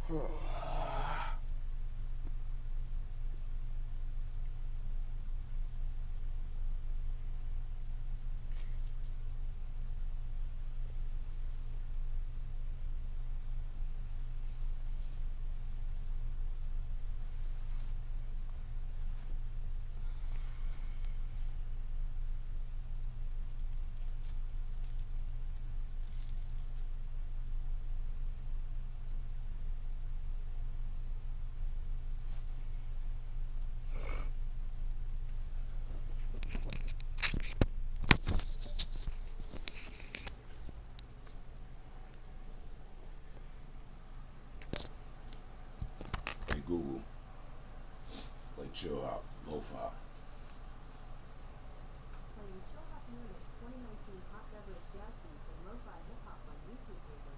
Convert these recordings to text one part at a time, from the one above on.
Hey Google, play Chill Hop, Lo-Fi. Playing Chill Hop Remix 2019 Hot Beverage Jazz Beats and Lo-Fi Hip Hop on YouTube Music.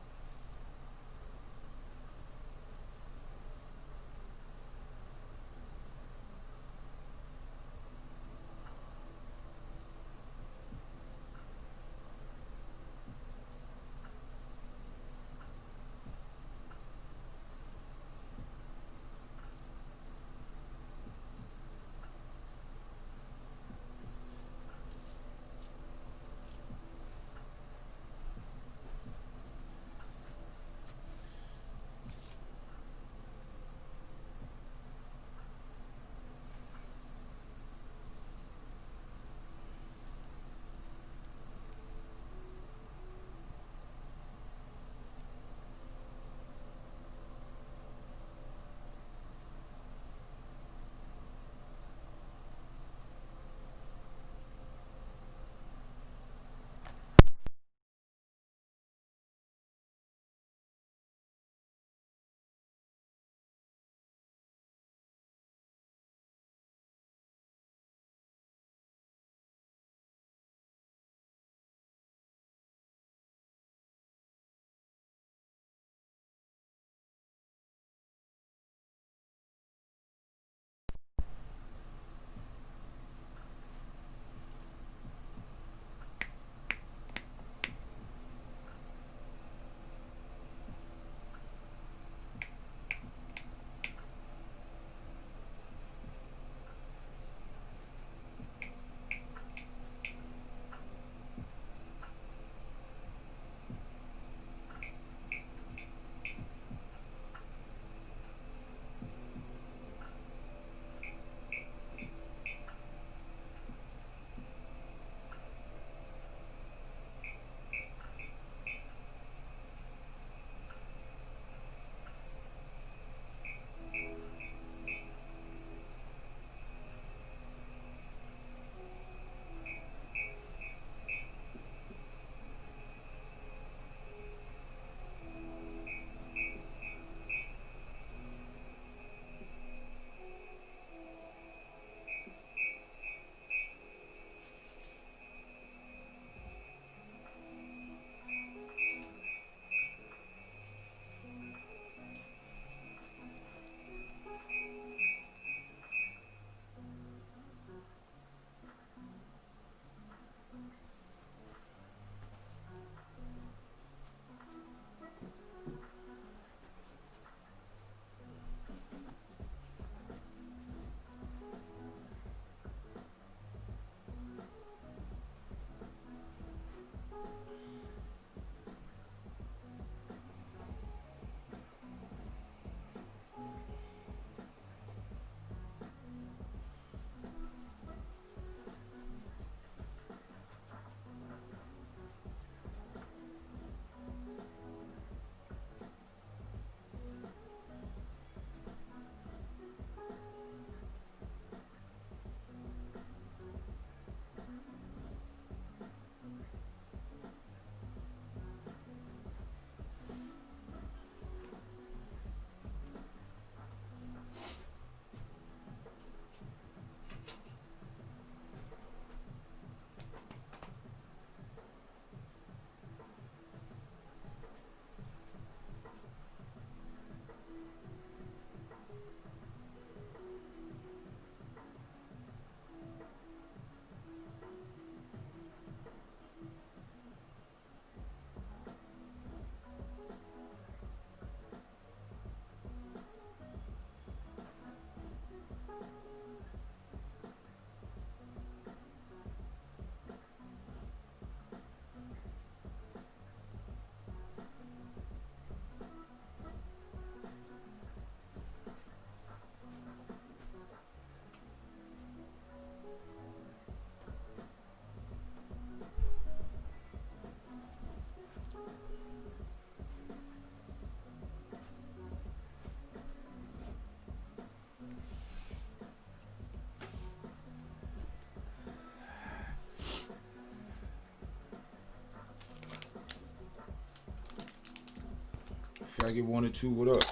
Ragged 1 and 2, what up?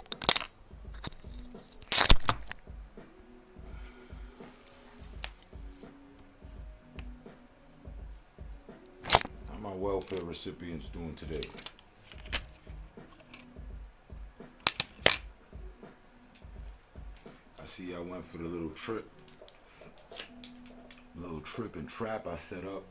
How my welfare recipients doing today? I see I went for the little trip and trap I set up.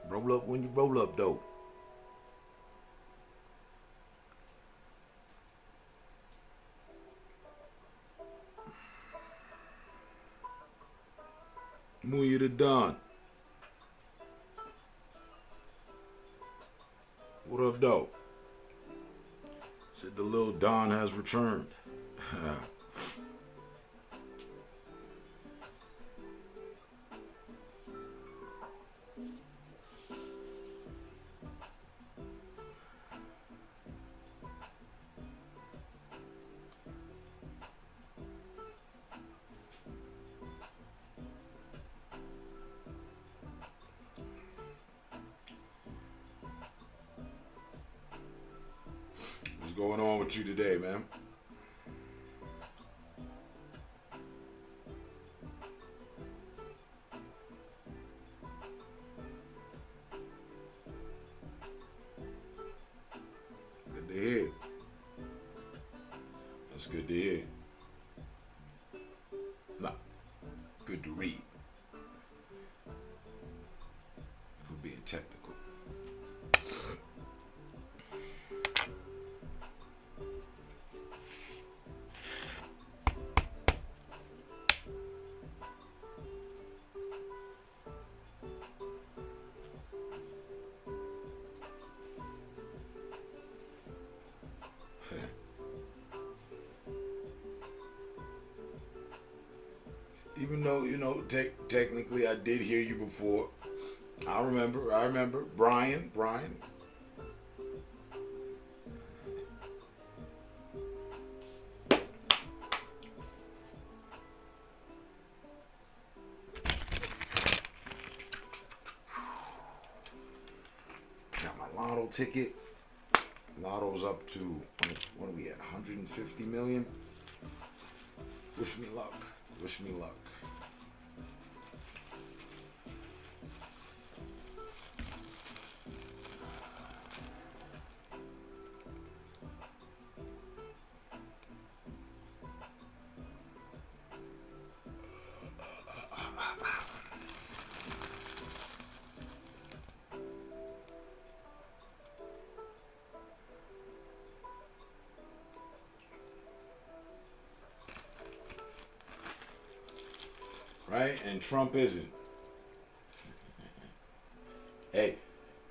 Roll up when you roll up, though. Muya the Don. What up, though? Said the little Don has returned. What's going on with you today, man? Good to hear. That's good to hear. Nah, good to read. For being technical. Even though, technically I did hear you before. I remember. Brian. Got my lotto ticket. Lotto's up to, what are we at, 150 million? Wish me luck. Wish me luck. Right? And Trump isn't. Hey,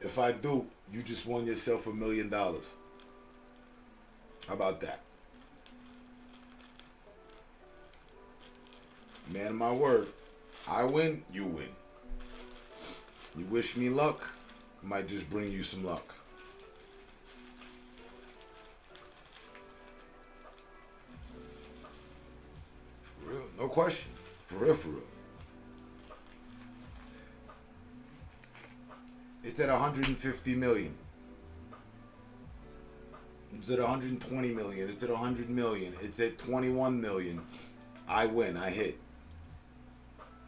if I do, you just won yourself $1 million. How about that? Man of my word. I win, you win. You wish me luck, I might just bring you some luck. For real, no question. For real. It's at 150 million. It's at 120 million. It's at 100 million. It's at 21 million. I win. I hit.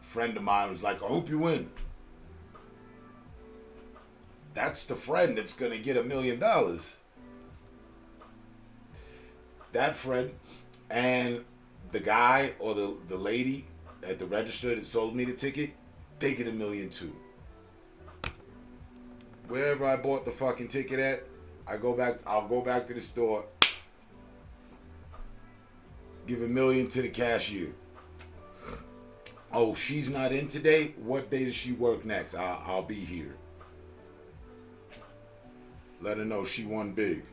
A friend of mine was like, I hope you win. That's the friend that's going to get $1 million. That friend and the guy or the lady at the register that sold me the ticket, they get $1 million too. Wherever I bought the fucking ticket at, I'll go back to the store, give $1 million to the cashier. Oh, she's not in today? What day does she work next? I'll be here. Let her know she won big.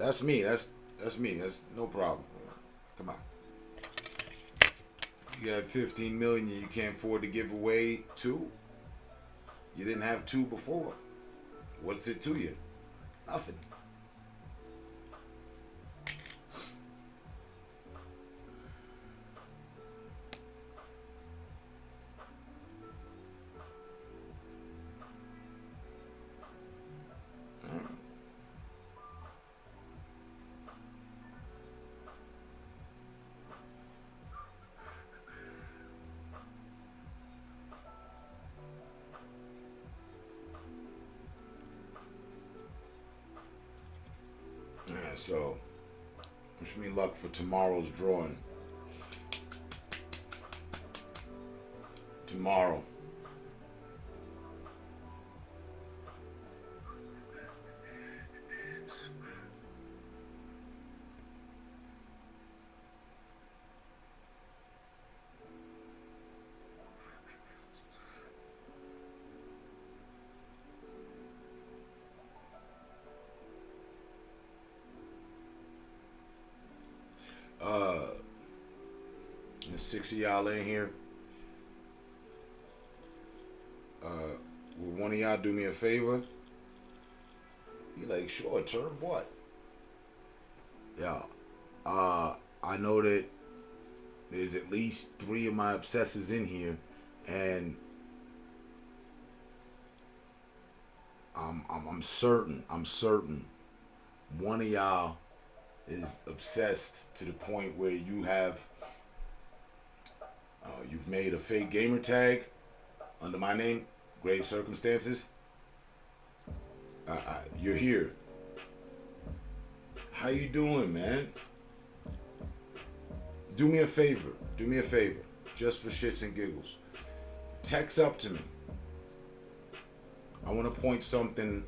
That's me. That's me. That's no problem. Come on. You got 15 million. You can't afford to give away two. You didn't have two before. What's it to you? Nothing. Yeah, so wish me luck for tomorrow's drawing. Tomorrow. Uh, there's 6 of y'all in here. Will one of y'all do me a favor? You like, sure, term what? Yeah. I know that there's at least 3 of my obsessors in here, and I'm certain one of y'all is obsessed to the point where you've made a fake gamer tag under my name, Grave Circumstances. You're here. How you doing, man? Do me a favor. Do me a favor. Just for shits and giggles. Text up to me. I want to point something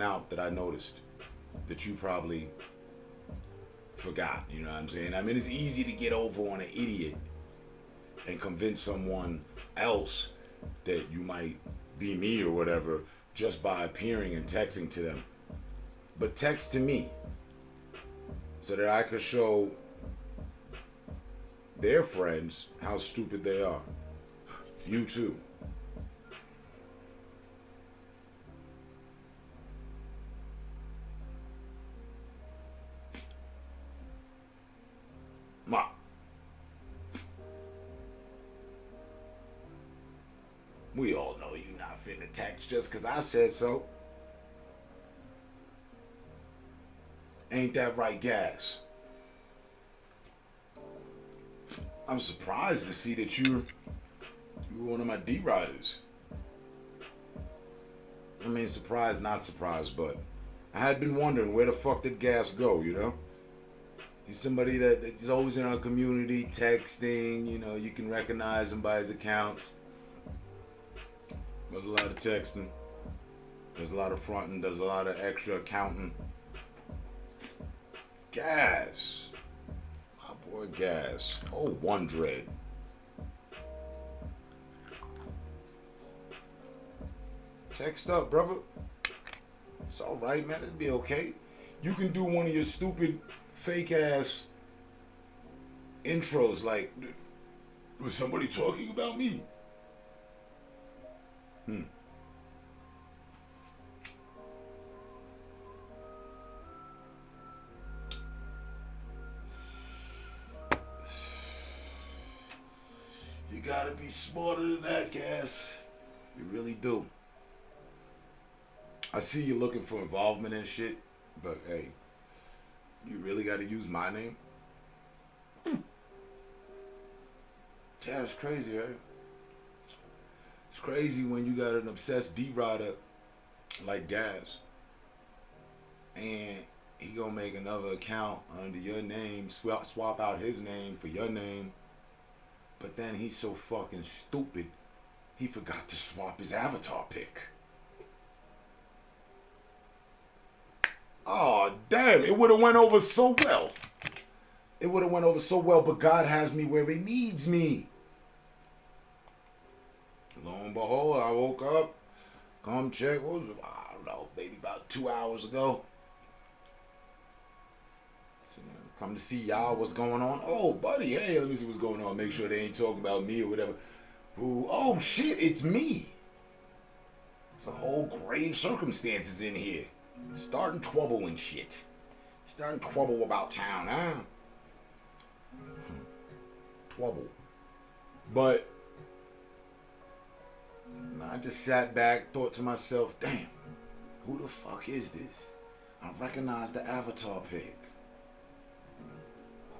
out that I noticed that you probably forgot. You know what I'm saying? I mean, it's easy to get over on an idiot and convince someone else that you might be me or whatever just by appearing and texting to them. But text to me so that I could show their friends how stupid they are. You too. Ma. We all know you not finna text just cause I said so. Ain't that right, Gas? I'm surprised to see that you're one of my D riders. I mean, surprised, not surprised, but I had been wondering where the fuck did Gas go, you know? He's somebody that is always in our community, texting, you know, you can recognize him by his accounts. There's a lot of texting. There's a lot of fronting. There's a lot of extra accounting. Gas. My boy Gas. Oh, One Dread. Text up, brother. It's alright, man. It'll be okay. You can do one of your stupid, fake ass intros like, was somebody talking about me? You gotta be smarter than that, Gas. You really do. I see you looking for involvement and shit, but hey, you really gotta use my name? Yeah, it's crazy, right? It's crazy when you got an obsessed D-Rider like Gas, and he gonna make another account under your name, swap out his name for your name, but then he's so fucking stupid, he forgot to swap his avatar pic. Oh, damn, it would have went over so well. It would have went over so well, but God has me where he needs me. Lo and behold, I woke up, come check, what was it? I don't know, maybe about 2 hours ago. So, come to see y'all. What's going on? Oh, buddy. Hey, let me see what's going on. Make sure they ain't talking about me or whatever. Ooh, oh shit, it's me. It's a whole grave circumstances in here. Starting trouble and shit. Starting trouble about town, huh? Trouble. But I just sat back, thought to myself, damn, who the fuck is this? I recognize the avatar pic.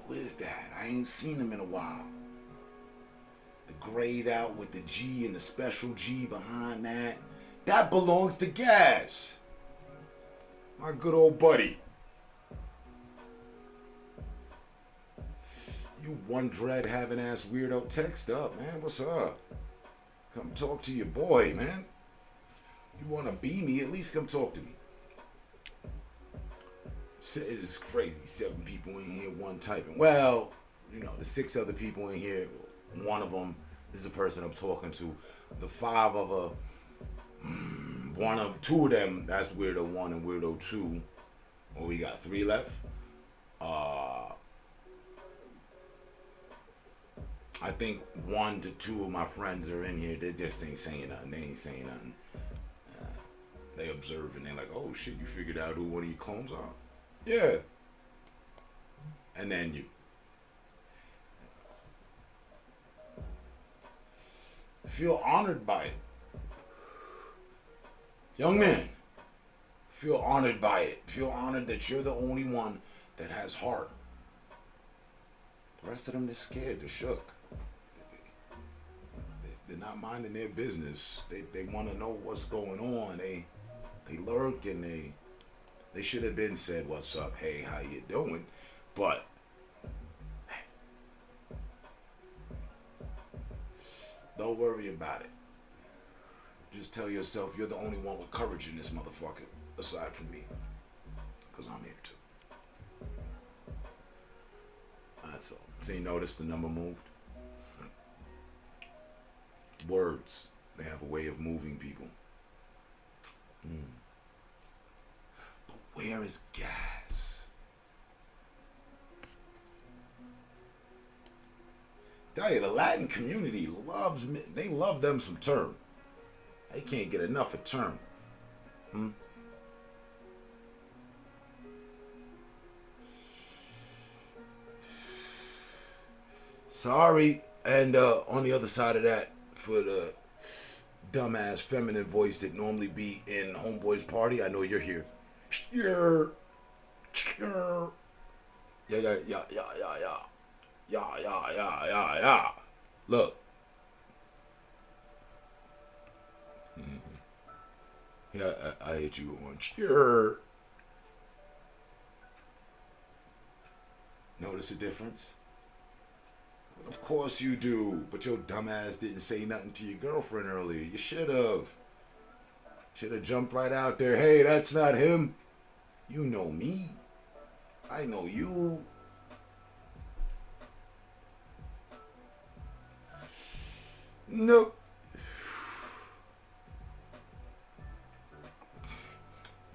Who is that? I ain't seen him in a while. The grayed out with the G and the special G behind that. That belongs to Gas. My good old buddy. You one dread having ass weirdo, text up, man. What's up? Come talk to your boy, man. You want to be me, at least come talk to me. It's crazy. 7 people in here, one typing. Well, the 6 other people in here, one of them is the person I'm talking to. The 5 of 2 of them, that's weirdo 1 and weirdo 2. Well, we got 3 left. I think 1 to 2 of my friends are in here. They just ain't saying nothing. They ain't saying nothing. They observe and they're like, oh shit, you figured out who one of your clones are? Yeah. And then you. Feel honored by it. Young man, feel honored by it. Feel honored that you're the only one that has heart. The rest of them, they're scared, they're shook. They're not minding their business. They want to know what's going on. They lurk and they should have been said, what's up, hey, how you doing? But don't worry about it. Just tell yourself you're the only one with courage in this motherfucker, aside from me. Because I'm here too. That's all. So you notice the number moved? Words, they have a way of moving people. But where is Gas? Tell you, the Latin community they love them some Term. They can't get enough of Term. Sorry, and on the other side of that, for the dumbass feminine voice that normally be in Homeboy's party, I know you're here. Yeah. Look. Yeah, I hit you on. Notice the difference? Of course you do, but your dumbass didn't say nothing to your girlfriend earlier. You should have. Should have jumped right out there. Hey, that's not him. You know me. I know you. Nope.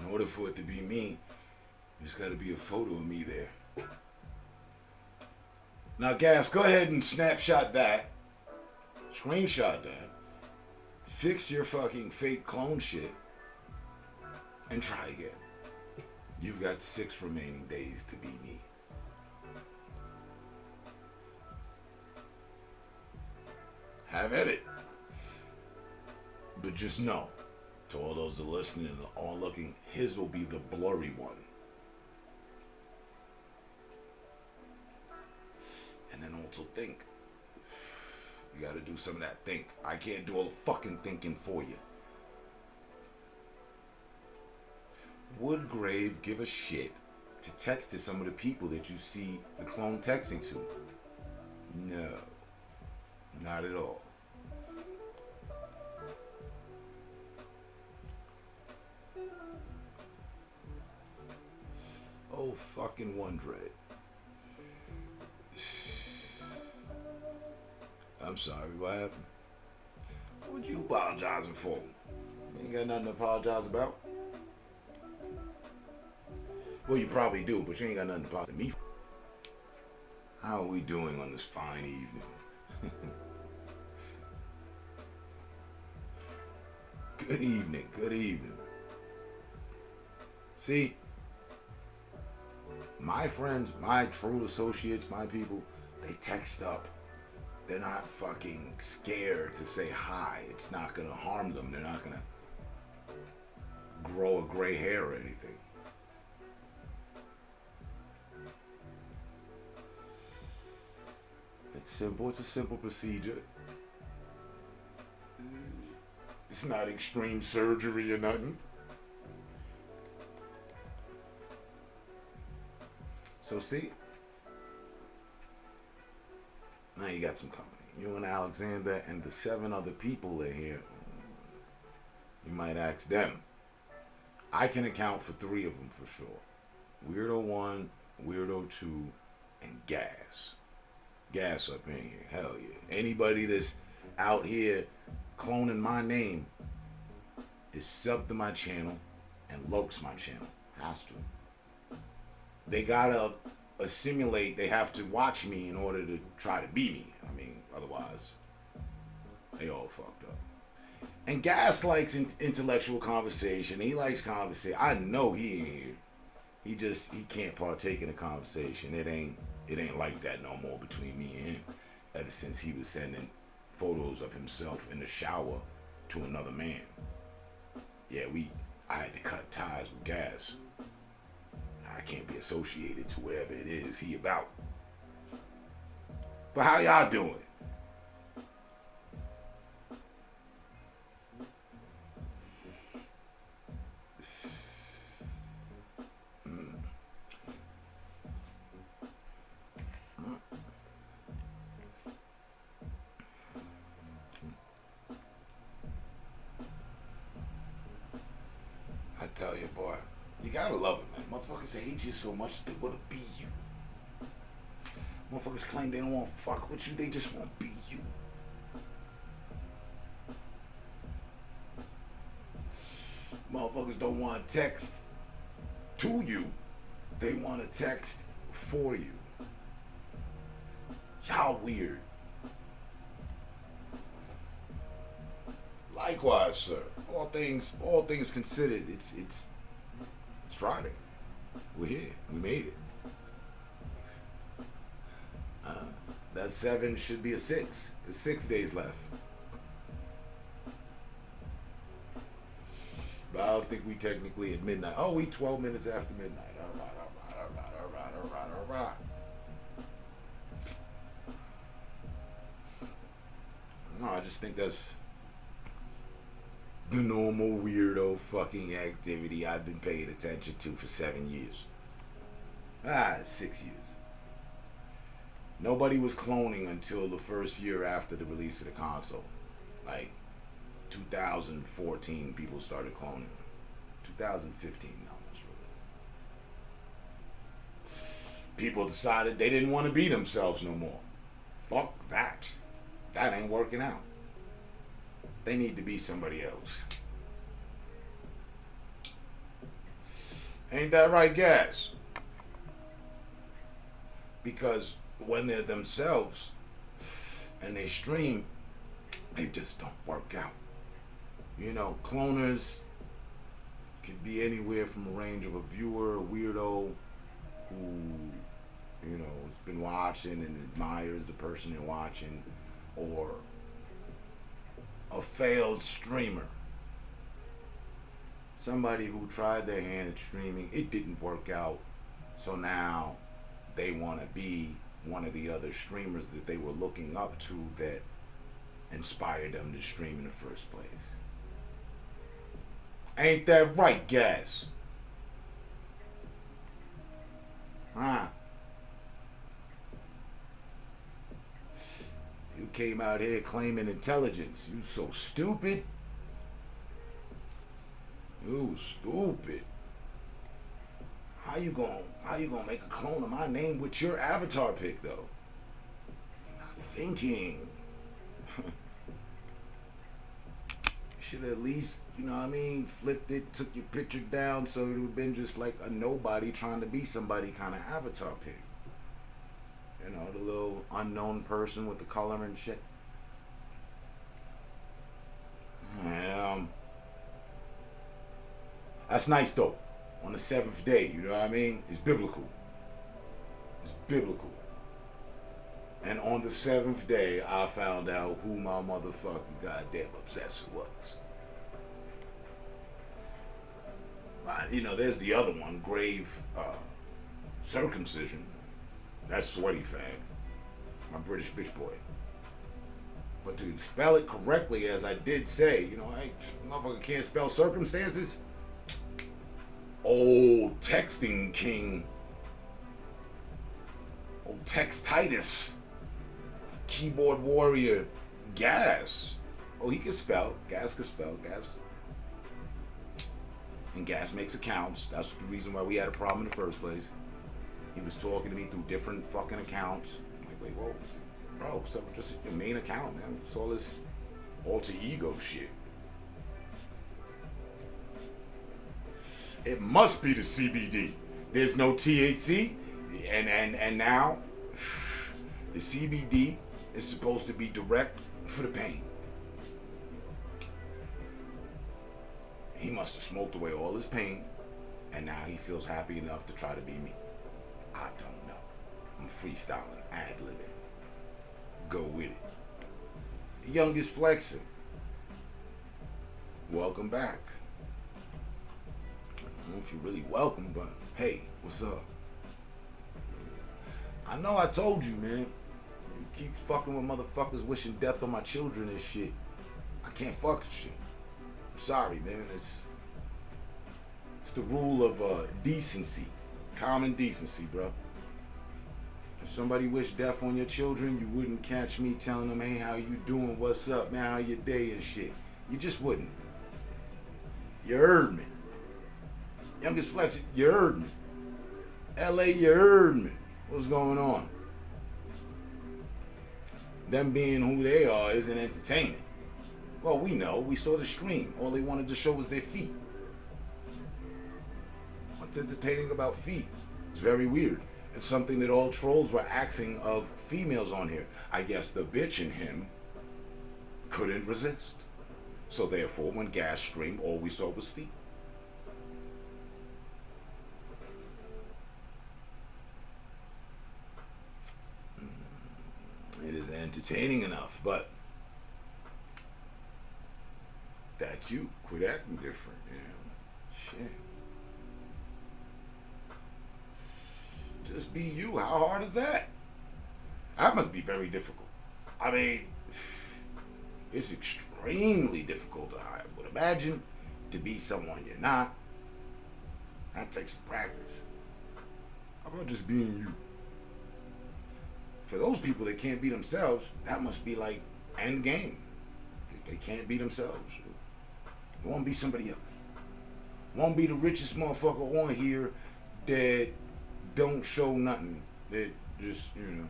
In order for it to be me, there's got to be a photo of me there. Now, Gas, go ahead and snapshot that. Screenshot that. Fix your fucking fake clone shit. And try again. You've got 6 remaining days to be me. Have at it. But just know, to all those that are listening and all looking, his will be the blurry one. And then also think. You gotta do some of that think. I can't do all the fucking thinking for you. Would Grave give a shit to text to some of the people that you see the clone texting to? No. Not at all. Oh, fucking One Dread. I'm sorry, what happened? What you apologizing for? You ain't got nothing to apologize about. Well, you probably do, but you ain't got nothing to apologize to me for. How are we doing on this fine evening? Good evening, good evening. See, my friends, my true associates, my people, they text up. They're not fucking scared to say hi. It's not gonna harm them. They're not gonna grow a gray hair or anything. It's simple. It's a simple procedure. It's not extreme surgery or nothing. So see, now you got some company. You and Alexander and the 7 other people are here. You might ask them. I can account for 3 of them for sure. Weirdo 1, Weirdo 2, and Gas. Gas up in here. Hell yeah. Anybody that's out here cloning my name is sub to my channel and lokes my channel. Has to. They gotta assimilate. They have to watch me in order to try to be me. I mean, otherwise, they all fucked up. And Gas likes intellectual conversation. He likes conversation. I know he ain't here. He can't partake in a conversation. It ain't like that no more between me and him. Ever since he was sending photos of himself in the shower to another man. Yeah, I had to cut ties with Gas. I can't be associated to whatever it is he about. But how y'all doing? I tell you, boy, you gotta love it, man. Motherfuckers hate you so much they wanna be you. Motherfuckers claim they don't want to fuck with you, they just want to be you. Motherfuckers don't want to text to you, they want to text for you. Y'all weird. Likewise, sir. All things considered, it's Friday. We're here. We made it. That 7 should be a 6. There's 6 days left. But I don't think we technically at midnight. Oh, we 12 minutes after midnight. All right. No, I just think that's the normal weirdo fucking activity I've been paying attention to for 7 years. 6 years. Nobody was cloning until the first year after the release of the console. Like 2014, people started cloning. 2015, not much really. People decided they didn't want to be themselves no more. Fuck that. That ain't working out. They need to be somebody else. Ain't that right, Gas? Because when they're themselves and they stream, they just don't work out. You know, cloners could be anywhere from a range of a viewer, a weirdo who, you know, has been watching and admires the person they're watching, or a failed streamer. Somebody who tried their hand at streaming, it didn't work out, so now they want to be one of the other streamers that they were looking up to that inspired them to stream in the first place. Ain't that right, Gas? Huh? You came out here claiming intelligence. You so stupid. You stupid. How you gonna make a clone of my name with your avatar pic though? Not thinking. Should at least, you know what I mean, flipped it, took your picture down so it would have been just like a nobody trying to be somebody kind of avatar pic. You know, the little unknown person with the color and shit. Um, that's nice though. On the seventh day, you know what I mean? It's biblical. It's biblical. And on the seventh day, I found out who my motherfucking goddamn obsessor was. You know, there's the other one, grave circumcision. That's sweaty fag. My British bitch boy. But to spell it correctly, as I did say, you know, I motherfucker can't spell circumstances. Old texting king, old Textitis, keyboard warrior, Gas. Oh, he can spell. Gas can spell. Gas. And Gas makes accounts. That's the reason why we had a problem in the first place. He was talking to me through different fucking accounts. I'm like, wait, whoa, bro, so just your main account, man. It's all this alter ego shit. It must be the CBD. There's no THC, and now the CBD is supposed to be direct for the pain. He must have smoked away all his pain, and now he feels happy enough to try to be me. I don't know. I'm freestyling, ad-libbing. Go with it. The youngest flexer. Welcome back. I don't know if you're really welcome, but hey, what's up? I know I told you, man. You keep fucking with motherfuckers wishing death on my children and shit. I can't fuck with shit. I'm sorry, man. It's the rule of decency. Common decency, bro. If somebody wished death on your children, you wouldn't catch me telling them, hey, how you doing? What's up, man? How your day and shit? You just wouldn't. You heard me. Youngest Flex, you heard me. LA, you heard me. What's going on? Them being who they are isn't entertaining. Well, we know. We saw the stream. All they wanted to show was their feet. What's entertaining about feet? It's very weird. It's something that all trolls were asking of females on here. I guess the bitch in him couldn't resist. So therefore, when Gas streamed, all we saw was feet. It is entertaining enough, but that's you. Quit acting different, yeah. Shit. Just be you. How hard is that? That must be very difficult. I mean, it's extremely difficult to hire. But imagine to be someone you're not. That takes some practice. How about just being you? For those people that can't be themselves, that must be like end game. They can't be themselves. They want to be somebody else. Want to be the richest motherfucker on here that don't show nothing. That just, you know,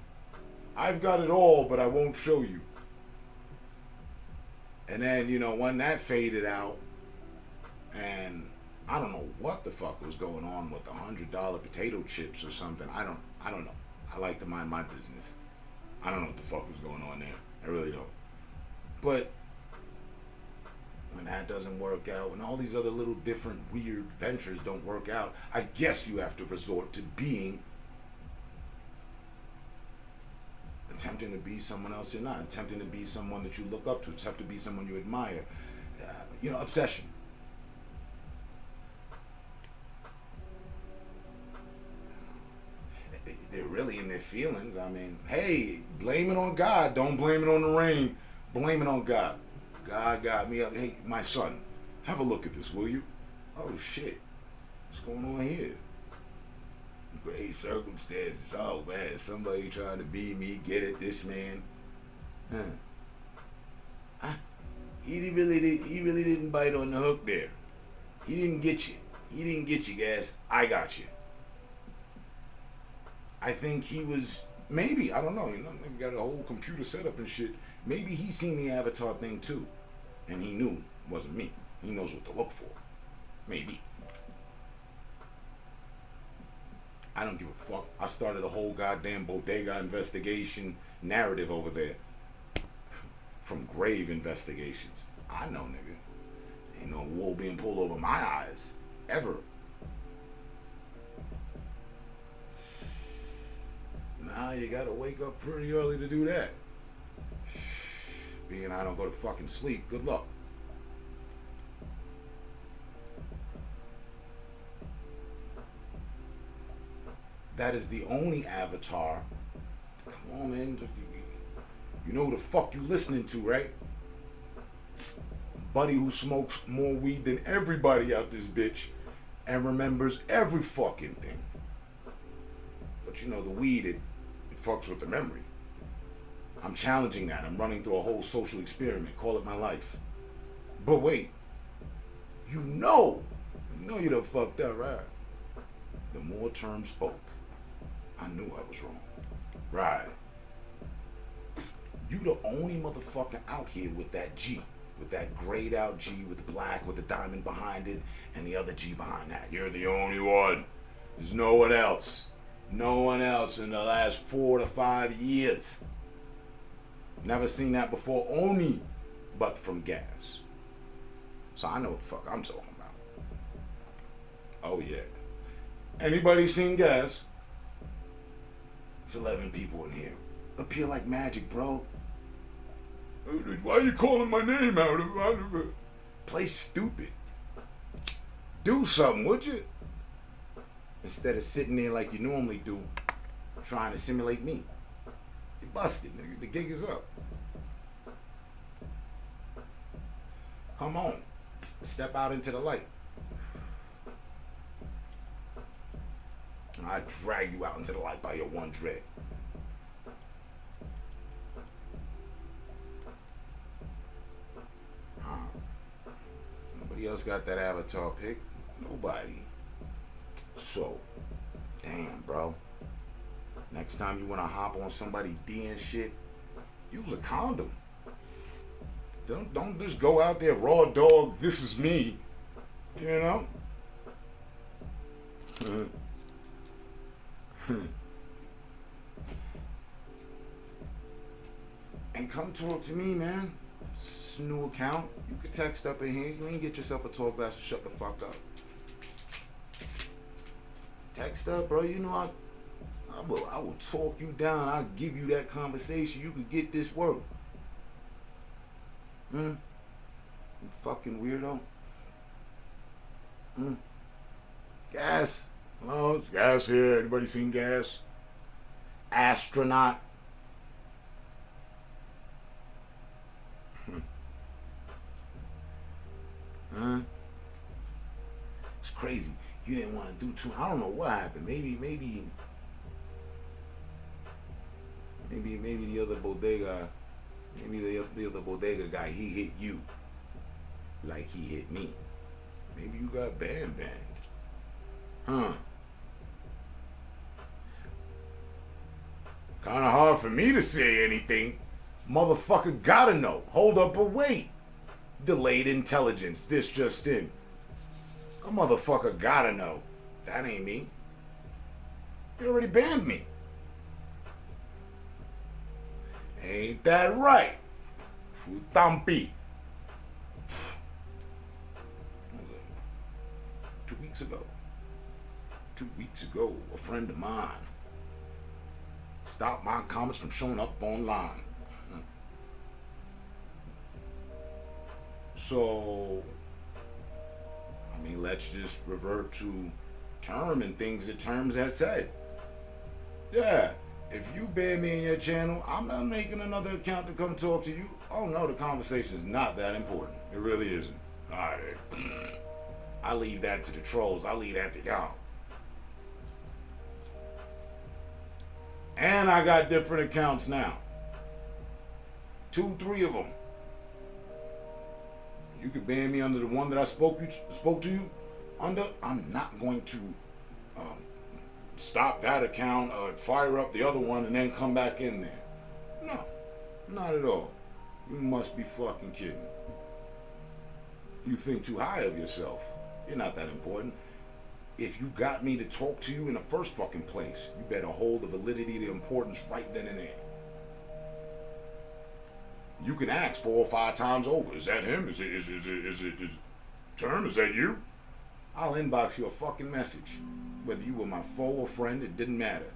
I've got it all, but I won't show you. And then, you know, when that faded out, and I don't know what the fuck was going on with the $100 potato chips or something. I don't know. I like to mind my business. I don't know what the fuck was going on there. I really don't. But when that doesn't work out, when all these other little different weird ventures don't work out, I guess you have to resort to being, attempting to be someone else you're not, attempting to be someone that you look up to, attempt to be someone you admire. You know, obsession. They're really in their feelings. I mean, hey, blame it on God. Don't blame it on the rain. Blame it on God. God got me up. Hey, my son, have a look at this, will you? Oh, shit. What's going on here? Great circumstances. Oh, man, somebody trying to be me, get at this man. Huh? He really didn't bite on the hook there. He didn't get you. He didn't get you, Gas. I got you. I think he was, maybe, I don't know, you know, he got a whole computer setup and shit. Maybe he seen the Avatar thing too. And he knew it wasn't me. He knows what to look for. Maybe. I don't give a fuck. I started a whole goddamn bodega investigation narrative over there. From grave investigations. I know, nigga. Ain't no wool being pulled over my eyes. Ever. Nah, you gotta wake up pretty early to do that. Being I don't go to fucking sleep, good luck. That is the only avatar. Come on, man. You know who the fuck you listening to, right? Buddy who smokes more weed than everybody out this bitch and remembers every fucking thing. But you know, the weed, it fucks with the memory. I'm challenging that. I'm running through a whole social experiment. Call it my life. But wait. You know you done fucked up, right? The more terms spoke, I knew I was wrong. Right. You the only motherfucker out here with that G. With that grayed out G with the black, with the diamond behind it, and the other G behind that. You're the only one. There's no one else. No one else in the last 4 to 5 years. Never seen that before, only but from gas. So I know what the fuck I'm talking about. Oh yeah. Anybody seen gas? It's 11 people in here. Appear like magic, bro. Why are you calling my name out of it? Play stupid. Do something, would you? Instead of sitting there like you normally do, trying to simulate me. You busted, nigga. The gig is up. Come on. Step out into the light. I drag you out into the light by your one dread. Nobody else got that avatar pic. Nobody. So, damn, bro. Next time you want to hop on somebody's D and shit, use a condom. Don't just go out there raw dog. This is me. You know. And come talk to me, man. It's a new account. You can text up in here. You ain't get yourself a tall glass and shut the fuck up. Text up, bro. You know I will talk you down. I'll give you that conversation. You could get this work. You fucking weirdo. Gas. Hello, it's Gas here. Anybody seen Gas? Astronaut. It's crazy. You didn't want to do too. I don't know what happened. Maybe the other bodega. Maybe the other bodega guy. He hit you like he hit me. Maybe you got banned. Huh. Kinda hard for me to say anything. Motherfucker gotta know. Hold up, but wait. Delayed intelligence. This just in. A motherfucker gotta know. That ain't me. You already banned me. Ain't that right? Futampi. 2 weeks ago. 2 weeks ago, a friend of mine stopped my comments from showing up online. So, I mean, let's just revert to term and things that terms had said. Yeah, if you ban me in your channel, I'm not making another account to come talk to you. Oh no, the conversation is not that important. It really isn't. Alright. I leave that to the trolls. I leave that to y'all. And I got different accounts now. 2, 3 of them. You could ban me under the one that I spoke to you under. I'm not going to stop that account or fire up the other one and then come back in there. No, not at all. You must be fucking kidding. You think too high of yourself. You're not that important. if you got me to talk to you in the first fucking place, you better hold the validity, the importance right then and there. You can ask 4 or 5 times over. Is that him? Is Term? Is that you? I'll inbox you a fucking message. Whether you were my foe or friend, it didn't matter.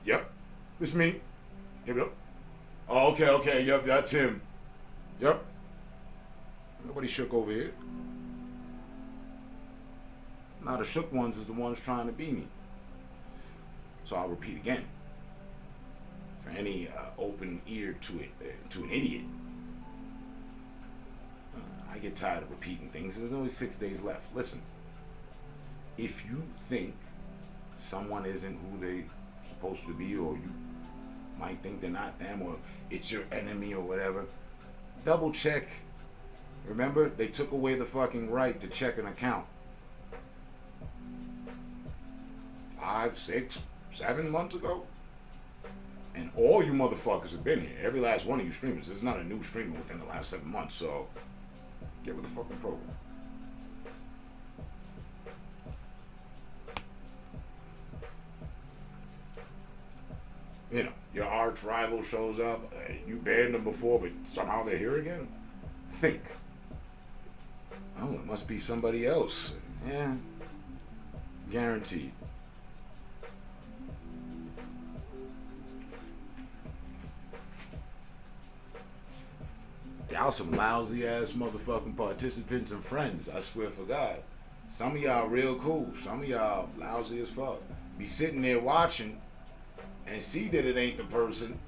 Yep, it's me. Yep. Oh, okay, yep, that's him. Yep. Nobody shook over here. Now the shook ones is the ones trying to be me. So I'll repeat again. For any open ear to it, to an idiot. I get tired of repeating things. There's only 6 days left. Listen, if you think someone isn't who they supposed to be, or you might think they're not them, or it's your enemy or whatever, double check. Remember, they took away the fucking right to check an account 5, 6, 7 months ago. And all you motherfuckers have been here. Every last one of you streamers. This is not a new streamer within the last 7 months, so get with the fucking program. You know, your arch rival shows up, you banned them before, but somehow they're here again? Think. Oh, it must be somebody else. Yeah, guaranteed. Y'all some lousy ass motherfucking participants and friends, I swear for God. Some of y'all real cool, some of y'all lousy as fuck. Be sitting there watching and see that it ain't the person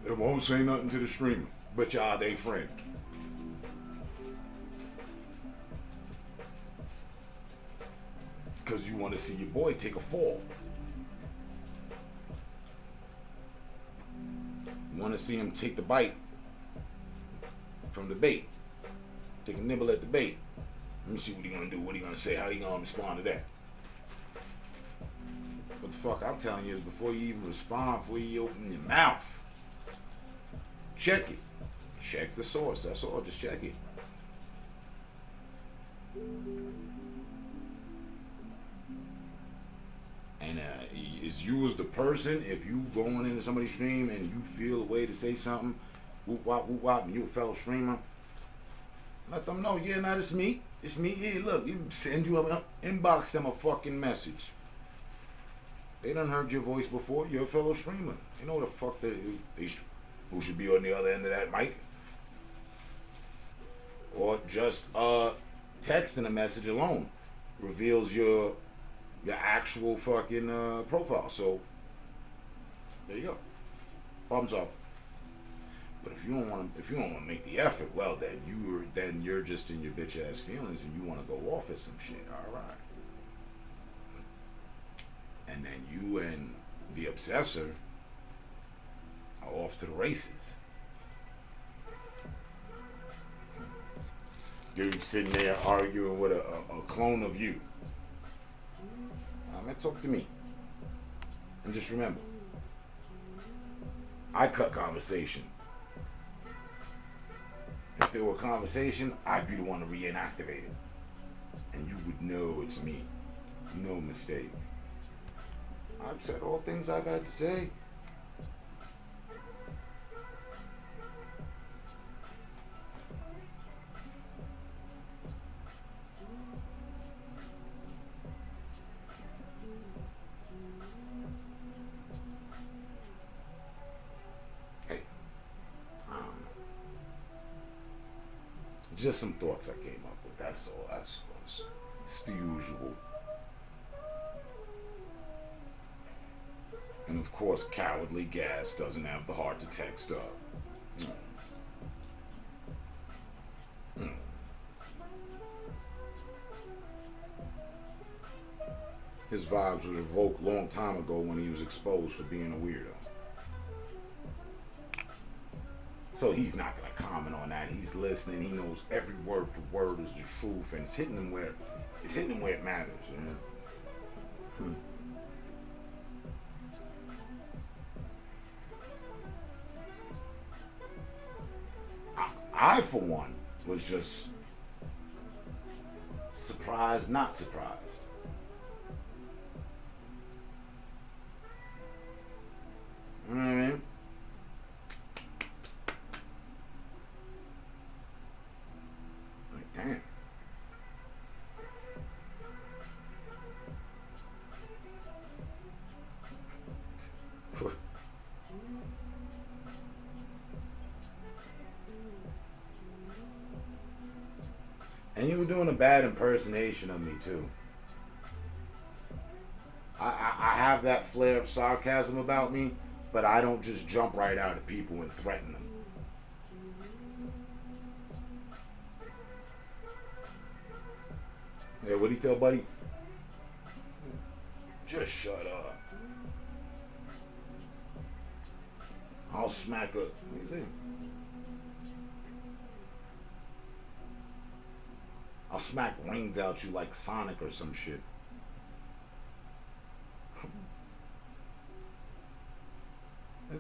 that won't say nothing to the streamer, but y'all they friend. Because you want to see your boy take a fall. You want to see him take the bite from the bait. Take a nibble at the bait. Let me see what he gonna do, what he gonna say, how he gonna respond to that. What the fuck I'm telling you is, before you even respond, before you open your mouth, check it. Check the source, that's all, just check it. And is you as the person, if you going into somebody's stream and you feel a way to say something, whoop wop, and you a fellow streamer, let them know, yeah, nah, it's me. It's me. Hey, look, send you inbox them a fucking message. They done heard your voice before. You're a fellow streamer. You know what the fuck who should be on the other end of that mic? Or just texting a message alone reveals your actual fucking profile. So there you go. Thumbs up. But if you don't want to make the effort, well, then you're just in your bitch ass feelings and you want to go off at some shit. All right. And then you and the obsessor are off to the races. Dude sitting there arguing with a clone of you. Man, talk to me. And just remember, I cut conversation. If there were a conversation, I'd be the one to reinactivate it. And you would know it's me. No mistake. I've said all things I've had to say. Just some thoughts I came up with. That's all. That's it's the usual. And of course, cowardly Gas doesn't have the heart to text up. His vibes were revoked long time ago when he was exposed for being a weirdo. So he's not going to comment on that. He's listening. He knows every word for word is the truth, and it's hitting him where it matters. You know? I, for one, was just surprised, not surprised. You know what I mean? Like, damn. And you were doing a bad impersonation of me too. I have that flair of sarcasm about me, but I don't just jump right out at people and threaten them. Yeah, what'd he tell Buddy? Just shut up. I'll smack a. What do you say? I'll smack rings out you like Sonic or some shit.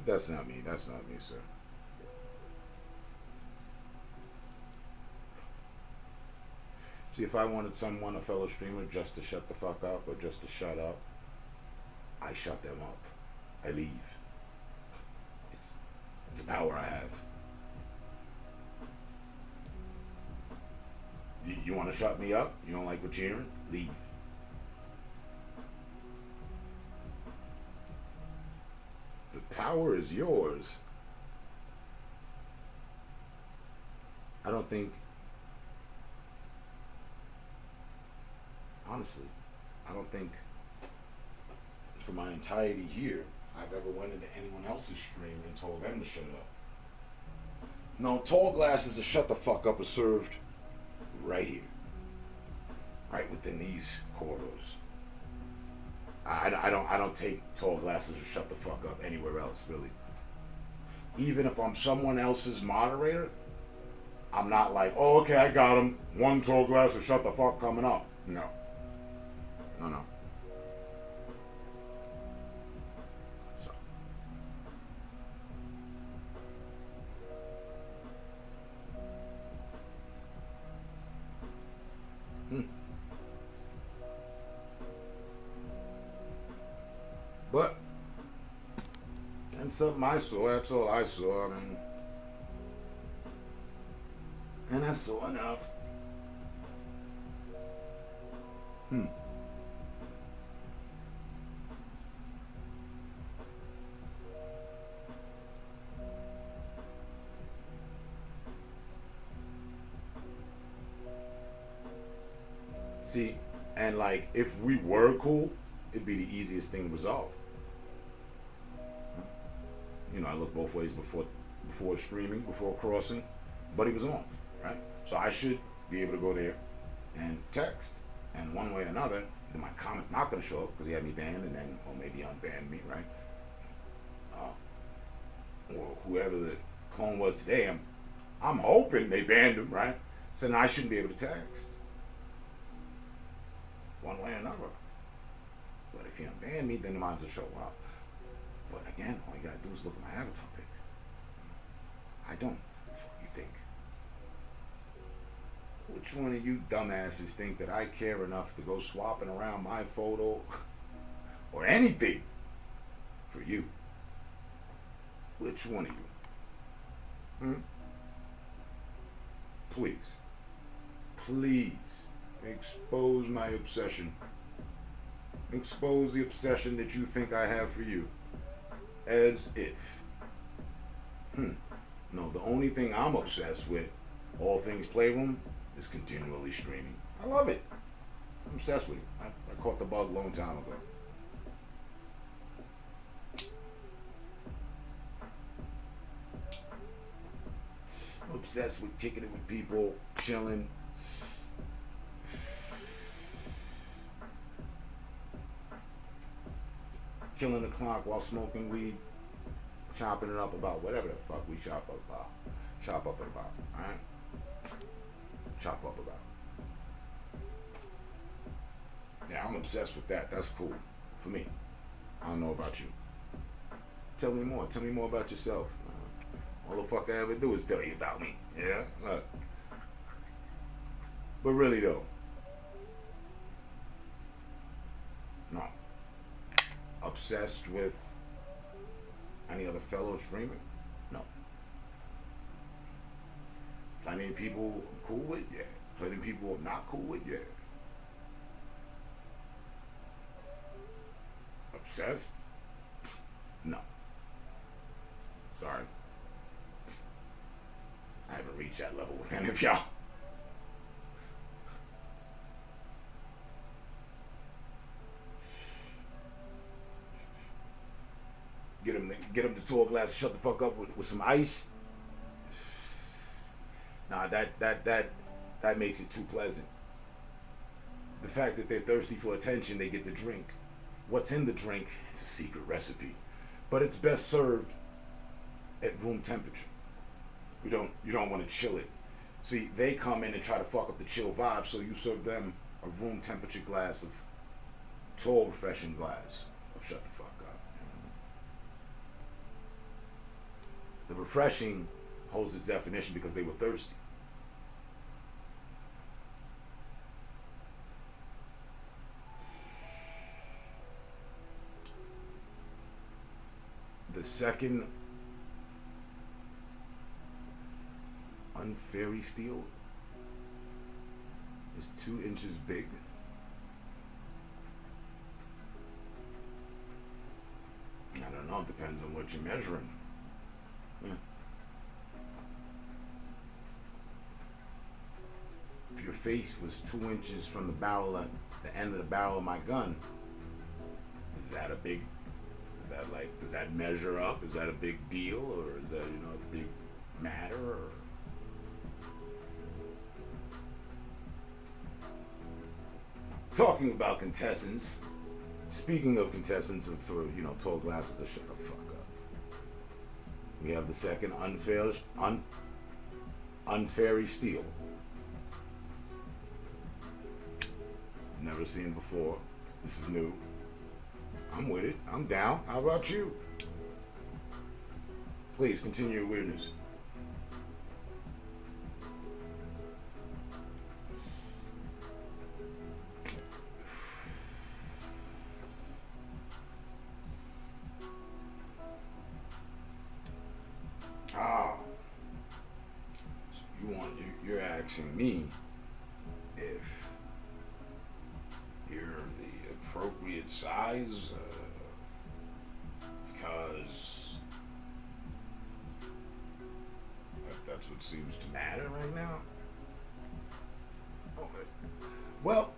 That's not me. That's not me, sir. See, if I wanted someone, a fellow streamer, just to shut the fuck up or just to shut up, I shut them up. I leave. It's a power I have. You want to shut me up? You don't like what you're hearing? Leave. The power is yours. I don't think, honestly, I don't think for my entirety here I've ever went into anyone else's stream and told them to shut up. No, tall glasses of shut the fuck up are served right here, right within these corridors. I don't take tall glasses or shut the fuck up anywhere else, really. Even if I'm someone else's moderator, I'm not like, oh, okay, I got him. One tall glass or shut the fuck coming up. No. No. So. But that's something I saw. That's all I saw. I mean, and I saw enough. See, and like, if we were cool, it'd be the easiest thing to resolve. You know, I look both ways before streaming, before crossing, but he was on, right? So I should be able to go there and text, and one way or another, my comment's not going to show up because he had me banned, and then, or maybe unbanned me, right? Or whoever the clone was today, I'm hoping they banned him, right? So then I shouldn't be able to text, one way or another. But if you unban me, then the mines will show up. But again, all you gotta do is look at my avatar pic. I don't. What you think? Which one of you dumbasses think that I care enough to go swapping around my photo or anything for you? Which one of you? Please expose my obsession. Expose the obsession that you think I have for you. As if. No, the only thing I'm obsessed with, all things Playroom, is continually streaming. I love it. I'm obsessed with it. I caught the bug a long time ago. I'm obsessed with kicking it with people, chilling. Killing the clock while smoking weed, chopping it up about whatever the fuck we chop up about. Alright? Chop up about. Yeah, I'm obsessed with that. That's cool. For me. I don't know about you. Tell me more. Tell me more about yourself. All the fuck I ever do is tell you about me. Yeah? Look. But really though. No. Obsessed with Any other fellow streamer? No. Plenty of people I'm cool with? Yeah. Plenty of people I'm not cool with? Yeah. Obsessed? No. Sorry. I haven't reached that level with any of y'all. Get him to tour glass, shut the fuck up with some ice. Nah, that makes it too pleasant. The fact that they're thirsty for attention, they get the drink. What's in the drink is a secret recipe, but it's best served at room temperature. You don't want to chill it. See, they come in and try to fuck up the chill vibe, so you serve them a room temperature glass of tall, refreshing glass of shut the fuck up. The refreshing holds its definition because they were thirsty. The second unfairy steel is 2 inches big. I don't know, it depends on what you're measuring. Yeah. If your face was 2 inches from the barrel at the end of the barrel of my gun, is that a big, does that measure up? Is that a big deal? Or is that, a big matter? Or talking about contestants, speaking of contestants for, tall glasses of shut the fuck up. We have the second unfairy steel. Never seen before. This is new. I'm with it. I'm down. How about you? Please continue your weirdness. You're asking me if you're the appropriate size, because that's what seems to matter right now. Okay. Well,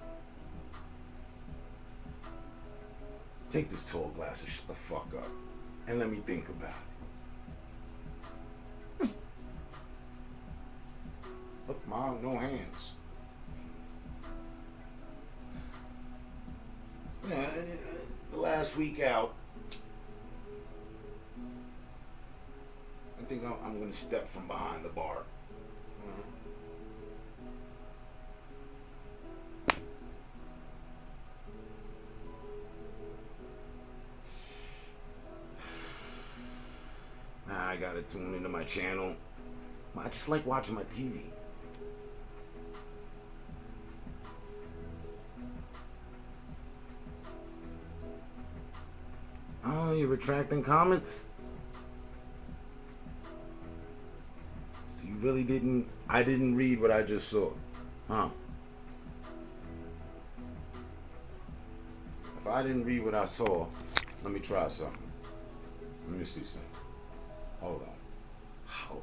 take this tall glass and shut the fuck up, and let me think about it. Look, Mom, no hands. Yeah, the last week out, I think I'm going to step from behind the bar. Now I got to tune into my channel. I just like watching my TV. Oh, you're retracting comments? So you really I didn't read what I just saw. Huh? If I didn't read what I saw, let me try something. Let me see something. Hold on. Oh, man.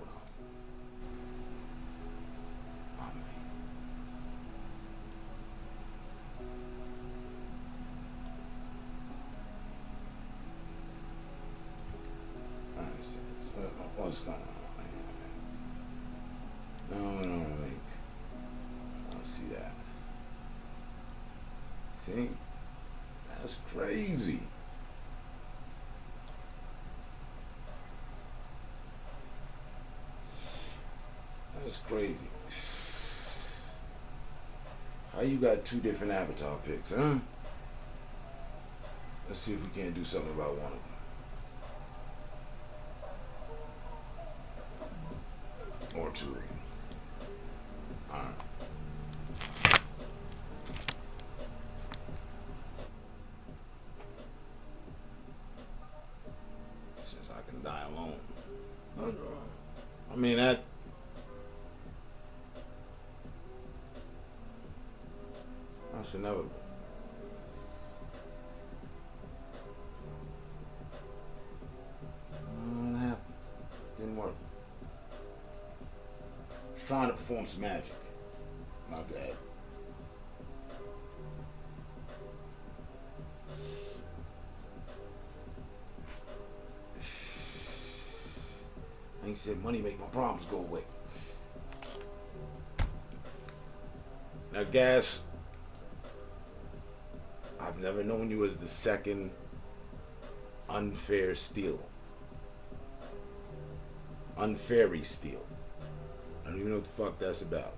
What's going on? No, I see that. See? That's crazy. That's crazy. How you got 2 different avatar pics, huh? Let's see if we can't do something about one of them. Or 2. Alright. Since I can I mean that. That's inevitable. It happened. Didn't work. Was trying to perform some magic. My bad. He said money make my problems go away. Now, Gas, I've never known you as the second unfair steal. Unfairy steal. I don't even know what the fuck that's about.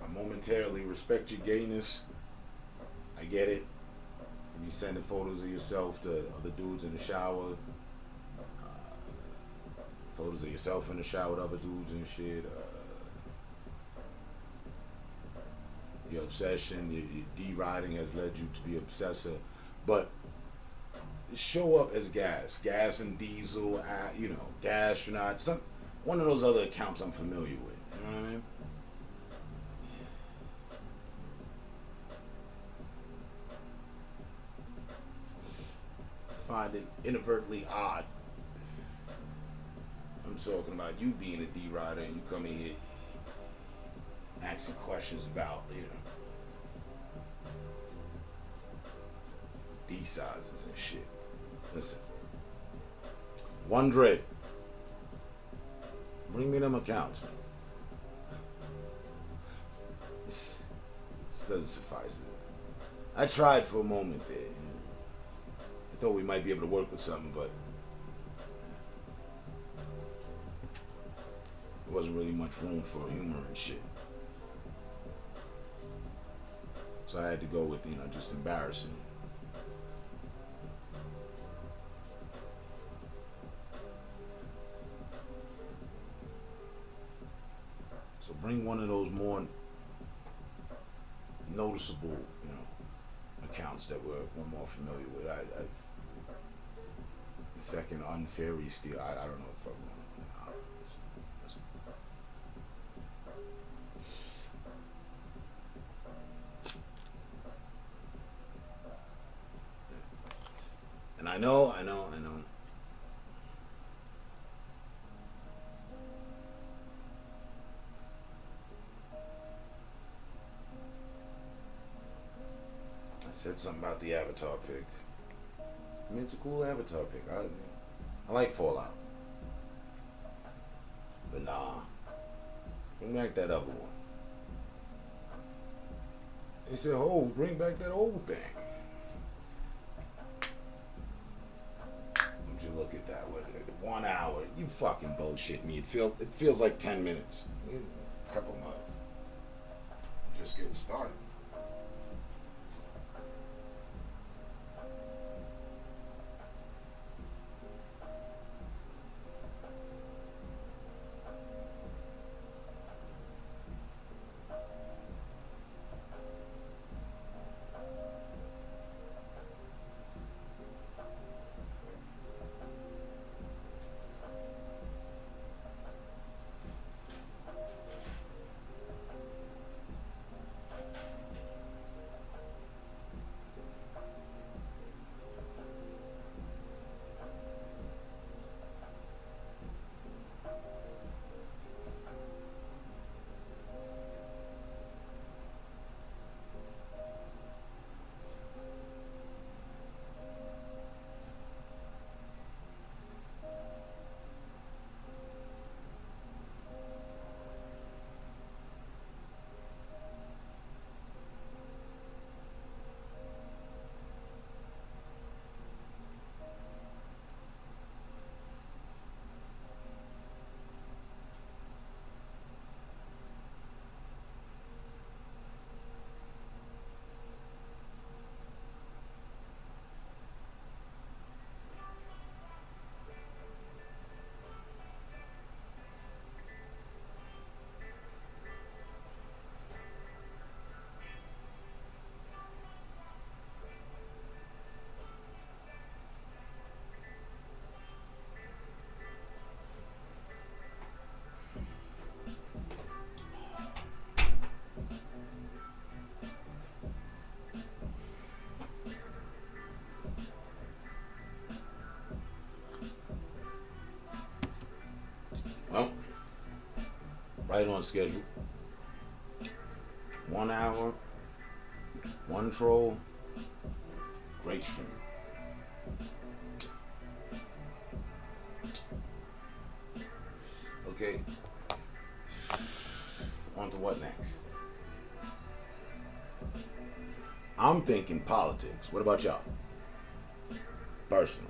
I momentarily respect your gayness. I get it. You sending photos of yourself to other dudes in the shower. Photos of yourself in the shower with other dudes and shit. Your obsession, your D-riding has led you to be obsessive. But show up as Gas and Diesel, Gastronaut, one of those other accounts I'm familiar with. You know what I mean? Find it inadvertently odd. I'm talking about you being a D-rider and you come in here asking questions about, D sizes and shit. Listen. One Dread. Bring me them accounts. This doesn't suffice it. I tried for a moment there. I thought we might be able to work with something, but there wasn't really much room for humor and shit. So I had to go with, just embarrassing. So bring one of those more noticeable, accounts that we're more familiar with. The second unfairy steal. I don't know if I want. And I know. I said something about the Avatar pick. I mean, it's a cool Avatar pick. I like Fallout. But nah. Bring back that other one. They said, oh, bring back that old thing. Would you look at that? 1 hour. You fucking bullshit me. It feels like 10 minutes. A couple months. Just getting started. right on schedule. 1 hour, one troll, great stream. Okay, on to what next? I'm thinking politics. What about y'all? Personal.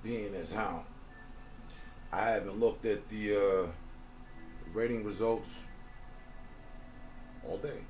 Being as how I haven't looked at the rating results all day.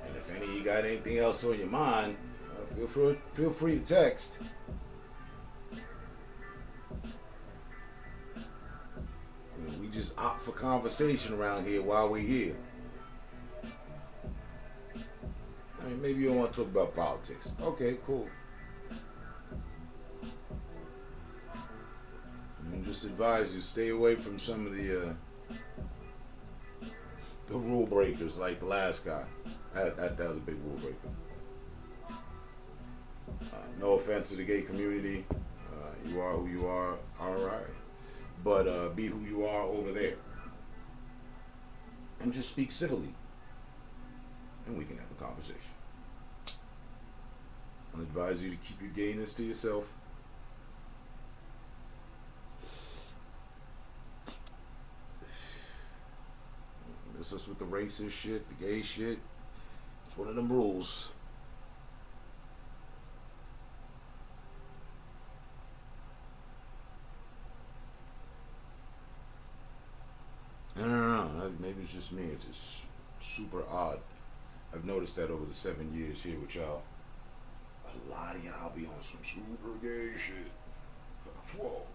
And if any of you got anything else on your mind, feel free to text. We just opt for conversation around here while we're here. I mean, maybe you don't want to talk about politics. Okay, cool. I mean, just advise you stay away from some of the rule breakers like the last guy. That was a big rule breaker. No offense to the gay community. You are who you are, alright. But be who you are over there. And just speak civilly. And we can have a conversation. I advise you to keep your gayness to yourself. Miss us with the racist shit, the gay shit. It's one of them rules. I don't know. Maybe it's just me. It's just super odd. I've noticed that over the 7 years here with y'all. A lot of y'all be on some super gay shit. Whoa.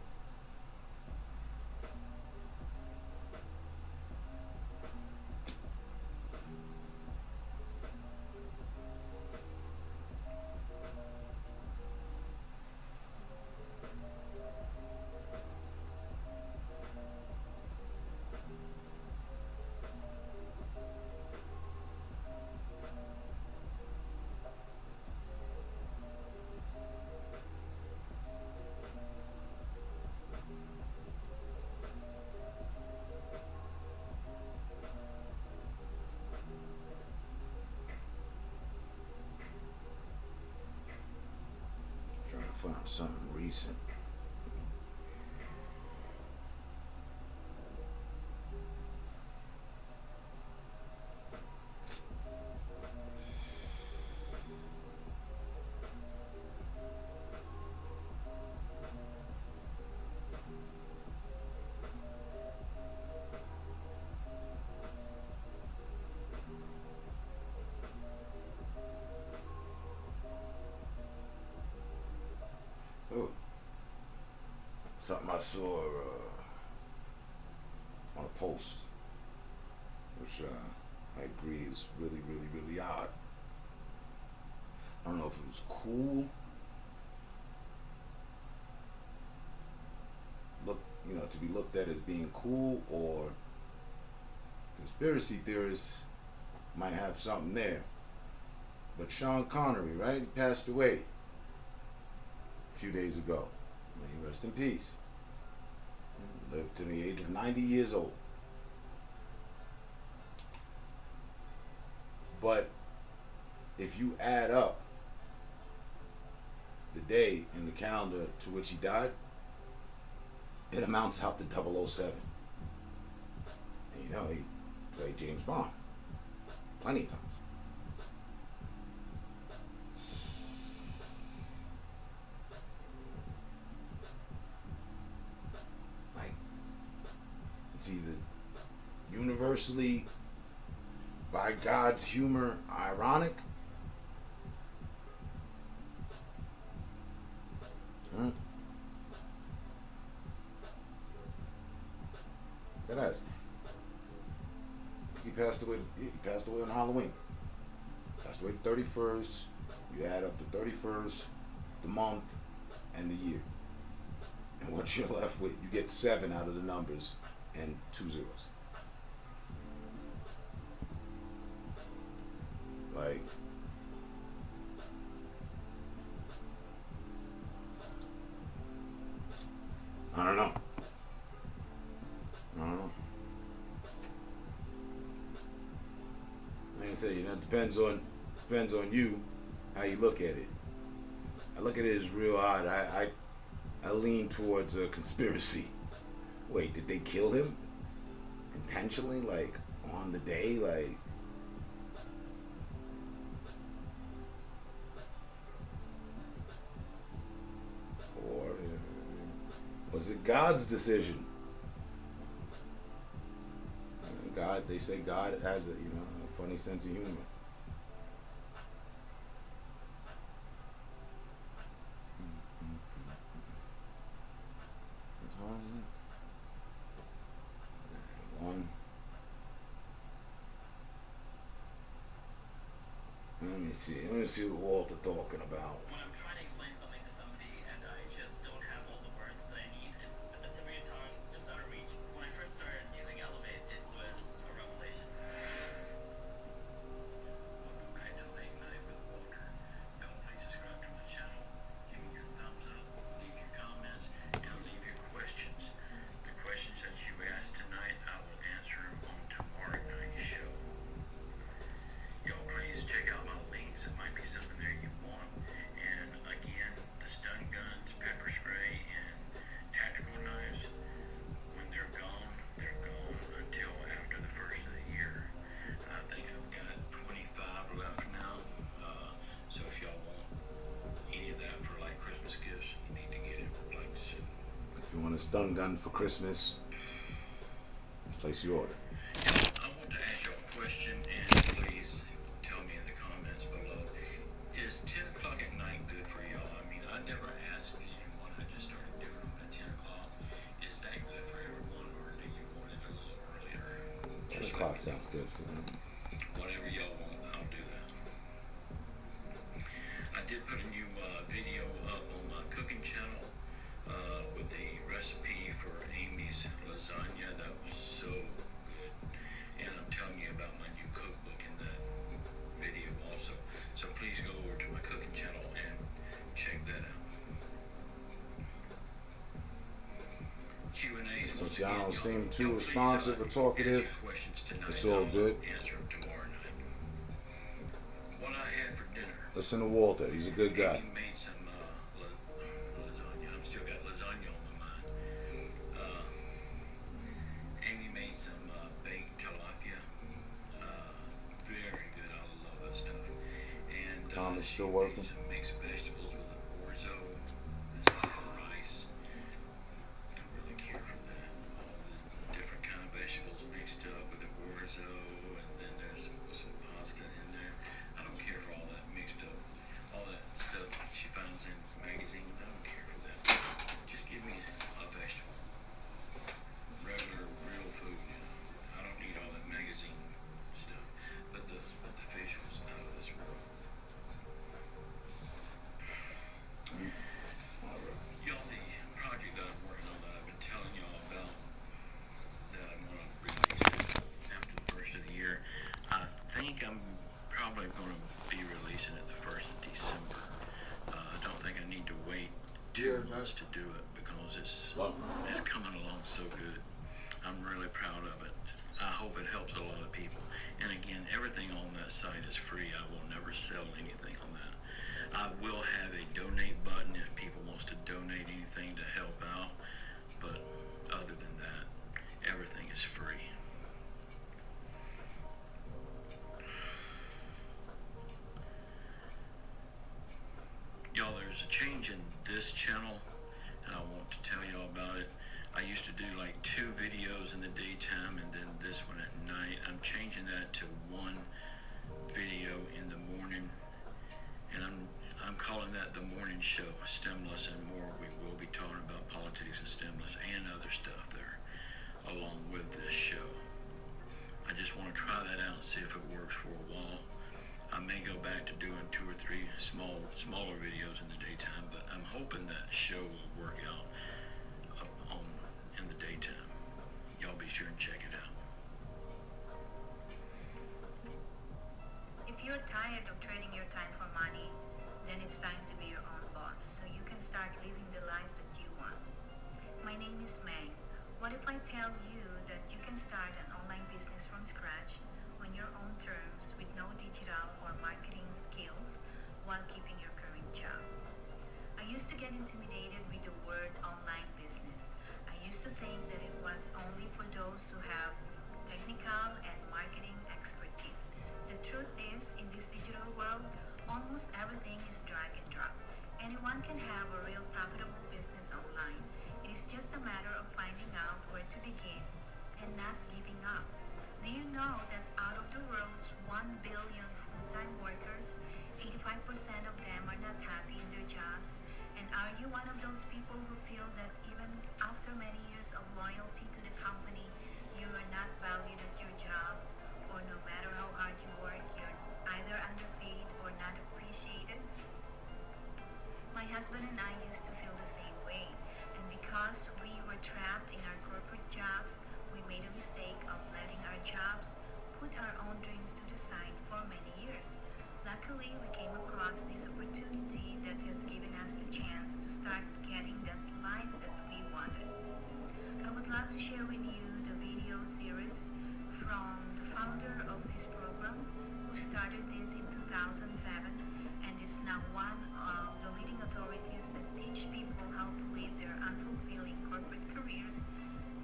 Found something recent. Oh, something I saw on a post, which I agree is really, really, really odd. I don't know if it was cool. To be looked at as being cool, or conspiracy theorists might have something there. But Sean Connery, right? He passed away a few days ago. May he rest in peace. He lived to the age of 90 years old. But if you add up the day in the calendar to which he died, it amounts out to 007. And he played James Bond. Plenty of times. Like, it's either universally, by God's humor, ironic. Huh? That ass. He passed away. He passed away on Halloween. Passed away the 31st. You add up the 31st, the month, and the year. And what you're left with, you get 7 out of the numbers and 2 zeros. Like, I don't know. I don't know. Like I said, it depends on you how you look at it. I look at it as real odd. I lean towards a conspiracy. Wait, did they kill him intentionally? Like on the day? Like, or was it God's decision? God, they say God has a funny sense of humor. That's hard, isn't it? One. Let me see. Let me see what Walter talking about. When I'm trying to explain something to somebody and I just don't have all the words that I need, it's at the tip of your tongue, it's just out of reach. When I first started using Elevate, it was a revelation. Welcome back to Late Night with Walter. Don't please subscribe to my channel, give me your thumbs up, leave your comments, and leave your questions. The questions that you asked tonight, I will answer them on tomorrow night's show. Y'all please check out my links. It might be something there you want. And again, the stun guns, pepper spray, and tactical knives, when they're gone until after the first of the year. I think I've got 25 left now. So if y'all want any of that for like Christmas gifts, you need to get it like soon. If you want a stun gun for Christmas, place your order. I want to ask y'all a question, and please tell me in the comments below. Is 10 o'clock at night good for y'all? I mean, I never asked anyone. I just started doing them at 10 o'clock. Is that good for everyone, or do you want it a little earlier? 10 o'clock sounds good for me. Whatever y'all want, I'll do that. I did put a new video up on my cooking channel with the recipe for Amy's lasagna. That was so good. And I'm telling you about my new cookbook in that video also. So please go over to my cooking channel and check that out. Q&As. Since y'all don't seem too responsive or talkative, it's all good. Answer them tomorrow night. What I had for dinner. Listen to Walter. He's a good guy. Amy made some lasagna. I've still got lasagna on my mind. Amy made some baked tilapia. Very good. I love that stuff. And Tom is she still made working. some mixed vegetables with orzo. It's like rice. Don't really care for that. All the different kind of vegetables mixed up with the orzo, and then there's some pasta in there. I don't care for all that mixed up, all that stuff that she finds in magazines. I don't care for that. Just give me a vegetable, regular, real food. I don't need all that magazine stuff. But the fish was out of this world. Y'all, the project that I'm working on that I've been telling y'all about, that I'm going to release after the first of the year, I think I'm probably going to be releasing it the 1st of December. I don't think I need to wait 2 months to do it because it's coming along so good. I'm really proud of it. I hope it helps a lot of people. And again, everything on that site is free. I will never sell anything on that. I will have a donate button if people wants to donate anything to help out. But other than that, everything is free. there's a change in this channel, and I want to tell y'all about it. I used to do like 2 videos in the daytime and then this one at night. I'm changing that to 1 video in the morning, and I'm calling that the morning show, Stemless and More. We will be talking about politics and stimulus and other stuff there along with this show. I just want to try that out and see if it works for a while. I may go back to doing 2 or 3 smaller videos in the daytime, but I'm hoping that show will work out in the daytime. Y'all be sure and check it out. If you're tired of trading your time for money, then it's time to be your own boss, so you can start living the life that you want. My name is May. What if I tell you that you can start an online business from scratch on your own terms with no digital or marketing skills while keeping your current job? I used to get intimidated with the word online business. I used to think that it was only for those who have technical and marketing expertise. The truth is, in this digital world, almost everything is drag and drop. Anyone can have a real profitable business online. It is just a matter of finding out where to begin and not giving up. Do you know that out of the world's 1 billion full-time workers, 85% of them are not happy in their jobs? And are you one of those people who feel that even after many years of loyalty to the company, you are not valued at your job, or no matter how hard you work, you're either underpaid or not appreciated? My husband and I used to feel the same way, and because we were trapped in our corporate jobs, we made a mistake of letting our jobs put our own dreams to the side for many years. Luckily, we came across this opportunity that has given us the chance to start getting that life that we wanted. I would love to share with you the video series from the founder of this program, who started this in 2007 and is now one of the leading authorities that teach people how to live their unfulfilling corporate careers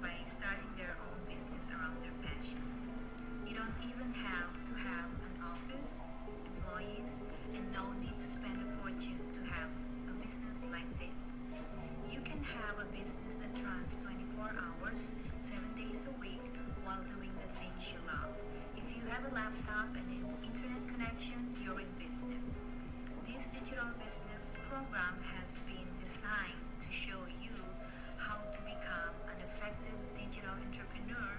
by starting their own business around their passion. You don't even have to have an office, employees, and no need to spend a fortune to have a business like this. You can have a business that runs 24 hours, 7 days a week while doing the things you love. If you have a laptop and an internet connection, you're in business. This digital business program has been designed to show you how to become an effective digital entrepreneur,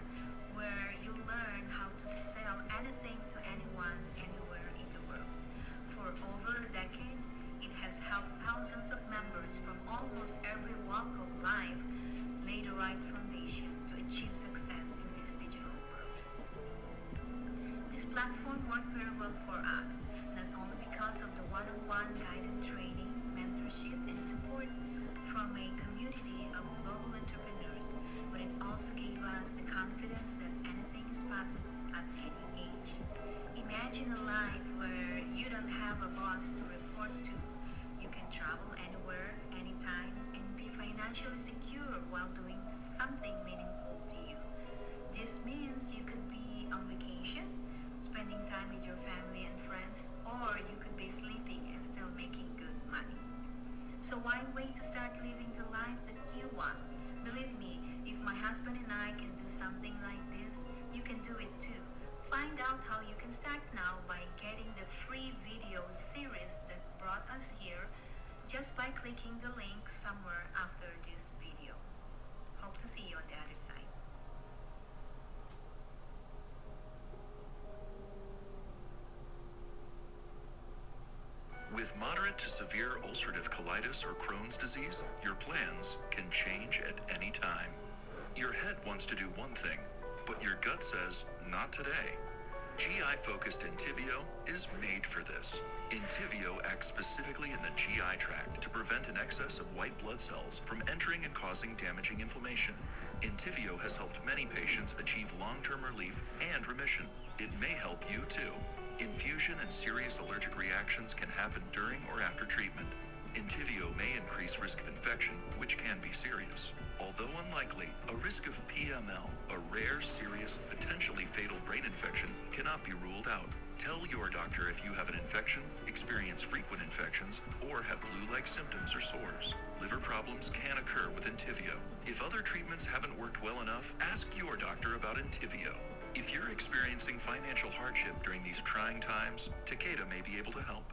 where you learn how to sell anything to anyone, anywhere in the world. For over a decade, it has helped thousands of members from almost every walk of life lay the right foundation to achieve success in this digital world. This platform worked very well for us, not only because of the one-on-one guided training, mentorship, and support from a community of global entrepreneurs, but it also gave us the confidence that anything is possible at any age. Imagine a life where you don't have a boss to report to. You can travel anywhere, anytime, and be financially secure while doing something meaningful to you. This means you could be on vacation, spending time with your family and friends, or you could be sleeping and still making good money. So why wait to start living the life that you want? Believe me, if my husband and I can do something like this, you can do it too. Find out how you can start now by getting the free video series that brought us here, just by clicking the link somewhere after this video. Hope to see you on the other side. With moderate to severe ulcerative colitis or Crohn's disease, your plans can change at any time. Your head wants to do one thing, but your gut says, not today. GI-focused Entyvio is made for this. Entyvio acts specifically in the GI tract to prevent an excess of white blood cells from entering and causing damaging inflammation. Entyvio has helped many patients achieve long-term relief and remission. It may help you too. Infusion and serious allergic reactions can happen during or after treatment. Entyvio may increase risk of infection, which can be serious. Although unlikely, a risk of PML, a rare, serious, potentially fatal brain infection, cannot be ruled out. Tell your doctor if you have an infection, experience frequent infections, or have flu-like symptoms or sores. Liver problems can occur with Entyvio. If other treatments haven't worked well enough, ask your doctor about Entyvio. If you're experiencing financial hardship during these trying times, Takeda may be able to help.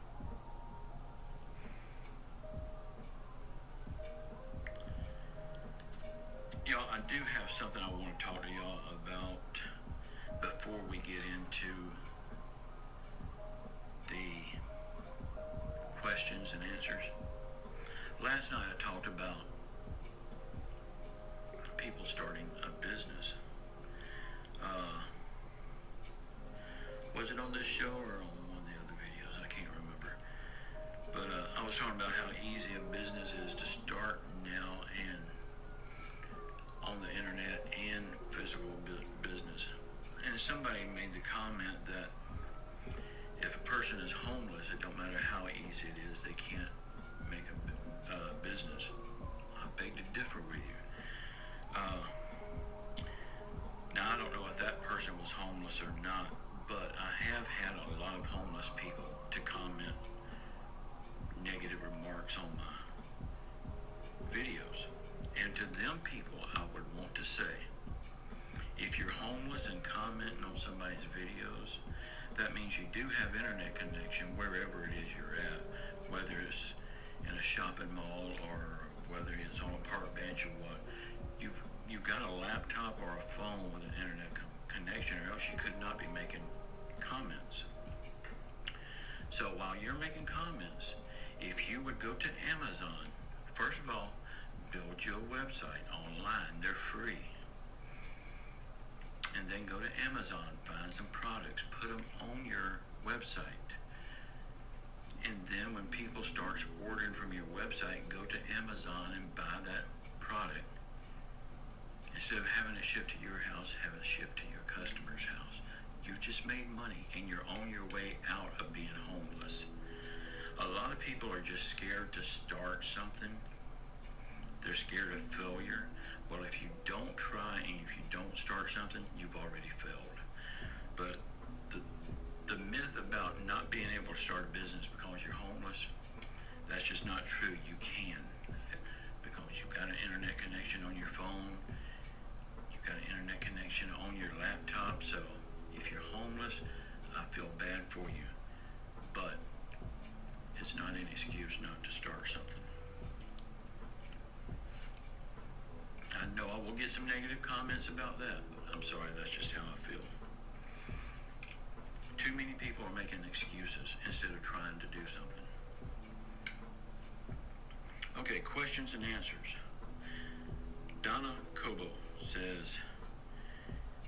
Y'all, I do have something I want to talk to y'all about before we get into the questions and answers. Last night I talked about people starting a business. Was it on this show or on one of the other videos? I can't remember. But I was talking about how easy a business is to start now, and on the internet and physical business. And somebody made the comment that if a person is homeless, it don't matter how easy it is, they can't make a business. I beg to differ with you. Now, I don't know if that person was homeless or not, but I have had a lot of homeless people to comment negative remarks on my videos. And to them people, I would want to say, if you're homeless and commenting on somebody's videos, that means you do have internet connection wherever it is you're at, whether it's in a shopping mall or whether it's on a park bench or what. You've got a laptop or a phone with an internet connection, or else you could not be making comments. So while you're making comments, if you would go to Amazon, first of all, build your website online. They're free. And then go to Amazon, find some products, put them on your website. And then when people start ordering from your website, go to Amazon and buy that product. Instead of having it shipped to your house, have it shipped to your customer's house. You've just made money, and you're on your way out of being homeless. A lot of people are just scared to start something. They're scared of failure. Well, if you don't try and if you don't start something, you've already failed. But the myth about not being able to start a business because you're homeless, that's just not true. You can, because you've got an internet connection on your phone. You've got an internet connection on your laptop. So if you're homeless, I feel bad for you. But it's not an excuse not to start something. I know I will get some negative comments about that, but I'm sorry, that's just how I feel. Too many people are making excuses instead of trying to do something. Okay, questions and answers. Donna Cobo says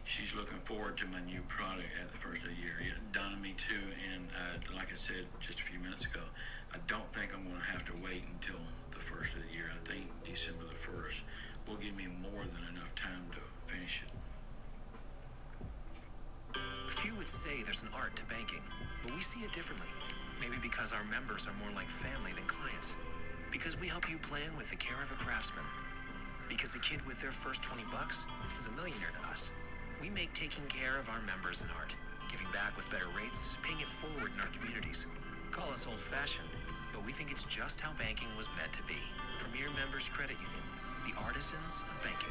she's looking forward to my new product at the first of the year. Yeah, Donna, me too, and like I said just a few minutes ago, I don't think I'm going to have to wait until the first of the year. I think December the 1st will give me more than enough time to finish it. Few would say there's an art to banking, but we see it differently. Maybe because our members are more like family than clients. Because we help you plan with the care of a craftsman. Because a kid with their first $20 is a millionaire to us. We make taking care of our members an art, giving back with better rates, paying it forward in our communities. Call us old-fashioned, but we think it's just how banking was meant to be. Premier Members Credit Union, the artisans of banking.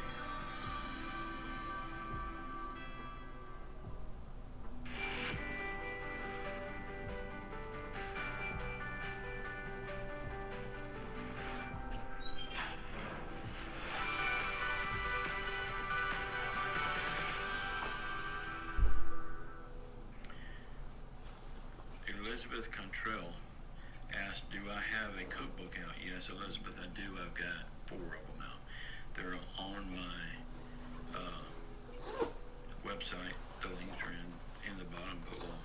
Elizabeth Contrell asked, do I have a cookbook out? Yes, Elizabeth, I do. I've got 4 of them out. They're on my website. The links are in the bottom below.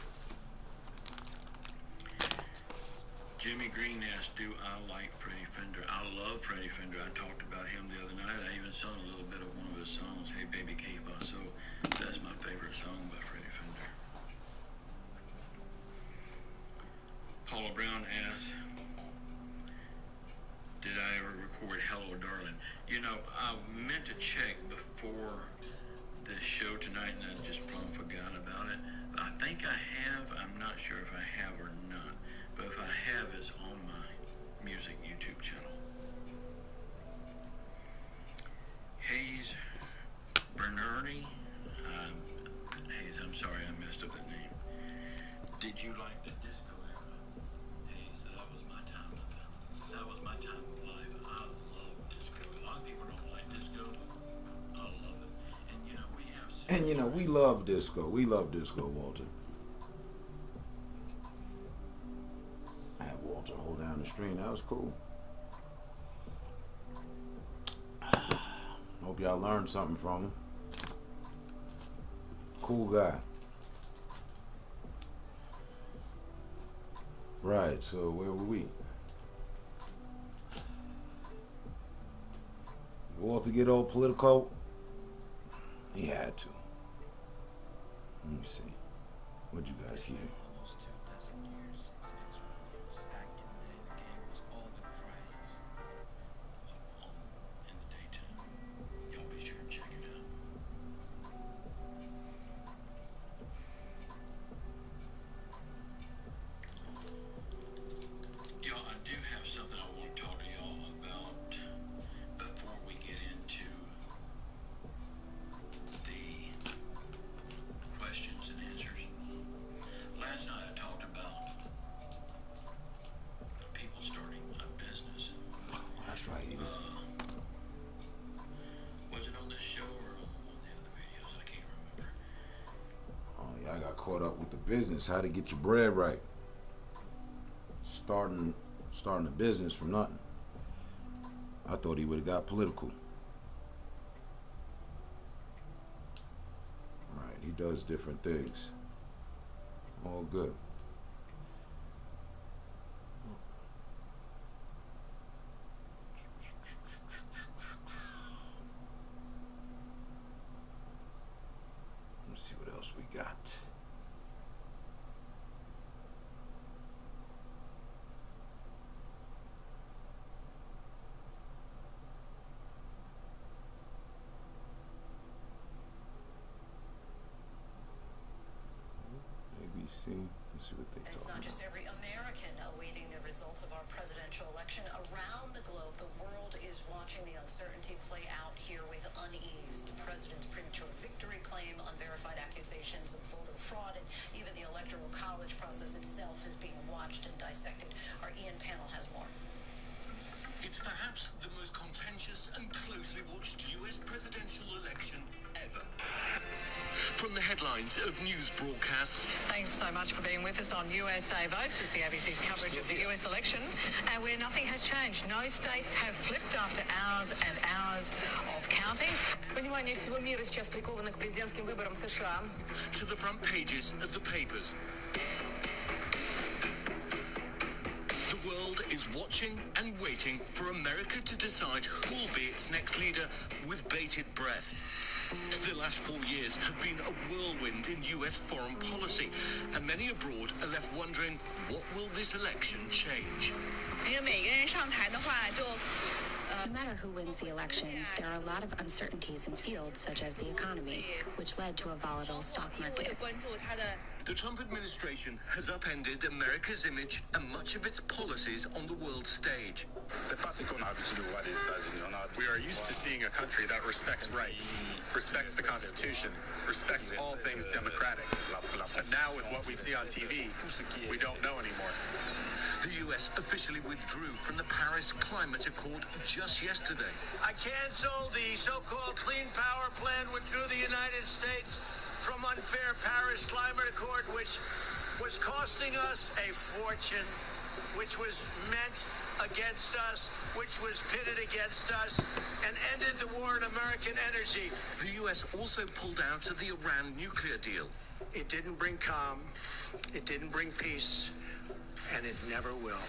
Jimmy Green asked, do I like Freddie Fender? I love Freddie Fender. I talked about him the other night. I even sung a little bit of one of his songs, Hey Baby Que Paso. That's my favorite song by Freddie Fender. Paula Brown asks, Did I ever record Hello Darling? You know, I meant to check before the show tonight and I just plumb forgot about it. I think I have. I'm not sure if I have or not. But if I have, it's on my music YouTube channel. Hayes Bernardi. Hayes, I'm sorry I messed up that name. Did you like the disco era? Hayes, that was my time. That was my time of life. I love disco. A lot of people don't like disco. I love it. And you know, we have... And you know, we love disco. We love disco, Walter. I had Walter hold down the string. That was cool. Hope y'all learned something from him. Cool guy. Right, so where were we? Walter get all political? He had to. Let me see. What'd you guys hear? Almost 2 dozen years since X release. Back in the day, the game was all the craze. In the daytime. Y'all be sure and check it out. Y'all, I do have something I want to talk to y'all about before we get into the questions and answers. Last night I talked about people starting a business. That's right. He was, Was it on this show or on one of the other videos? I can't remember. oh, y'all got caught up with the business. How to get your bread right. Starting a business from nothing. I thought he would have got political. Right, he does different things. All good. Let's see what else we got. ABC. Let's see what they It's talking not just about. every American awaiting the results of our presidential election. Around the globe, the world is watching the uncertainty play out here with unease. The president's premature victory claim, unverified accusations of voter fraud, and even the electoral college process itself is being watched and dissected. Our Ian panel has more. It's perhaps the most contentious and closely watched US presidential election ever. From the headlines of news broadcasts, Thanks so much for being with us on USA Votes. It's the ABC's coverage of the US election, and where nothing has changed. No states have flipped after hours and hours of counting. Внимание всего мира сейчас приковано к президентским выборам США. to the front pages of the papers. The world is watching and waiting for America to decide who'll be its next leader with bated breath. The last 4 years have been a whirlwind in US foreign policy, and many abroad are left wondering, what will this election change? 因为每个人上台的话就 No matter who wins the election, there are a lot of uncertainties in fields such as the economy, which led to a volatile stock 因为 market. 关注他的 The Trump administration has upended America's image and much of its policies on the world stage. We are used to seeing a country that respects rights, respects the Constitution, respects all things democratic. But now with what we see on TV, we don't know anymore. The US officially withdrew from the Paris Climate Accord just yesterday. I canceled the so-called Clean Power Plan, withdrew the United States from unfair Paris Climate Accord, which was costing us a fortune, which was meant against us, which was pitted against us, and ended the war in American energy. The US also pulled out of the Iran nuclear deal. It didn't bring calm, it didn't bring peace, and it never will.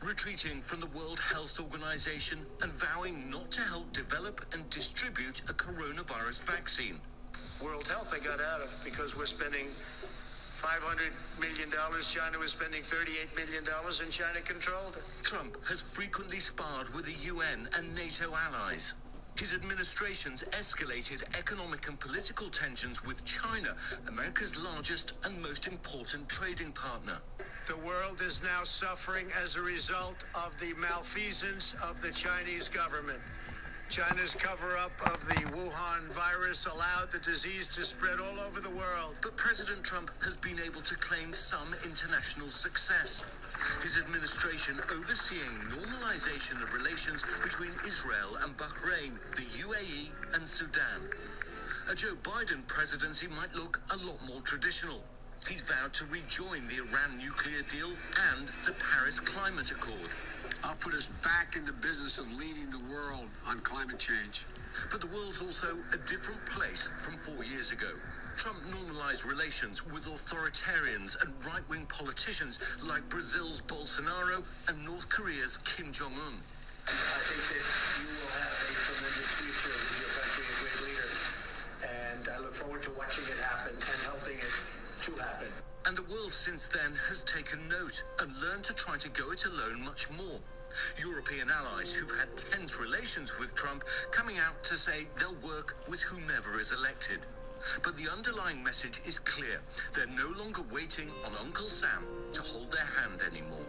Retreating from the World Health Organization and vowing not to help develop and distribute a coronavirus vaccine. World Health I got out of because we're spending $500 million. China was spending $38 million, and China controlled it. Trump has frequently sparred with the UN and NATO allies. His administration's escalated economic and political tensions with China, America's largest and most important trading partner. The world is now suffering as a result of the malfeasance of the Chinese government. China's cover-up of the Wuhan virus allowed the disease to spread all over the world. But President Trump has been able to claim some international success. His administration overseeing normalization of relations between Israel and Bahrain, the UAE and Sudan. A Joe Biden presidency might look a lot more traditional. He's vowed to rejoin the Iran nuclear deal and the Paris Climate Accord. I'll put us back in the business of leading the world on climate change. But the world's also a different place from 4 years ago. Trump normalized relations with authoritarians and right-wing politicians like Brazil's Bolsonaro and North Korea's Kim Jong-un. I think that you will have a tremendous future with your country, a great leader. And I look forward to watching it happen and helping it to happen. And the world since then has taken note and learned to try to go it alone much more. European allies who've had tense relations with Trump coming out to say they'll work with whomever is elected. But the underlying message is clear. They're no longer waiting on Uncle Sam to hold their hand anymore.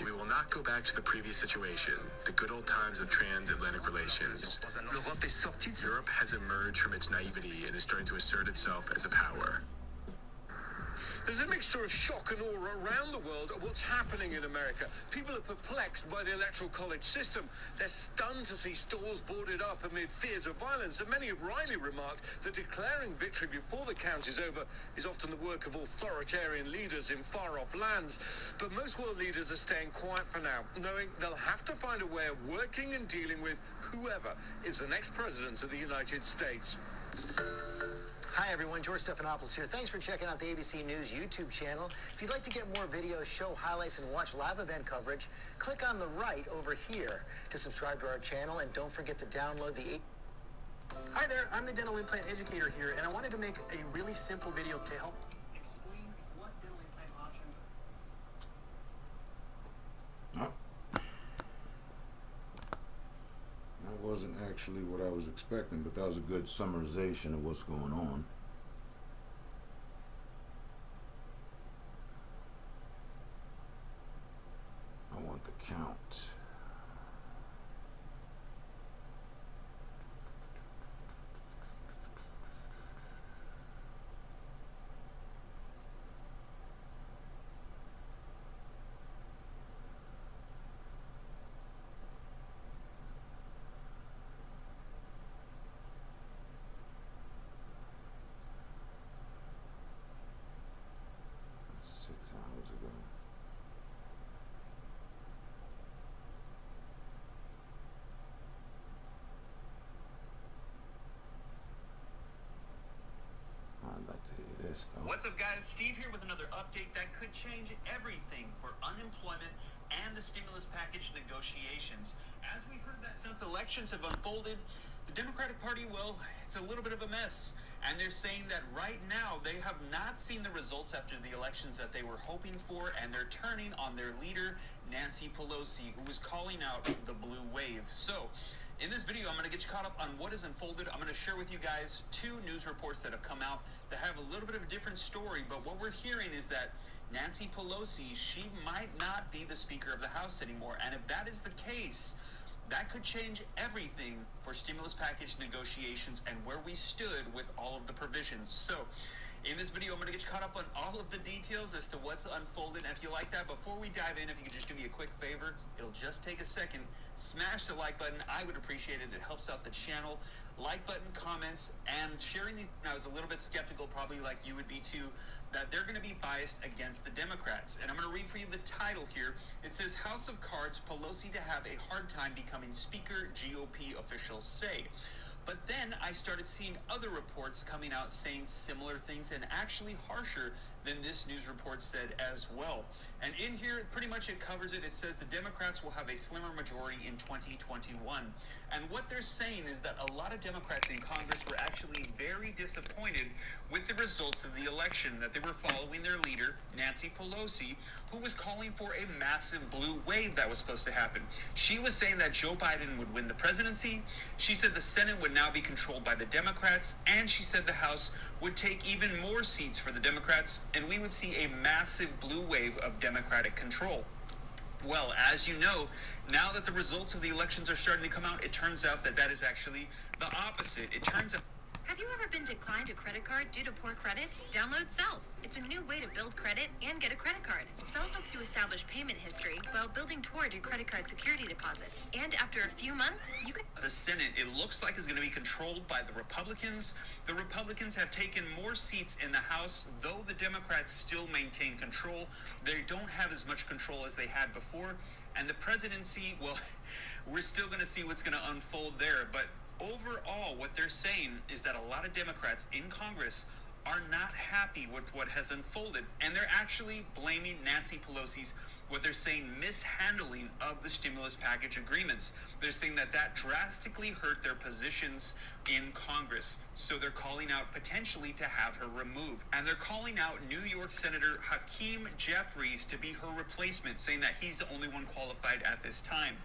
We will not go back to the previous situation, the good old times of transatlantic relations. Europe has emerged from its naivety and is starting to assert itself as a power. There's a mixture of shock and awe around the world at what's happening in America. People are perplexed by the electoral college system. They're stunned to see stores boarded up amid fears of violence, and many have rightly remarked that declaring victory before the count is over is often the work of authoritarian leaders in far-off lands. But most world leaders are staying quiet for now, knowing they'll have to find a way of working and dealing with whoever is the next president of the United States. Hi everyone, George Stephanopoulos here. Thanks for checking out the ABC News YouTube channel. If you'd like to get more videos, show highlights, and watch live event coverage, click on the right over here to subscribe to our channel, and don't forget to download the... Hi there, I'm the dental implant educator here, and I wanted to make a really simple video to help explain what dental implant options are. That wasn't actually what I was expecting, but that was a good summarization of what's going on. I want the count. What's up, guys? Steve here with another update that could change everything for unemployment and the stimulus package negotiations. As we've heard that since elections have unfolded, the Democratic Party, well, it's a little bit of a mess. And they're saying that right now they have not seen the results after the elections that they were hoping for, and they're turning on their leader, Nancy Pelosi, who is calling out the blue wave. So, in this video, I'm going to get you caught up on what has unfolded. I'm going to share with you guys 2 news reports that have come out that have a little bit of a different story, but what we're hearing is that Nancy Pelosi, she might not be the Speaker of the House anymore, and if that is the case, that could change everything for stimulus package negotiations and where we stood with all of the provisions. So, in this video, I'm going to get you caught up on all of the details as to what's unfolded. And if you like that, before we dive in, if you could just do me a quick favor, it'll just take a second. Smash the like button. I would appreciate it. It helps out the channel. Like button, comments, and sharing these. I was a little bit skeptical, probably like you would be too, that they're going to be biased against the Democrats. And I'm going to read for you the title here. It says, House of Cards, Pelosi to have a hard time becoming Speaker, GOP officials say. But then I started seeing other reports coming out saying similar things and actually harsher than this news report said as well. And in here, pretty much it covers it. It says the Democrats will have a slimmer majority in 2021. And what they're saying is that a lot of Democrats in Congress were actually very disappointed with the results of the election, that they were following their leader, Nancy Pelosi, who was calling for a massive blue wave that was supposed to happen. She was saying that Joe Biden would win the presidency. She said the Senate would now be controlled by the Democrats, and she said the House would take even more seats for the Democrats, and we would see a massive blue wave of Democratic control. Well, as you know, now that the results of the elections are starting to come out, it turns out that that is actually the opposite. It turns out... Have you ever been declined a credit card due to poor credit? Download Self. It's a new way to build credit and get a credit card. Self helps you establish payment history while building toward your credit card security deposit. And after a few months, you can... The Senate, it looks like, is going to be controlled by the Republicans. The Republicans have taken more seats in the House, though the Democrats still maintain control. They don't have as much control as they had before. And the presidency, well, we're still going to see what's going to unfold there. But overall, what they're saying is that a lot of Democrats in Congress are not happy with what has unfolded, and they're actually blaming Nancy Pelosi's, what they're saying, mishandling of the stimulus package agreements. They're saying that that drastically hurt their positions in Congress, so they're calling out potentially to have her removed. And they're calling out New York Senator Hakeem Jeffries to be her replacement, saying that he's the only one qualified at this time.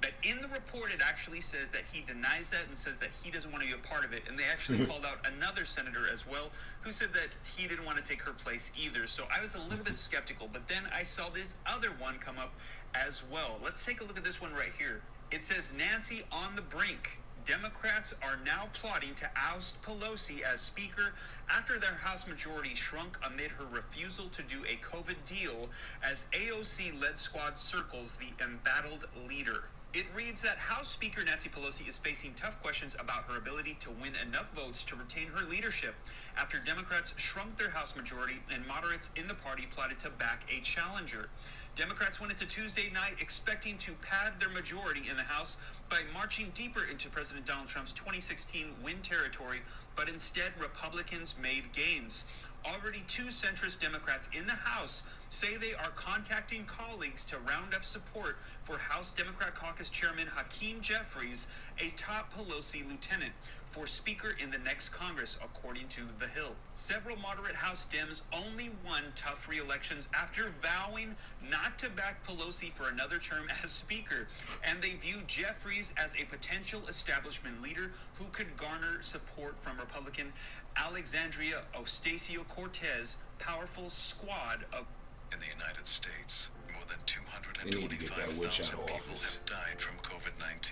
But in the report, it actually says that he denies that and says that he doesn't want to be a part of it. And they actually called out another senator as well who said that he didn't want to take her place either. So I was a little bit skeptical. But then I saw this other one come up as well. Let's take a look at this one right here. It says, Nancy on the brink. Democrats are now plotting to oust Pelosi as Speaker after their House majority shrunk amid her refusal to do a COVID deal as AOC-led squad circles the embattled leader. It reads that House Speaker Nancy Pelosi is facing tough questions about her ability to win enough votes to retain her leadership after Democrats shrunk their House majority and moderates in the party plotted to back a challenger. Democrats went into Tuesday night expecting to pad their majority in the House by marching deeper into President Donald Trump's 2016 win territory, but instead Republicans made gains. Already two centrist Democrats in the House say they are contacting colleagues to round up support for House Democrat Caucus Chairman Hakeem Jeffries, a top Pelosi lieutenant, for Speaker in the next Congress, according to The Hill. Several moderate House Dems only won tough re-elections after vowing not to back Pelosi for another term as Speaker, and they view Jeffries as a potential establishment leader who could garner support from Republican Alexandria Ocasio-Cortez powerful squad of... In the United States, more than 225,000 people have died from COVID-19.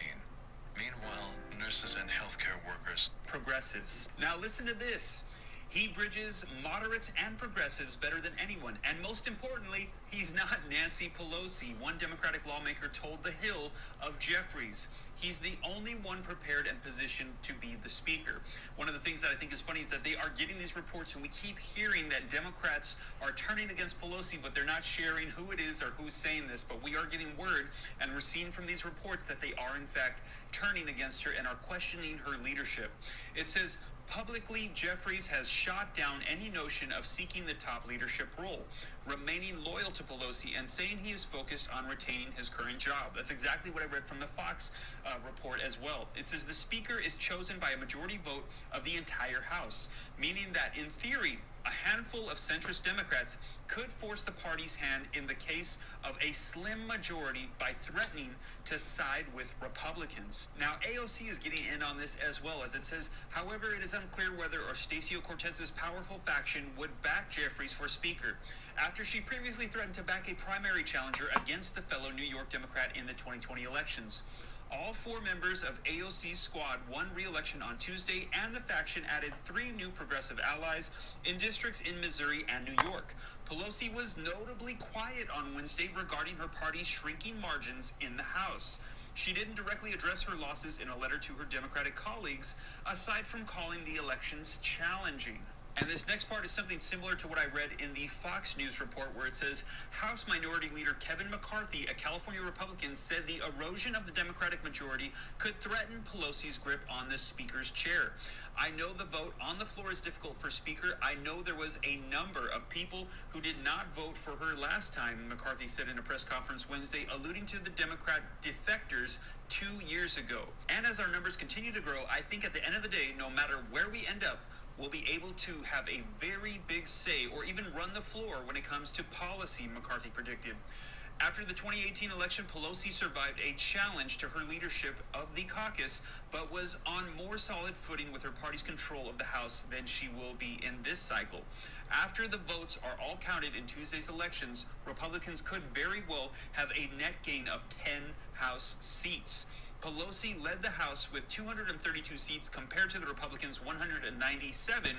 Meanwhile, nurses and healthcare workers... Progressives. Now listen to this. He bridges moderates and progressives better than anyone. And most importantly, he's not Nancy Pelosi. One Democratic lawmaker told The Hill of Jeffries. He's the only one prepared and positioned to be the Speaker. One of the things that I think is funny is that they are getting these reports, and we keep hearing that Democrats are turning against Pelosi, but they're not sharing who it is or who's saying this. But we are getting word, and we're seeing from these reports that they are, in fact, turning against her and are questioning her leadership. It says, publicly, Jeffries has shot down any notion of seeking the top leadership role, remaining loyal to Pelosi and saying he is focused on retaining his current job. That's exactly what I read from the Fox report as well. It says the Speaker is chosen by a majority vote of the entire House, meaning that in theory, a handful of centrist Democrats could force the party's hand in the case of a slim majority by threatening to side with Republicans. Now, AOC is getting in on this as well, as it says, however, it is unclear whether Ocasio-Cortez's powerful faction would back Jeffries for Speaker, after she previously threatened to back a primary challenger against the fellow New York Democrat in the 2020 elections. All four members of AOC's squad won re-election on Tuesday, and the faction added 3 new progressive allies in districts in Missouri and New York. Pelosi was notably quiet on Wednesday regarding her party's shrinking margins in the House. She didn't directly address her losses in a letter to her Democratic colleagues, aside from calling the elections challenging. And this next part is something similar to what I read in the Fox News report, where it says House Minority Leader Kevin McCarthy, a California Republican, said the erosion of the Democratic majority could threaten Pelosi's grip on the Speaker's chair. I know the vote on the floor is difficult for Speaker. I know there was a number of people who did not vote for her last time, McCarthy said in a press conference Wednesday, alluding to the Democrat defectors 2 years ago. And as our numbers continue to grow, I think at the end of the day, no matter where we end up, we'll be able to have a very big say or even run the floor when it comes to policy, McCarthy predicted. After the 2018 election, Pelosi survived a challenge to her leadership of the caucus, but was on more solid footing with her party's control of the House than she will be in this cycle. After the votes are all counted in Tuesday's elections, Republicans could very well have a net gain of 10 House seats. Pelosi led the House with 232 seats compared to the Republicans' 197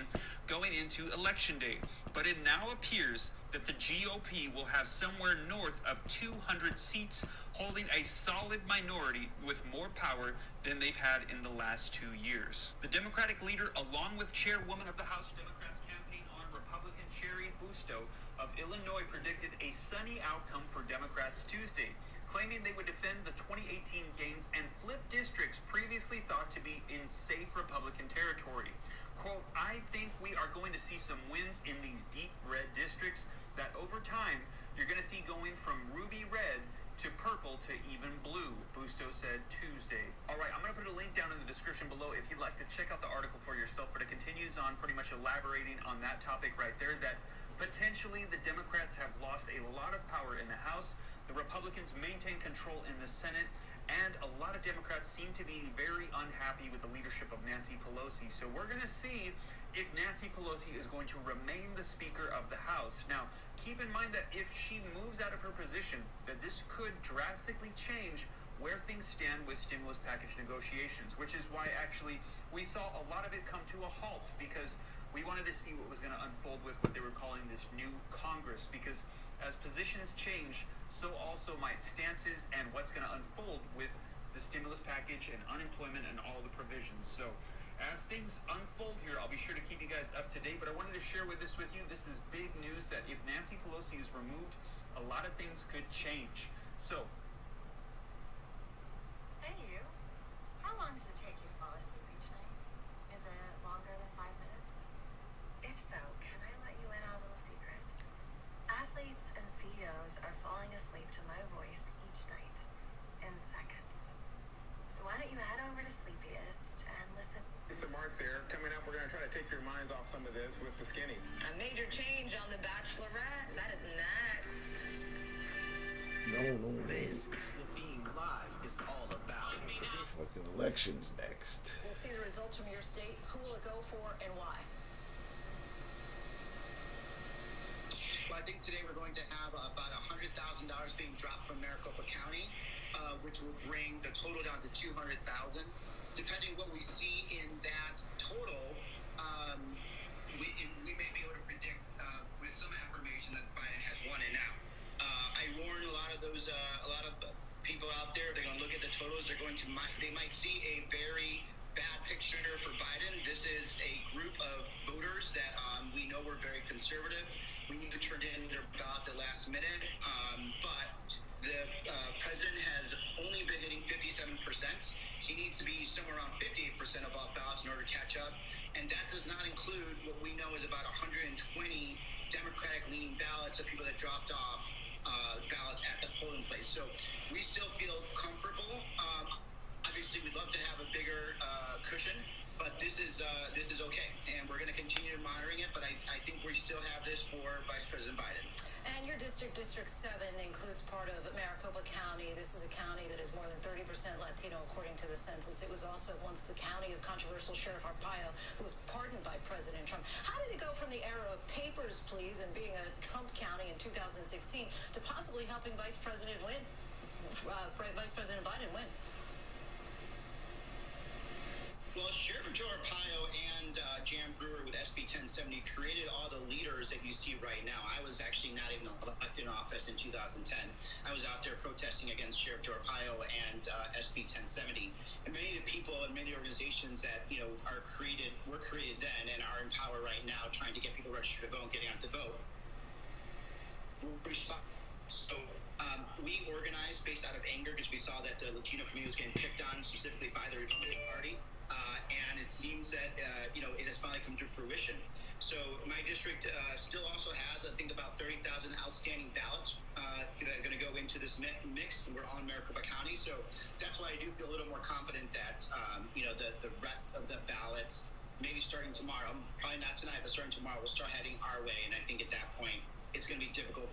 going into Election Day. But it now appears that the GOP will have somewhere north of 200 seats, holding a solid minority with more power than they've had in the last 2 years. The Democratic leader, along with chairwoman of the House Democrats Campaign on Republican Cheri Busto of Illinois, predicted a sunny outcome for Democrats Tuesday, claiming they would defend the 2018 gains and flip districts previously thought to be in safe Republican territory. Quote, I think we are going to see some wins in these deep red districts that over time you're going to see going from ruby red to purple to even blue, Busto said Tuesday. All right, I'm going to put a link down in the description below if you'd like to check out the article for yourself, but it continues on pretty much elaborating on that topic right there, that potentially the Democrats have lost a lot of power in the House. The Republicans maintain control in the Senate, and a lot of Democrats seem to be very unhappy with the leadership of Nancy Pelosi. So we're going to see if Nancy Pelosi is going to remain the Speaker of the House. Now, keep in mind that if she moves out of her position, that this could drastically change where things stand with stimulus package negotiations, which is why actually we saw a lot of it come to a halt, because we wanted to see what was going to unfold with what they were calling this new Congress, because as positions change, so also might stances and what's going to unfold with the stimulus package and unemployment and all the provisions. So as things unfold here, I'll be sure to keep you guys up to date, but I wanted to share with you. This is big news that if Nancy Pelosi is removed, a lot of things could change. So, Hey you, how long does it take you to fall asleep each night? Is it longer than 5 minutes? If so, can I let you in on a little secret? Athletes and CEOs are falling asleep to my voice each night in seconds. So why don't you head over to Sleepiest and listen. It's a Mark there. Coming up, we're going to try to take your minds off some of this with the skinny. A major change on The Bachelorette. That is next. No. This is what being live is all about. Fucking elections next. We'll see the results from your state. Who will it go for and why? Well, I think today we're going to have about $100,000 being dropped from Maricopa County, which will bring the total down to $200,000. Depending what we see in that total, we may be able to predict with some affirmation that Biden has won it now. I warn a lot of people out there. They're going to look at the totals. They might see a very bad picture for Biden. This is a group of voters that we know were very conservative. We need to turn in their ballots at last minute, but the president has only been hitting 57%. He needs to be somewhere around 58% of all ballots in order to catch up, and that does not include what we know is about 120 Democratic-leaning ballots of people that dropped off ballots at the polling place. So we still feel comfortable. Obviously, we'd love to have a bigger cushion, but this is okay, and we're going to continue monitoring it. But I think we still have this for Vice President Biden. And your district, District 7, includes part of Maricopa County. This is a county that is more than 30% Latino, according to the census. It was also once the county of controversial Sheriff Arpaio, who was pardoned by President Trump. How did it go from the era of papers, please, and being a Trump county in 2016 to possibly helping Vice President Biden win? Well, Sheriff Joe Arpaio and Jan Brewer with SB 1070 created all the leaders that you see right now. I was actually not even elected in office in 2010. I was out there protesting against Sheriff Joe Arpaio and SB 1070. And many of the people and many of the organizations that were created then and are in power right now, trying to get people registered to vote and getting out the vote. So we organized based out of anger because we saw that the Latino community was getting picked on specifically by the Republican Party. And it seems that, it has finally come to fruition. So my district still also has, I think, about 30,000 outstanding ballots that are going to go into this mix. And we're on Maricopa County. So that's why I do feel a little more confident that, the rest of the ballots, maybe starting tomorrow, probably not tonight, but starting tomorrow, will start heading our way. And I think at that point, it's going to be difficult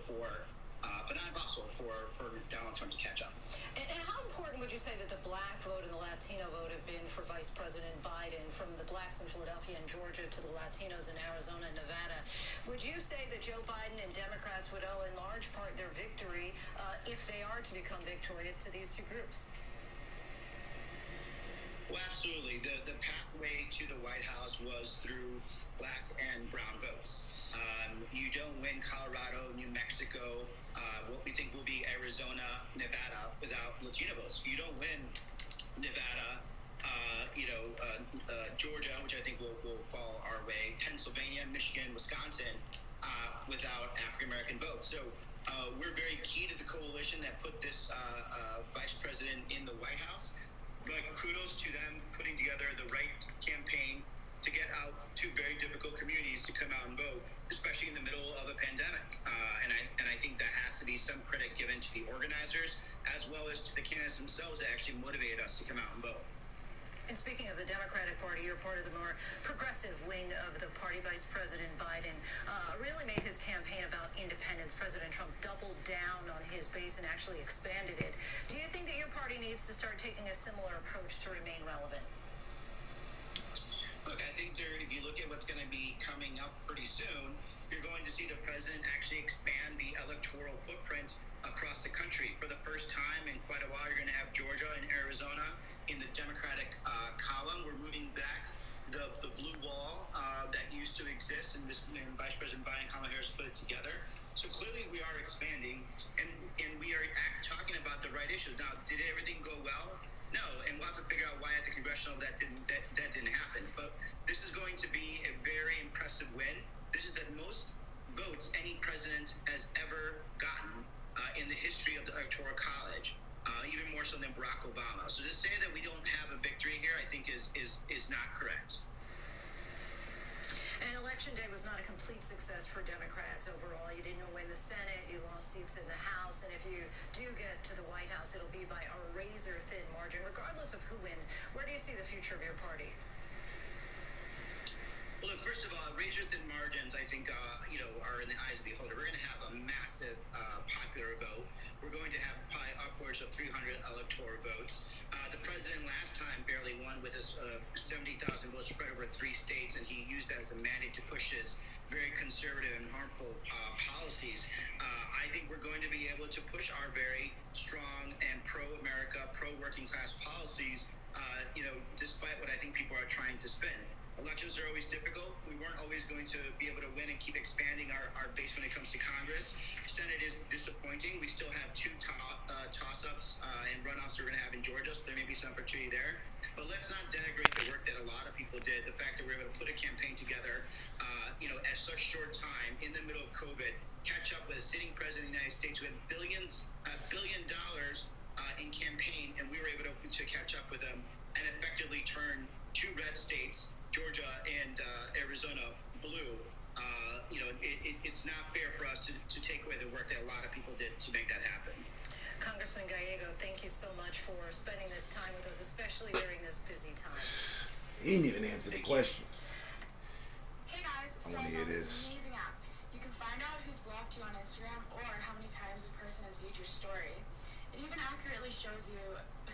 but not impossible for Donald Trump to catch up. And how important would you say that the black vote and the Latino vote have been for Vice President Biden, from the blacks in Philadelphia and Georgia to the Latinos in Arizona and Nevada? Would you say that Joe Biden and Democrats would owe in large part their victory, if they are to become victorious, to these two groups? Well, absolutely. The pathway to the White House was through black and brown votes. You don't win Colorado, New Mexico, what we think will be Arizona, Nevada without Latino votes. You don't win Nevada, Georgia, which I think will fall our way, Pennsylvania, Michigan, Wisconsin, without African American votes. So we're very key to the coalition that put this vice president in the White House. But kudos to them putting together the right campaign to get out to very difficult communities to come out and vote, especially in the middle of a pandemic. And I think that has to be some credit given to the organizers as well as to the candidates themselves that actually motivated us to come out and vote. And speaking of the Democratic Party, you're part of the more progressive wing of the party. Vice President Biden really made his campaign about independence. President Trump doubled down on his base and actually expanded it. Do you think that your party needs to start taking a similar approach to remain relevant? Look, I think if you look at what's going to be coming up pretty soon, you're going to see the president actually expand the electoral footprint across the country. For the first time in quite a while, you're going to have Georgia and Arizona in the Democratic column. We're moving back the blue wall that used to exist, and Vice President Biden and Kamala Harris put it together. So clearly we are expanding, and we are talking about the right issues. Now, did everything go well? No, and we'll have to figure out why at the congressional that didn't happen. But this is going to be a very impressive win. This is the most votes any president has ever gotten in the history of the Electoral College, even more so than Barack Obama. So to say that we don't have a victory here, I think is not correct. And Election Day was not a complete success for Democrats overall. You didn't win the Senate, you lost seats in the House, and if you do get to the White House, it'll be by a razor-thin margin. Regardless of who wins, where do you see the future of your party? Well, look, first of all, razor-thin margins, I think, are in the eyes of the beholder. We're going to have a massive popular vote. We're going to have probably upwards of 300 electoral votes. The president last time barely won with his 70,000 votes spread over 3 states, and he used that as a mandate to push his very conservative and harmful policies. I think we're going to be able to push our very strong and pro-America, pro-working class policies, despite what I think people are trying to spin. Elections are always difficult. We weren't always going to be able to win and keep expanding our base when it comes to Congress. Senate is disappointing. We still have 2 toss-ups and runoffs we're going to have in Georgia, so there may be some opportunity there. But let's not denigrate the work that a lot of people did. The fact that we were able to put a campaign together, at such short time in the middle of COVID, catch up with a sitting president of the United States who had $1 billion in campaign, and we were able to catch up with them and effectively turn 2 red states, Georgia and Arizona, blue. It's not fair for us to take away the work that a lot of people did to make that happen. Congressman Gallego, thank you so much for spending this time with us, especially during this busy time. He didn't even answer the question. Hey guys, I want to hear this. Amazing app. You can find out who's blocked you on Instagram or how many times a person has viewed your story. It even accurately shows you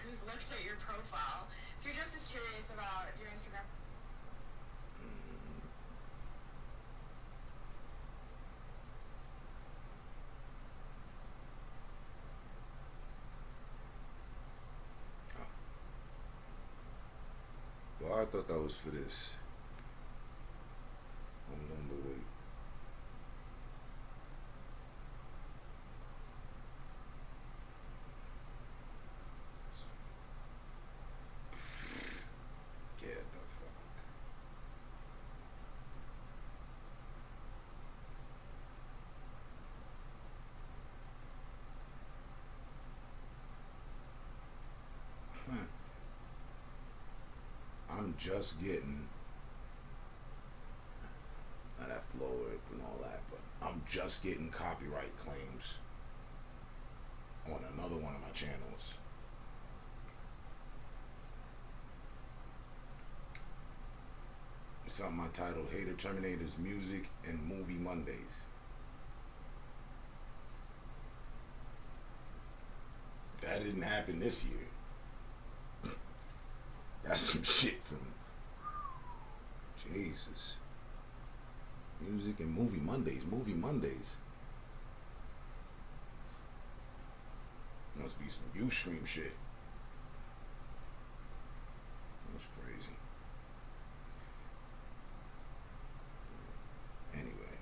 who's looked at your profile. If you're just as curious about your Instagram. Well, Oh, I thought that was for this. Hold on, but wait. Get the fuck. I'm just getting, I'd have to lower it and all that, but I'm just getting copyright claims on another one of my channels. Something I titled Hater Terminators Music and Movie Mondays. That didn't happen this year. That's some shit from Jesus. Music and Movie Mondays. Movie Mondays. Must be some Ustream shit. That's crazy. Anyway.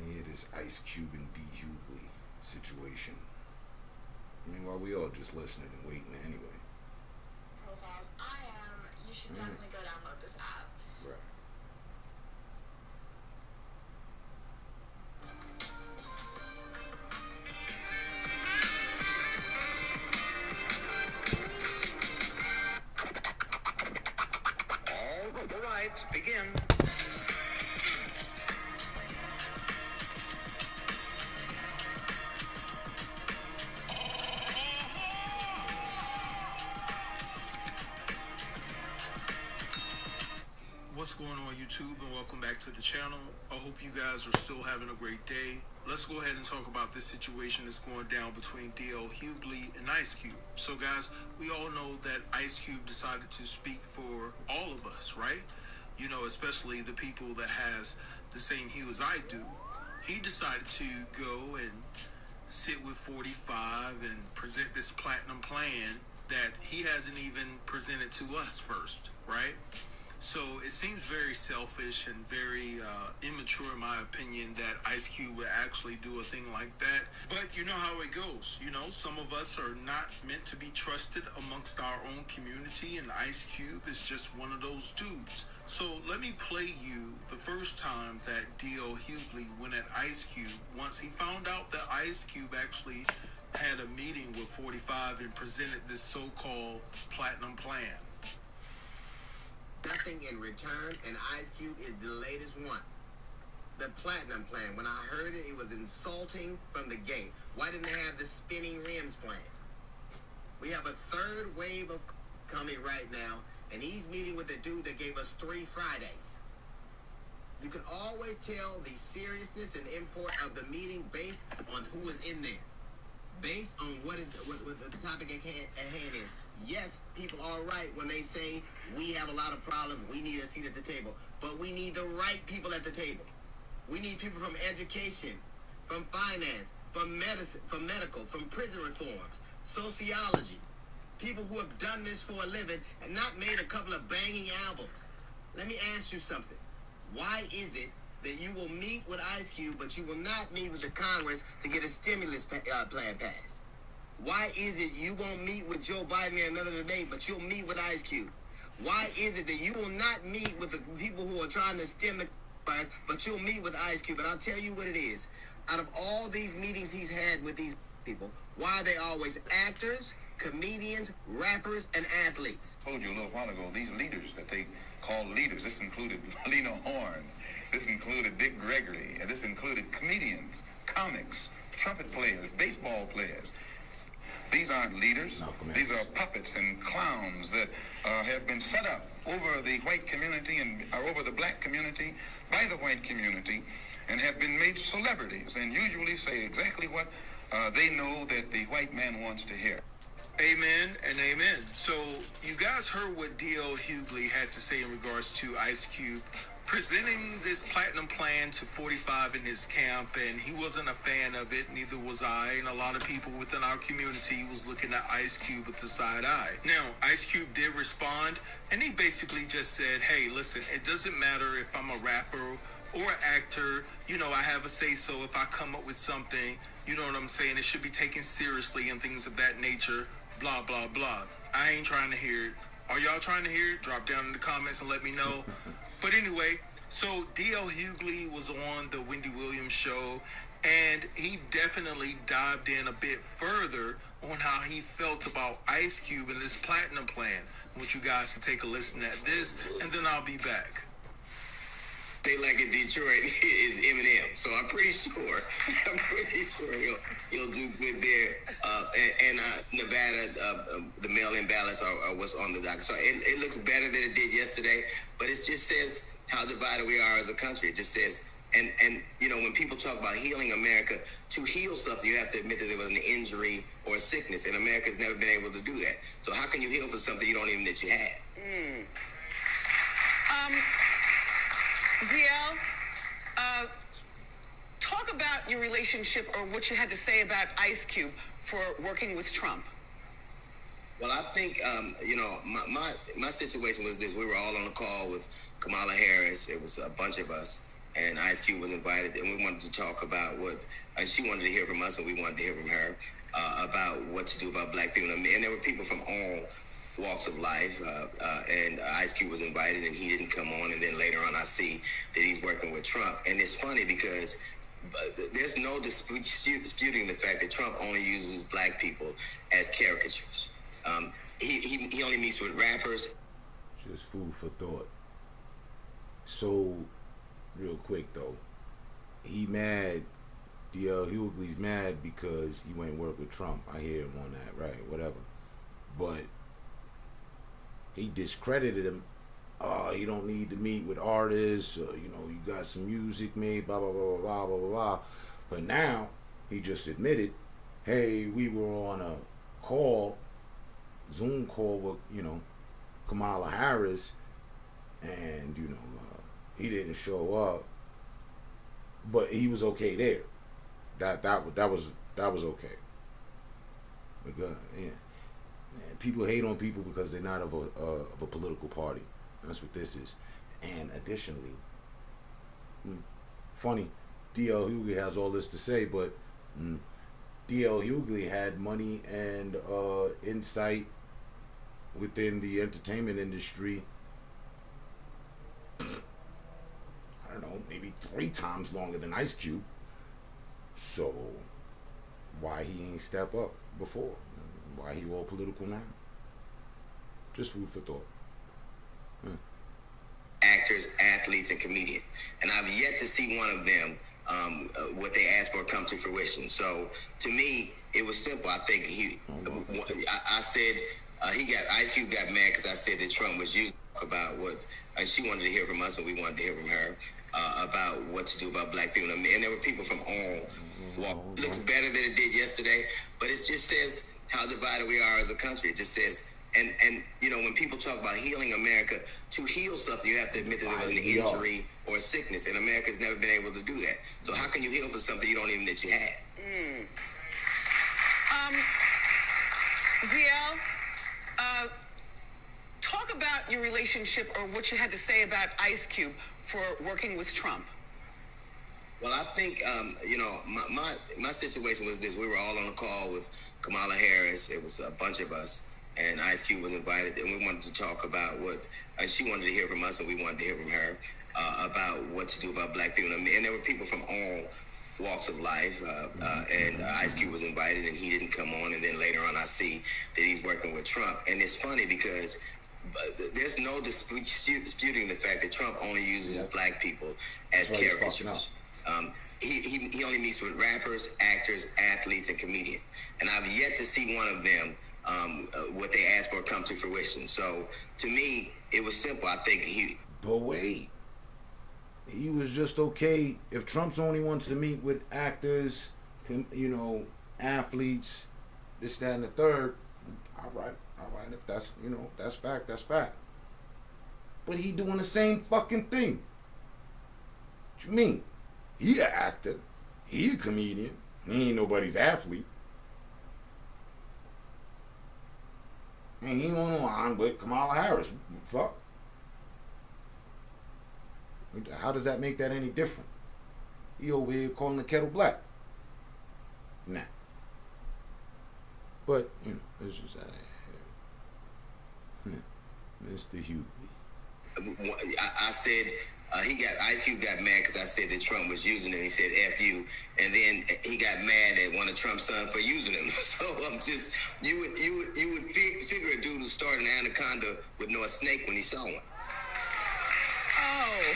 Yeah, this Ice Cube and D. Hughley situation. Meanwhile, we all just listening and waiting anyway. Profiles. You should definitely go download this app. Right. All right, begin. What's going on YouTube, and welcome back to the channel. I hope you guys are still having a great day. Let's go ahead and talk about this situation that's going down between D.L. Hughley and Ice Cube. So guys, we all know that Ice Cube decided to speak for all of us, right? You know, especially the people that has the same hue as I do. He decided to go and sit with 45 and present this platinum plan that he hasn't even presented to us first, right? So it seems very selfish and very immature, in my opinion, that Ice Cube would actually do a thing like that. But you know how it goes. You know, some of us are not meant to be trusted amongst our own community, and Ice Cube is just one of those dudes. So let me play you the first time that D.L. Hughley went at Ice Cube once he found out that Ice Cube actually had a meeting with 45 and presented this so-called platinum plan. Nothing in return, and Ice Cube is the latest one. The platinum plan. When I heard it, it was insulting from the gate. Why didn't they have the spinning rims plan? We have a third wave of coming right now, and he's meeting with the dude that gave us 3 Fridays. You can always tell the seriousness and import of the meeting based on who is in there. Based on what the topic at hand is. Yes, people are right when they say we have a lot of problems, we need a seat at the table. But we need the right people at the table. We need people from education, from finance, from medicine, from medical, from prison reforms, sociology. People who have done this for a living and not made a couple of banging albums. Let me ask you something. Why is it that you will meet with Ice Cube, but you will not meet with the Congress to get a stimulus plan passed? Why is it you won't meet with Joe Biden in another debate, but you'll meet with Ice Cube? Why is it that you will not meet with the people who are trying to stem the virus, but you'll meet with Ice Cube? And I'll tell you what it is. Out of all these meetings he's had with these people, why are they always actors, comedians, rappers, and athletes? I told you a little while ago, these leaders that they call leaders, this included Lena Horne, this included Dick Gregory, and this included comedians, comics, trumpet players, baseball players. These aren't leaders. These are puppets and clowns that have been set up over the white community and over the black community by the white community and have been made celebrities and usually say exactly what they know that the white man wants to hear. Amen and amen. So you guys heard what D.L. Hughley had to say in regards to Ice Cube presenting this platinum plan to 45 in his camp, and he wasn't a fan of it, neither was I, and a lot of people within our community was looking at Ice Cube with the side eye. Now, Ice Cube did respond, and he basically just said, hey, listen, it doesn't matter if I'm a rapper or an actor, you know, I have a say-so if I come up with something, you know what I'm saying, it should be taken seriously and things of that nature, blah, blah, blah. I ain't trying to hear it. Are y'all trying to hear it? Drop down in the comments and let me know. But anyway, so D.L. Hughley was on the Wendy Williams show, and he definitely dived in a bit further on how he felt about Ice Cube and this platinum plan. I want you guys to take a listen at this, and then I'll be back. They like in Detroit is Eminem, so I'm pretty sure he'll do good there. And Nevada, the mail-in ballots are what's on the docket. So it looks better than it did yesterday, but it just says how divided we are as a country. It just says, and you know, when people talk about healing America, to heal something, you have to admit that there was an injury or a sickness, and America's never been able to do that. So how can you heal for something you don't even admit you had? DL, talk about your relationship or what you had to say about Ice Cube for working with Trump. Well, I think, you know, my situation was this. We were all on a call with Kamala Harris. It was a bunch of us, and Ice Cube was invited, and we wanted to talk about and she wanted to hear from us, and we wanted to hear from her about what to do about black people. And there were people from all walks of life, and Ice Cube was invited, and he didn't come on, and then later on I see that he's working with Trump. And it's funny because there's no disputing the fact that Trump only uses black people as caricatures. He only meets with rappers. Just food for thought. So, real quick though, he mad, D.L. Hughley's mad because he went and worked with Trump. I hear him on that, right, whatever. But he discredited him. You don't need to meet with artists. You know, you got some music made, blah, blah, blah, blah, blah, blah, blah. But now, he just admitted, hey, we were on a call, Zoom call with, you know, Kamala Harris, and, you know, he didn't show up. But he was okay there. That was okay. But yeah. Man, people hate on people because they're not of a political party. That's what this is. And additionally, funny, D.L. Hughley has all this to say, but D.L. Hughley had money and insight within the entertainment industry, I don't know, maybe 3 times longer than Ice Cube. So why he ain't step up before? Why he all political now? Just food for thought. Actors, athletes, and comedians. And I've yet to see one of them, what they asked for come to fruition. So to me, it was simple. I think I said, Ice Cube got mad because I said that Trump was using about what, and she wanted to hear from us, and we wanted to hear from her about what to do about black people. And there were people from all walks. It looks better than it did yesterday, but it just says how divided we are as a country. It just says, and you know, when people talk about healing America, to heal something, you have to admit that there was an injury or a sickness, and America's never been able to do that. So how can you heal for something you don't even admit you had? DL, talk about your relationship or what you had to say about Ice Cube for working with Trump. Well, I think, you know, my situation was this. We were all on a call with Kamala Harris. It was a bunch of us, and Ice Cube was invited, and we wanted to talk about and she wanted to hear from us, and we wanted to hear from her about what to do about black people. And there were people from all walks of life, and Ice Cube was invited, and he didn't come on, and then later on I see that he's working with Trump. And it's funny because there's no disputing the fact that Trump only uses black people as caricatures. He only meets with rappers, actors, athletes, and comedians. And I've yet to see one of them, what they asked for come to fruition. So to me, it was simple. I think But wait. He was just okay if Trump's only wants to meet with actors, you know, athletes, this, that, and the third. All right. If that's, you know, that's fact, that's fact. But he doing the same fucking thing. What you mean? He an actor. He a comedian. He ain't nobody's athlete. And he on the line with Kamala Harris. Fuck. How does that make that any different? He over here calling the kettle black. Nah. But, you know, it's just Mr. Hughley. I said Ice Cube got mad because I said that Trump was using him. He said "F you," and then he got mad at one of Trump's sons for using him. So I'm just you would figure a dude who started an anaconda would know a snake when he saw one. Oh.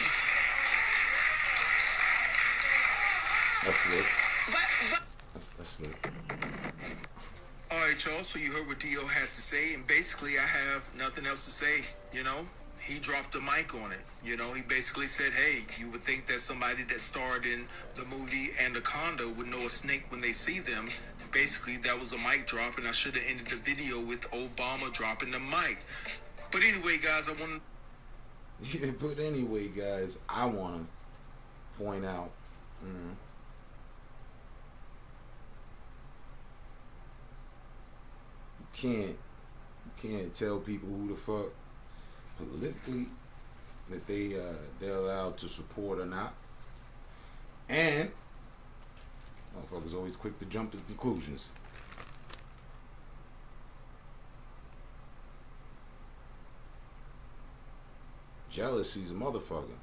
That's good. But That's good. All right, y'all. So you heard what Dio had to say, and basically I have nothing else to say. You know, he dropped the mic on it. You know, he basically said, hey, you would think that somebody that starred in the movie Anaconda would know a snake when they see them. Basically, that was a mic drop, and I should have ended the video with Obama dropping the mic. But anyway, guys, I want to... Yeah, but anyway, guys, I want to point out... You can't tell people who the fuck politically that they're allowed to support or not. And motherfuckers always quick to jump to conclusions. Jealousy's a motherfucker.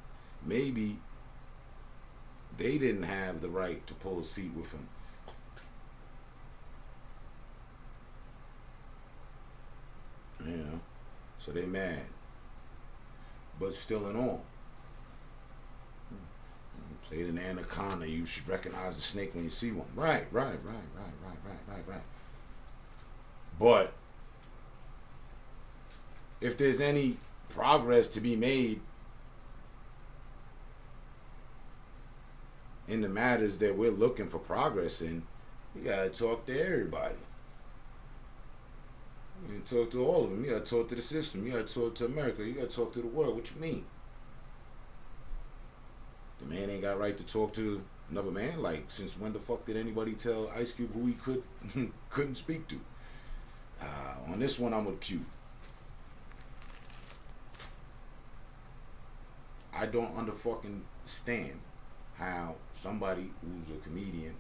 Maybe they didn't have the right to pull a seat with him. You know, so they mad, but still in all. Played an anaconda. You should recognize the snake when you see one. Right. But if there's any progress to be made in the matters that we're looking for progress in, you gotta talk to everybody. You gotta talk to all of them. You gotta talk to the system. You gotta talk to America. You gotta talk to the world. What you mean? The man ain't got right to talk to another man? Like, since when the fuck did anybody tell Ice Cube who he couldn't speak to? On this one, I'm with Cube. I don't understand how somebody who's a comedian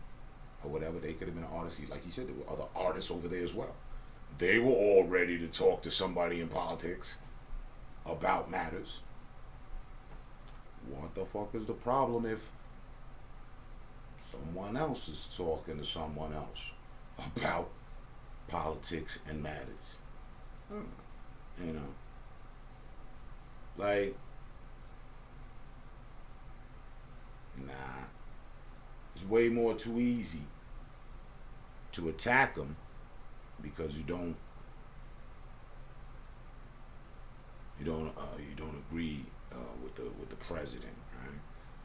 or whatever, they could have been an artist. Like he said, there were other artists over there as well. They were all ready to talk to somebody in politics about matters. What the fuck is the problem if someone else is talking to someone else about politics and matters? You know, like, nah, it's way more too easy to attack them because you don't agree with the president, right?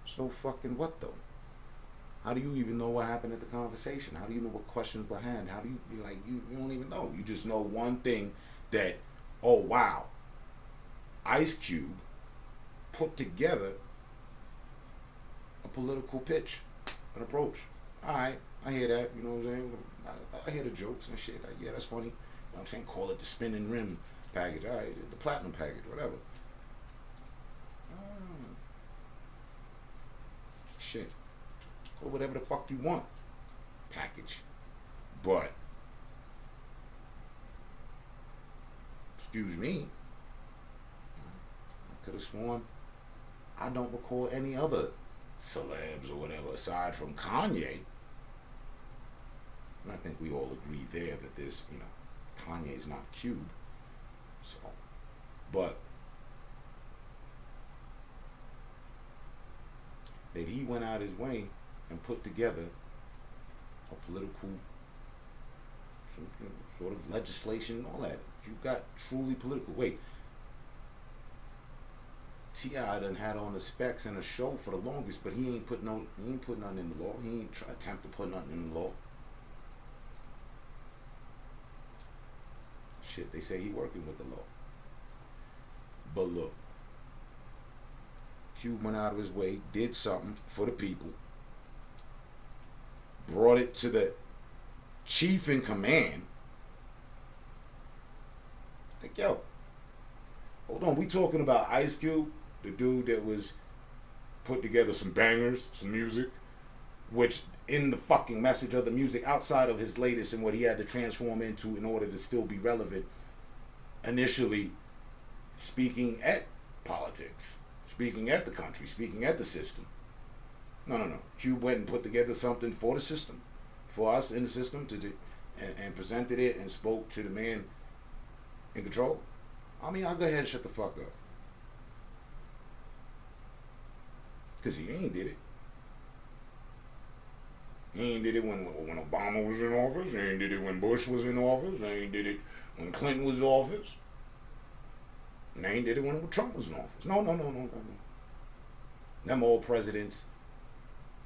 So fucking what though? How do you even know what happened at the conversation? How do you know what questions behind? How do you you don't even know? You just know one thing, that, oh wow, Ice Cube put together a political pitch, an approach. Alright, I hear that, you know what I'm saying? I hear the jokes and shit. Like, yeah, that's funny. You know what I'm saying? Call it the spinning rim package. Alright, the platinum package, whatever. Shit. Call whatever the fuck you want. Package. But, excuse me, I could have sworn I don't recall any other celebs or whatever aside from Kanye. And I think we all agree there that this, you know, Kanye is not Cube. So, but that he went out his way and put together a political sort of legislation and all that. You got truly political. Wait, T.I. done had on the specs and a show for the longest, but he ain't put nothing in the law. He ain't attempt to put nothing in the law. Shit, they say he working with the law. But look, Cube went out of his way, did something for the people, brought it to the chief in command. Like, yo, hold on, we talking about Ice Cube, the dude that was put together some bangers, some music, which in the fucking message of the music, outside of his latest and what he had to transform into in order to still be relevant, initially speaking at politics, speaking at the country, speaking at the system. No. Cube went and put together something for the system, for us in the system, and presented it and spoke to the man in control. I mean, I'll go ahead and shut the fuck up. Because he ain't did it. He ain't did it when Obama was in office. He ain't did it when Bush was in office. He ain't did it when Clinton was in office. And they ain't did it when Trump was in office. No. Them old presidents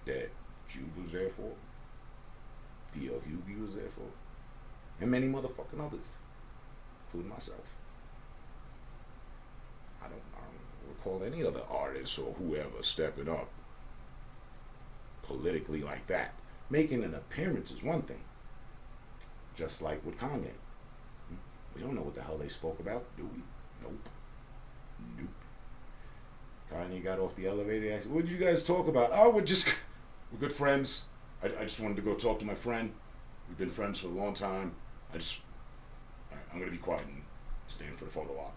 that Cube was there for, D.L. Hughley was there for, and many motherfucking others, including myself. I don't recall any other artists or whoever stepping up politically like that. Making an appearance is one thing. Just like with Kanye. We don't know what the hell they spoke about, do we? Nope. Kanye got off the elevator and asked, what did you guys talk about? Oh, we're good friends. I just wanted to go talk to my friend. We've been friends for a long time. I'm going to be quiet and stand for the photo op.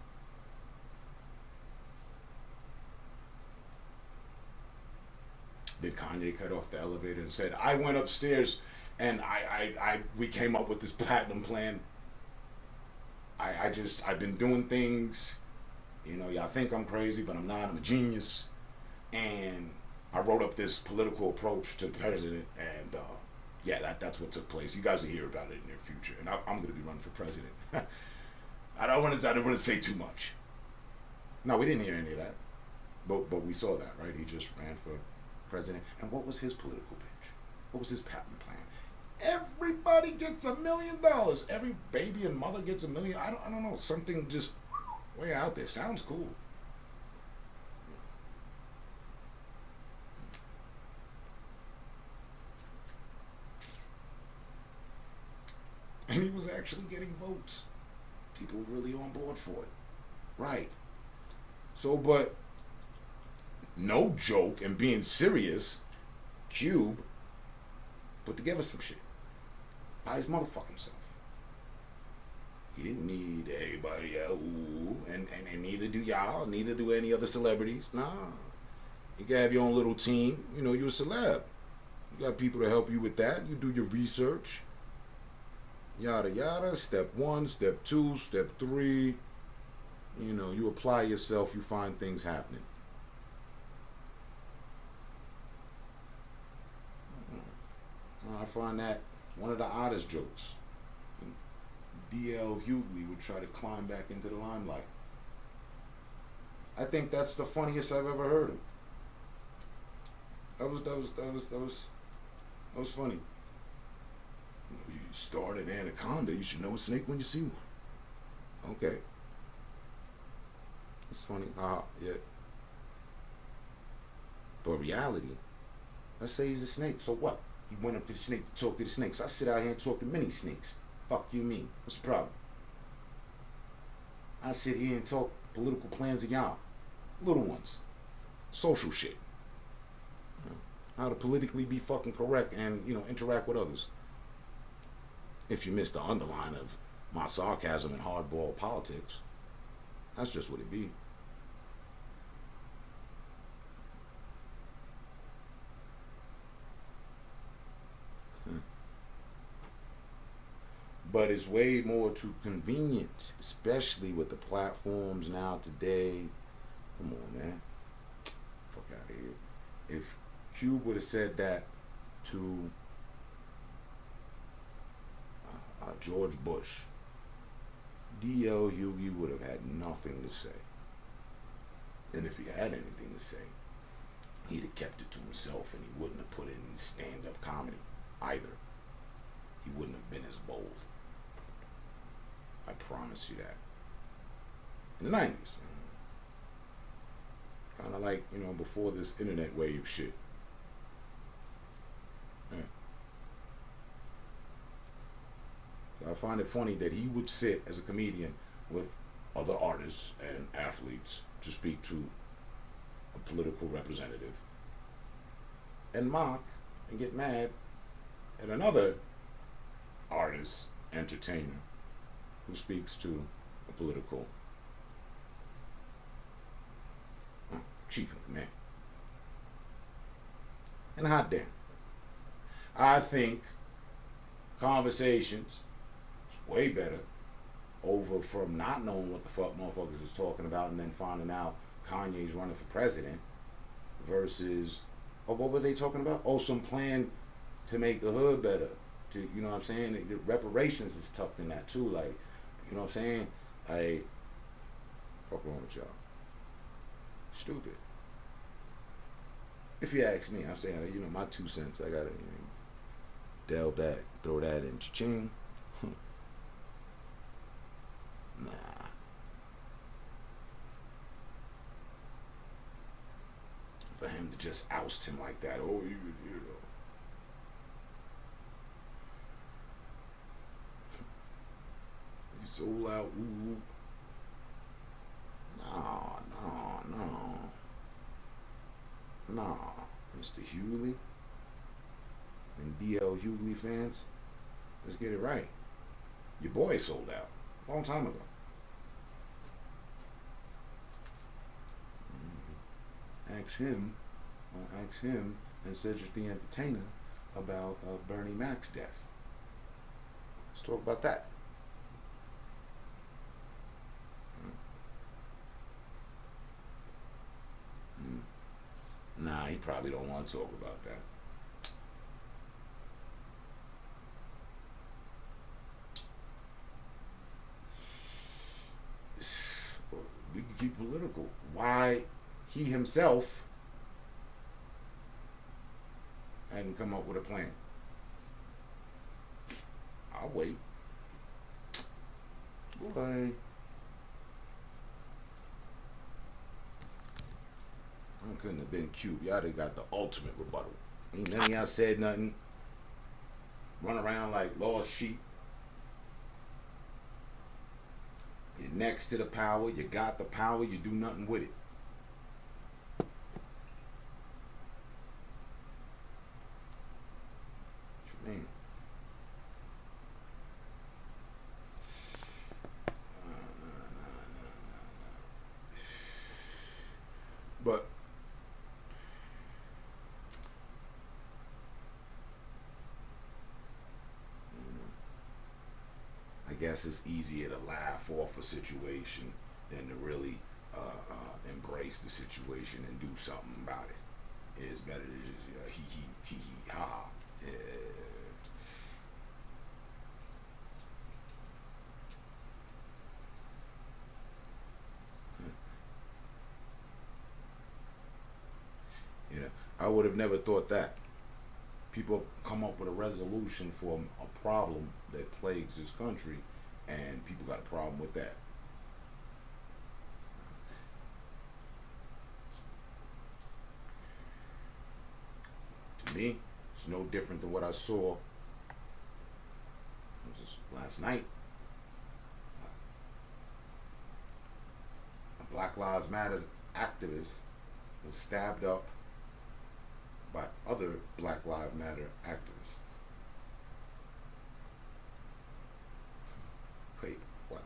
Did Kanye cut off the elevator and said, I went upstairs and we came up with this platinum plan. I've been doing things, y'all think I'm crazy, but I'm not. I'm a genius. And I wrote up this political approach to the president, and that's what took place. You guys will hear about it in the near future, and I'm going to be running for president. I don't want to say too much. No, we didn't hear any of that, but we saw that, right? He just ran for president. And what was his political pitch? What was his patent plan? Everybody gets $1 million. Every baby and mother gets $1 million. I don't know. Something just way out there. Sounds cool. And he was actually getting votes. People were really on board for it. Right. So, but no joke and being serious, Cube put together some shit by his motherfucking self. He didn't need anybody else, and neither do y'all, neither do any other celebrities. Nah, you can have your own little team. You're a celeb. You got people to help you with that. You do your research. Yada yada. Step 1, step 2, step 3. You apply yourself. You find things happening. I find that one of the oddest jokes. D.L. Hughley would try to climb back into the limelight. I think that's the funniest I've ever heard him. That was funny. You start an anaconda, you should know a snake when you see one. Okay. It's funny. Yeah. But reality, let's say he's a snake, so what? He went up to the snake to talk to the snakes. I sit out here and talk to many snakes. Fuck you mean? What's the problem? I sit here and talk political plans of y'all. Little ones. Social shit. How to politically be fucking correct and, interact with others. If you miss the underline of my sarcasm and hardball politics, that's just what it be. But it's way more too convenient, especially with the platforms now today. Come on, man. Fuck out of here. If Cube would have said that to George Bush, D.L. Hughley would have had nothing to say. And if he had anything to say, he'd have kept it to himself, and he wouldn't have put it in stand-up comedy either. He wouldn't have been as bold. I promise you that. In the 90s. Kind of like, you know, before this internet wave shit. Yeah. So I find it funny that he would sit as a comedian with other artists and athletes to speak to a political representative and mock and get mad at another artist, entertainer, who speaks to a political chief of command. And hot damn, I think conversations is way better over from not knowing what the fuck motherfuckers is talking about and then finding out Kanye's running for president versus, oh, what were they talking about? Oh, some plan to make the hood better. To, you know what I'm saying? The reparations is tucked in that too. Like, you know what I'm saying? Like, fuck wrong with y'all? Stupid. If you ask me, I'm saying, you know, my 2 cents. I gotta, you know, delve that, throw that in cha-ching. Nah. For him to just oust him like that, oh, you know. He's so loud, ooh. Nah, Mr. Hughley and DL Hughley fans, let's get it right. Your boy sold out a long time ago. Ask him and Cedric the Entertainer about Bernie Mac's death. Let's talk about that. Nah, he probably don't want to talk about that. We can keep political. Why he himself hadn't come up with a plan? I'll wait. Boy. I couldn't have been cute. Y'all done got the ultimate rebuttal. Ain't none of y'all said nothing. Run around like lost sheep. You're next to the power. You got the power. You do nothing with it. What you mean? But I guess it's easier to laugh off a situation than to really embrace the situation and do something about it. It's better to just hee hee tee hee ha ha. Yeah. You know, I would have never thought that. People come up with a resolution for a problem that plagues this country, and people got a problem with that. To me, it's no different than what I saw last night. A Black Lives Matter activist was stabbed up by other Black Lives Matter activists. Wait, what?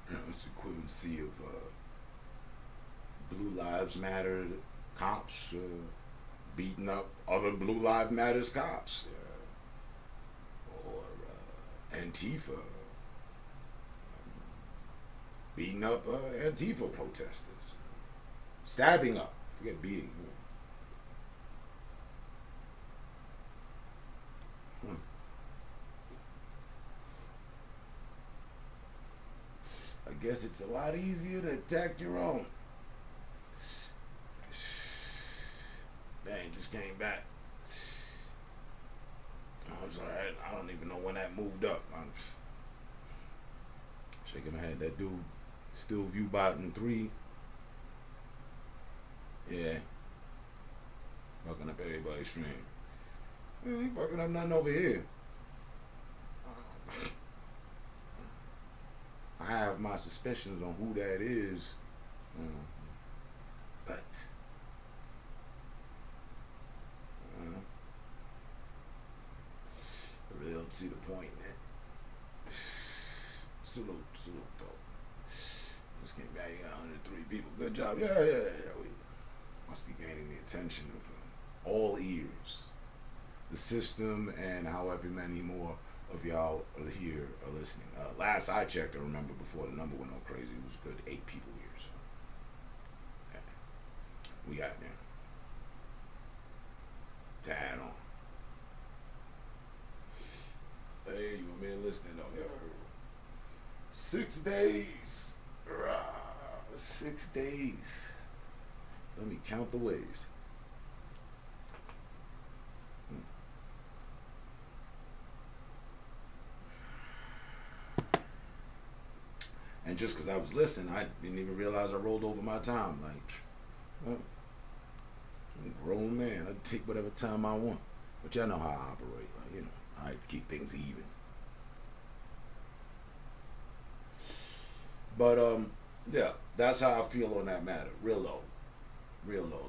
You know, it's equivalency of Blue Lives Matter cops beating up other Blue Lives Matter cops. Antifa beating up Antifa protesters, stabbing up, forget beating. I guess it's a lot easier to attack your own. Dang, just came back. I'm sorry, I don't even know when that moved up. I'm shaking my head. That dude still view botting 3. Yeah. Fucking up everybody's stream. He ain't fucking up nothing over here. I have my suspicions on who that is. But I really don't see the point in it. Salute though. Just came back, you got 103 people. Good job. Yeah. We must be gaining the attention of all ears. The system and however many more of y'all are here are listening. Last I checked, I remember before the number went all crazy, it was a good 8 people here. So yeah. We got there to add on. Hey, you man listening though. Yeah. 6 days. 6 days. Let me count the ways. And just because I was listening, I didn't even realize I rolled over my time. Like, well, I'm a grown man. I take whatever time I want. But y'all know how I operate. Like, you know, I like to keep things even. But yeah, that's how I feel on that matter. Real low.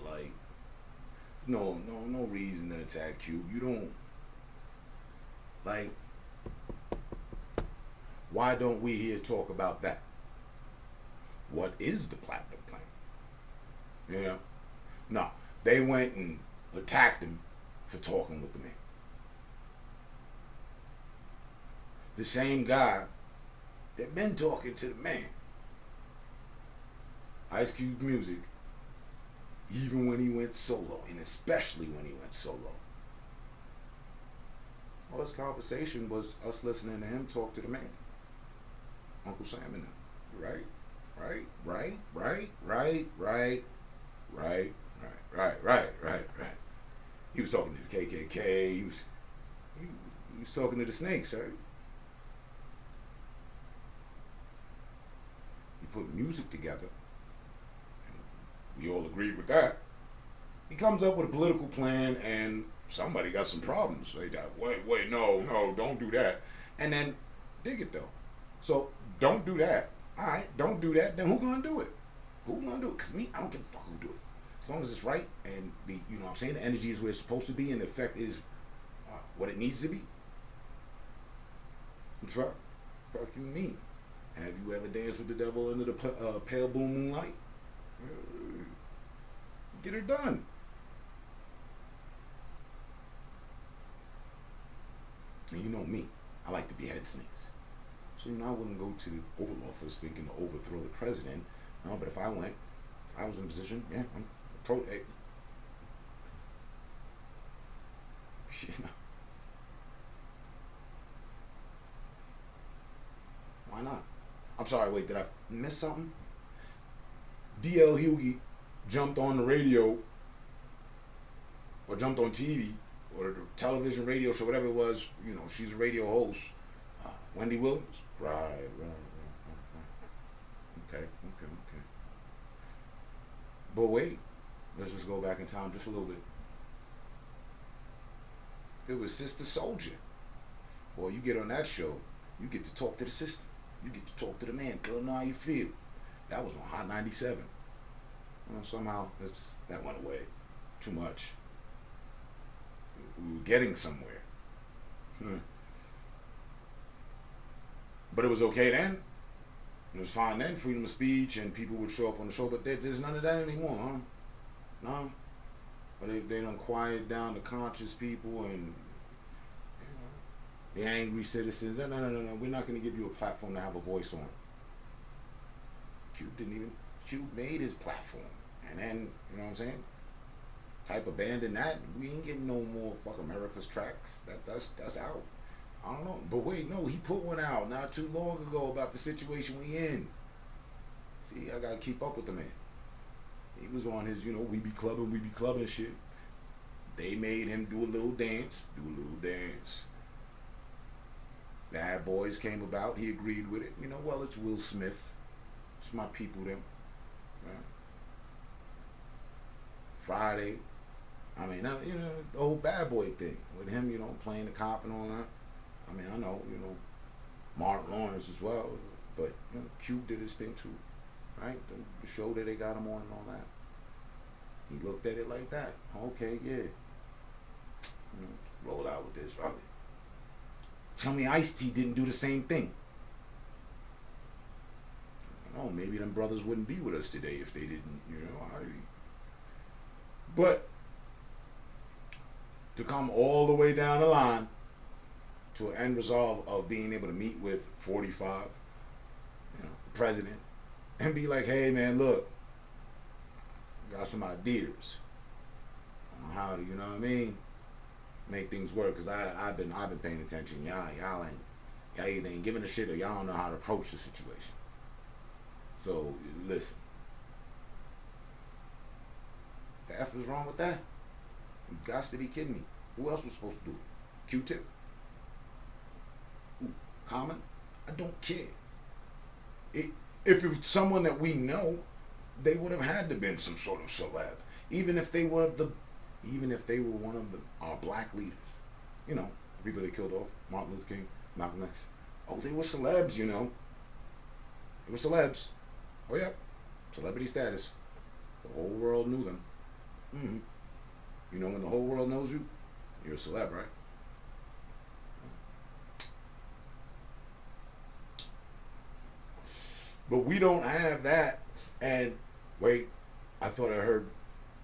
Like, no reason to attack Cube. You don't, like, why don't we here talk about that? What is the platinum plan? You know? No, they went and attacked him for talking with the man. The same guy that been talking to the man. Ice Cube music, even when he went solo, and especially when he went solo. All this conversation was us listening to him talk to the man. Uncle Sam and them. Right. He was talking to the KKK. He was talking to the snakes, right? He put music together. We all agreed with that. He comes up with a political plan, and somebody got some problems. They got, wait, no, don't do that. And then, dig it though. So, don't do that. All right, don't do that. Then who gonna do it? Who gonna do it? Because me, I don't give a fuck who do it. As long as it's right, and you know what I'm saying, the energy is where it's supposed to be, and the effect is what it needs to be. Fuck you mean? Have you ever danced with the devil under the pale blue moonlight? Get her done. And you know me, I like to behead snakes. So, you know, I wouldn't go to the Oval Office thinking to overthrow the president. No, but if I went, if I was in a position, yeah, I'm pro. Hey. You know. Why not? I'm sorry, wait, did I miss something? D.L. Hughley jumped on the radio, or jumped on TV, or the television radio show, whatever it was. You know, she's a radio host. Wendy Williams. Right. Okay. But wait, let's just go back in time just a little bit. It was Sister Soldier. Boy, you get on that show, you get to talk to the system. You get to talk to the man. Girl, know how you feel. That was on Hot 97. Well, somehow that went away. Too much. We were getting somewhere. But it was okay then. It was fine then. Freedom of speech, and people would show up on the show. But there's none of that anymore, huh? No. But they done quiet down the conscious people and the angry citizens. No. We're not going to give you a platform to have a voice on. Cube made his platform. And then, you know what I'm saying? Type abandon that. We ain't getting no more fuck America's tracks. That's out. I don't know. But wait, no, he put one out not too long ago about the situation we in. See, I gotta keep up with the man. He was on his, we be clubbing shit. They made him do a little dance. Bad Boys came about. He agreed with it. You know, well, it's Will Smith. It's my people, them. Right? Friday. I mean, you know, the whole Bad Boy thing with him, you know, playing the cop and all that. I mean, I know, you know, Martin Lawrence as well, but you know, Cube did his thing too, right? The show that they got him on and all that. He looked at it like that. Okay, yeah. You know, roll out with this. Tell me Ice-T didn't do the same thing. I don't know, maybe them brothers wouldn't be with us today if they didn't, you know. But to come all the way down the line to an end resolve of being able to meet with 45, you know, the president, and be like, hey man, look, got some ideas on how to, you know what I mean, make things work. Cause I've been paying attention. Y'all either ain't giving a shit or y'all don't know how to approach the situation. So listen, the F was wrong with that. You got to be kidding me. Who else was supposed to do it? Q-Tip? Common? I don't care. If it was someone that we know, they would have had to been some sort of celeb. Even if they were one of our black leaders. You know, people they killed off, Martin Luther King, Malcolm X. Oh, they were celebs, you know. They were celebs. Oh yeah, celebrity status. The whole world knew them. Mm-hmm. You know, when the whole world knows you, you're a celeb, right? But we don't have that. And wait, I thought I heard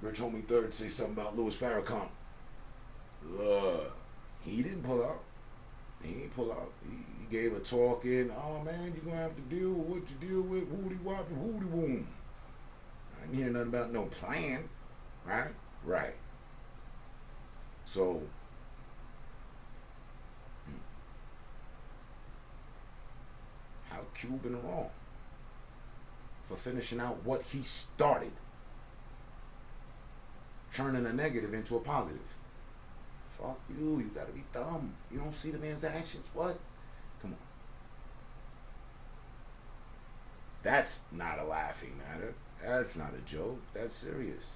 Rich Homie Third say something about Louis Farrakhan. He didn't pull out. He didn't pull out. He gave a talk in, oh man, you're gonna have to deal with what you deal with, woody wop and woody woom. I didn't hear nothing about no plan. Right? Right. So how Cuban wrong for finishing out what he started, turning a negative into a positive. Fuck you, you gotta be dumb. You don't see the man's actions. What? Come on. That's not a laughing matter. That's not a joke. That's serious.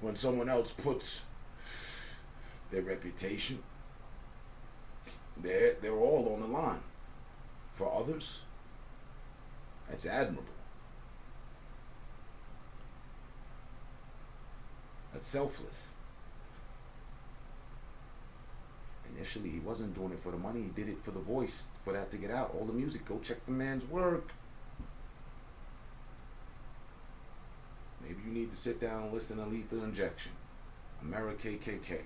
When someone else puts their reputation, they're all on the line. For others, that's admirable. That's selfless. Initially, he wasn't doing it for the money. He did it for the voice, for that to get out. All the music. Go check the man's work. Maybe you need to sit down and listen to Lethal Injection. America KKK.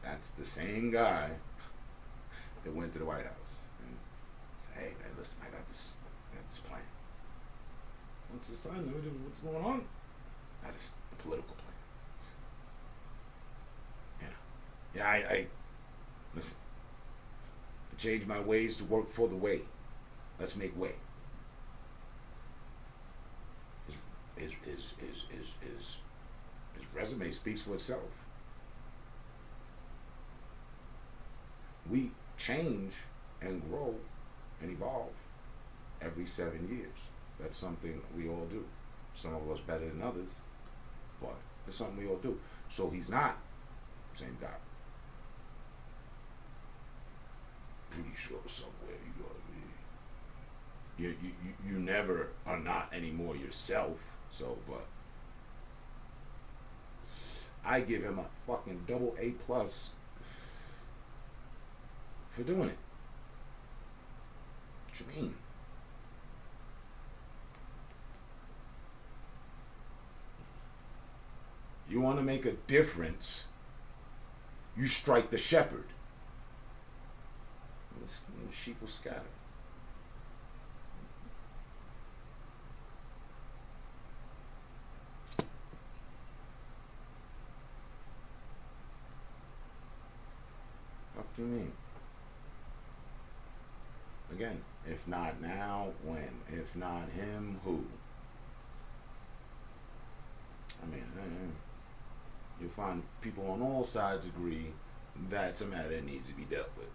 That's the same guy that went to the White House and said, hey man, listen, I got this plan. What's the sign? What's going on? That's a political plan. You know. Yeah, I listen. I changed my ways to work for the way. Let's make way. His resume speaks for itself. We change and grow and evolve every 7 years. That's something we all do. Some of us better than others, but it's something we all do. So he's not the same guy. Pretty sure somewhere, you know what I mean? You never are not anymore yourself. So, but I give him a fucking double A+ for doing it. What you mean? You want to make a difference, you strike the shepherd. The sheep will scatter. What do you mean? Again, if not now, when? If not him, who? I mean, you'll find people on all sides agree that's a matter that needs to be dealt with.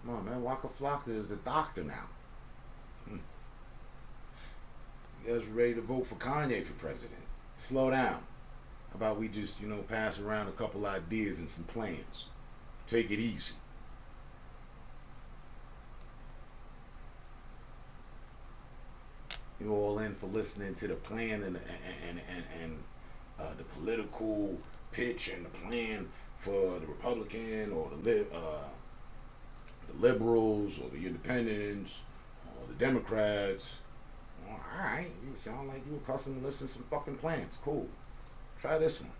Come on, man. Waka Flocka is the doctor now. You guys are ready to vote for Kanye for president. Slow down. How about we just, pass around a couple ideas and some plans. Take it easy. You're all in for listening to the plan and the political pitch and the plan for the Republican or the liberals or the independents or the Democrats. Well, alright, you sound like you accustomed to listening to some fucking plans. Cool. Try this one.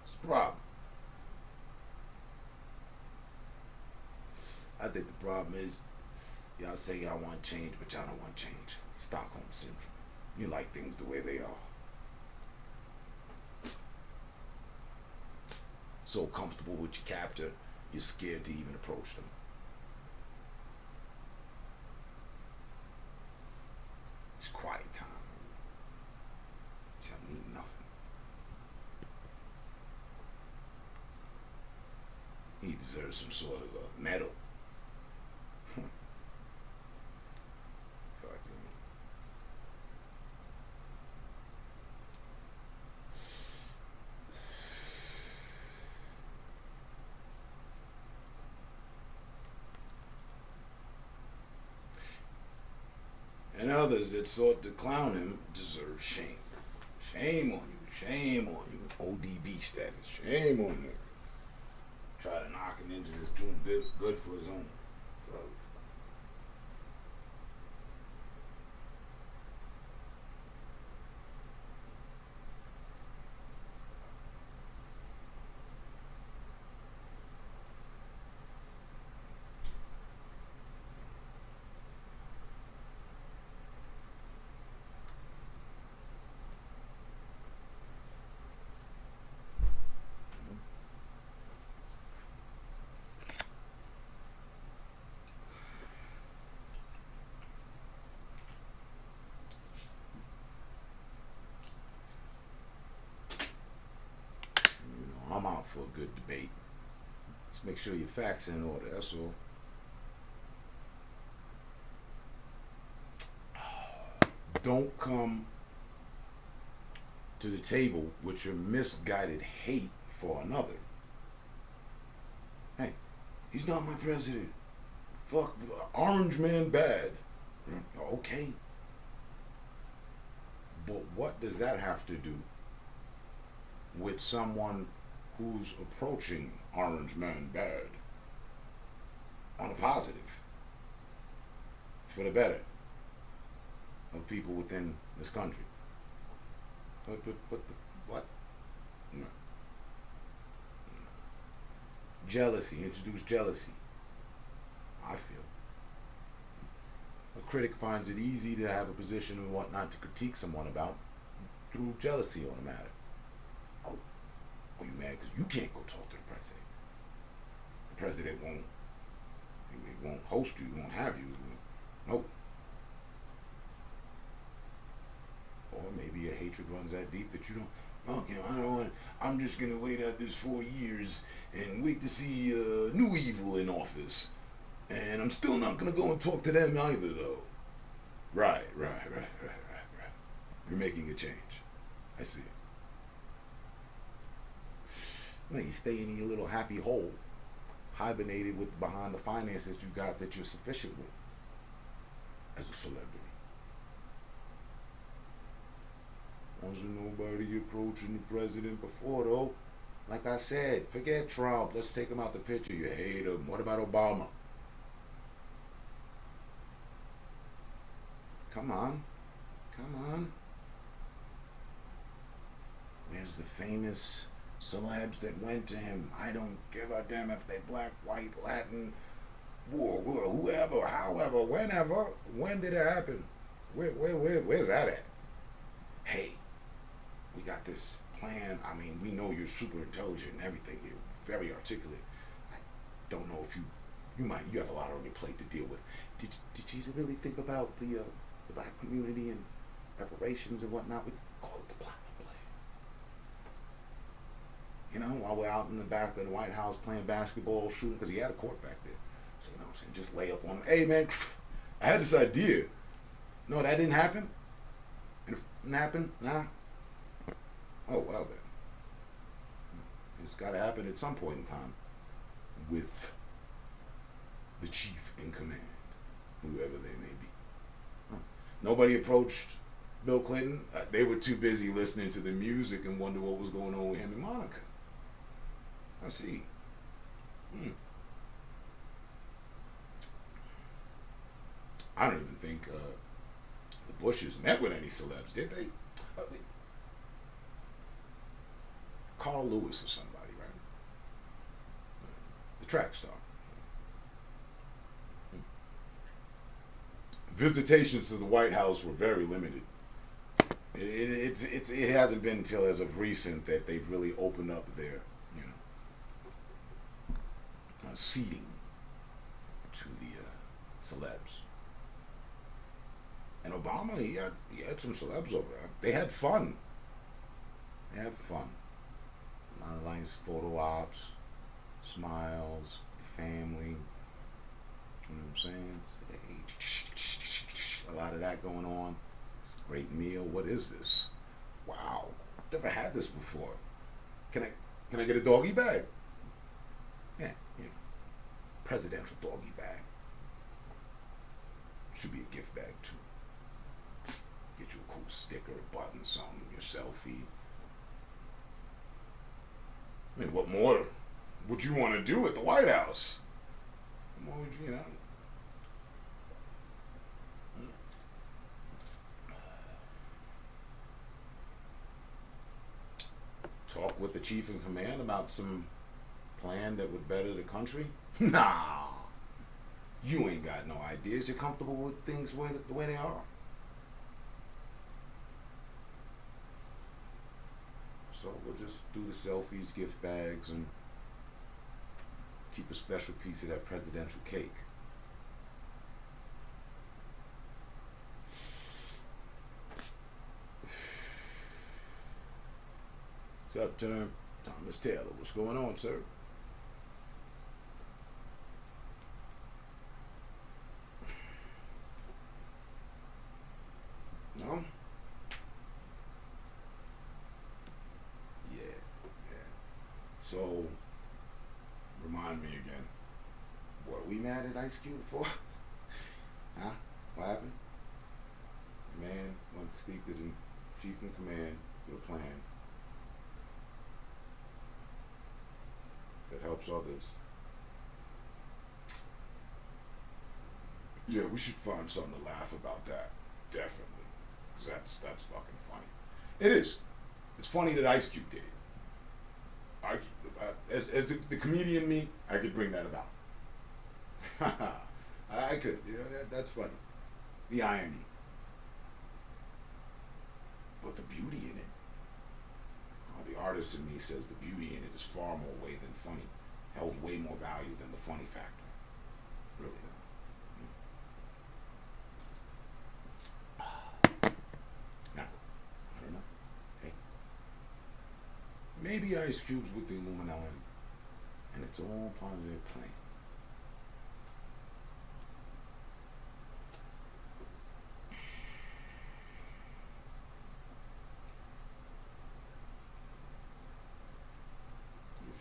What's the problem? I think the problem is y'all say y'all want change, but y'all don't want change. Stockholm Syndrome. You like things the way they are. So comfortable with your captor, you're scared to even approach them. It's quiet time. Tell me nothing. He deserves some sort of a medal. And others that sought to clown him deserve shame. Shame on you. Shame on you. ODB status. Shame on you. Try to knock him into this doing good for his own. So, I'm out for a good debate. Just make sure your facts are in order, that's all. Don't come to the table with your misguided hate for another. Hey, he's not my president. Fuck, Orange Man bad. Okay. But what does that have to do with someone who's approaching Orange Man bad on a positive for the better of people within this country? What? No. Jealousy. Introduce jealousy. I feel. A critic finds it easy to have a position and whatnot to critique someone about through jealousy on a matter. Oh, you mad because you can't go talk to the president? The president won't host you, won't have you. Nope. Or maybe your hatred runs that deep that you don't. Okay, I don't want. I'm just gonna wait out this 4 years and wait to see new evil in office, and I'm still not gonna go and talk to them either, though. Right. You're making a change. I see it. No, you stay in your little happy hole, hibernated with behind the finances you got that you're sufficient with as a celebrity. Wasn't nobody approaching the president before, though. Like I said, forget Trump. Let's take him out the picture. You hate him. What about Obama? Come on. Where's the famous celebs that went to him? I don't give a damn if they black, white, Latin, whoever, however, whenever. When did it happen? Where's that at? Hey, we got this plan. I mean, we know you're super intelligent and everything. You're very articulate. don't know if you have a lot on your plate to deal with. Did you really think about the black community and reparations and whatnot? We call it the Platinum Plan. You know, while we're out in the back of the White House playing basketball, shooting, because he had a court back there. So, you know what I'm saying, just lay up on him. Hey, man, I had this idea. No, that didn't happen? It didn't happen? Nah? Oh, well then. It's got to happen at some point in time with the chief in command, whoever they may be. Nobody approached Bill Clinton. They were too busy listening to the music and wonder what was going on with him and Monica. I see. I don't even think the Bushes met with any celebs, did they? Carl Lewis or somebody, right? The track star. Visitations to the White House were very limited. It hasn't been until as of recent that they've really opened up their, seating to the celebs. And Obama, he had some celebs over there. They had fun. They had fun. A lot of nice photo ops, smiles, family. You know what I'm saying? A lot of that going on. It's a great meal. What is this? Wow, I've never had this before. Can I get a doggy bag? Yeah, presidential doggy bag. Should be a gift bag too. Get you a cool sticker, a button, something, your selfie. I mean, what more would you want to do at the White House? What more would you know? Talk with the chief in command about some plan that would better the country? Nah. You ain't got no ideas. You're comfortable with things the way they are. So we'll just do the selfies, gift bags, and keep a special piece of that presidential cake. What's up, Thomas Taylor? What's going on, sir? No? Yeah. So, remind me again. What are we mad at Ice Cube for? Huh? What happened? The man wanted to speak to the chief in command with a plan that helps others. Yeah, we should find something to laugh about that. Definitely. Because that's fucking funny. It is. It's funny that Ice Cube did it. As the comedian me, I could bring that about. I could. That's funny. The irony. But the beauty in it. The artist in me says the beauty in it is far more weight than funny. Holds way more value than the funny factor. Really though. Now, I don't know. Hey. Maybe Ice Cube's with the Illuminati. And it's all part of their plan.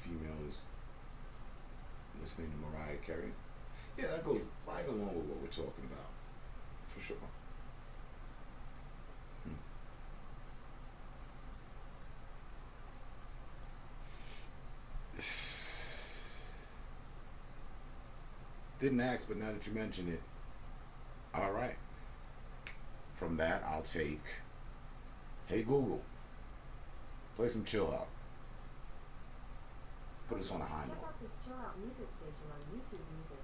Females listening to Mariah Carey. Yeah, that goes right along with what we're talking about. For sure. Didn't ask, but now that you mention it, all right. From that, I'll take, hey Google, play some Chill Out. Put us on a high note. Check out this Chill Out music station on YouTube Music.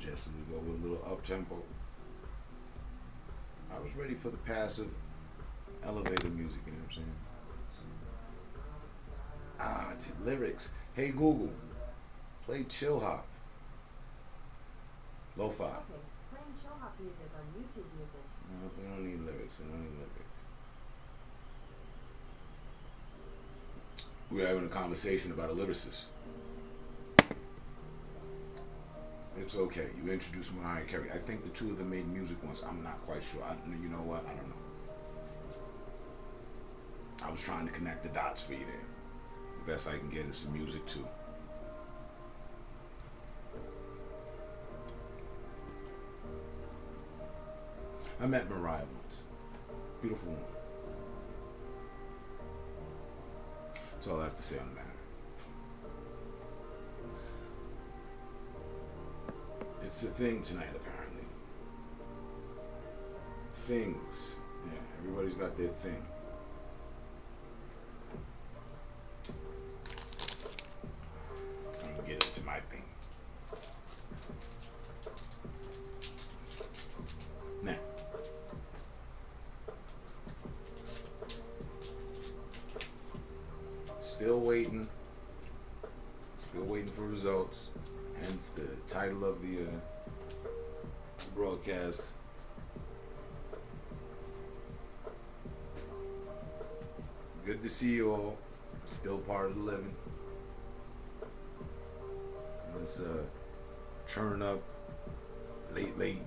suggesting we go with a little up tempo. I was ready for the passive elevator music, you know what I'm saying? It's lyrics. Hey Google, play chill hop. Lo-fi. Okay, playing chill hop music on YouTube Music. No, we don't need lyrics. We don't need lyrics. We're having a conversation about a lyricist. It's okay. You introduced Mariah Carey. I think the two of them made music once. I'm not quite sure. You know what? I don't know. I was trying to connect the dots for you there. The best I can get is some music too. I met Mariah once. Beautiful woman. That's all I have to say on the matter. It's a thing tonight, apparently. Things. Yeah, everybody's got their thing. I'm gonna get into my thing. Now. Still waiting for results, hence the title of the broadcast. Good to see you all. Still part of the living. Let's turn up late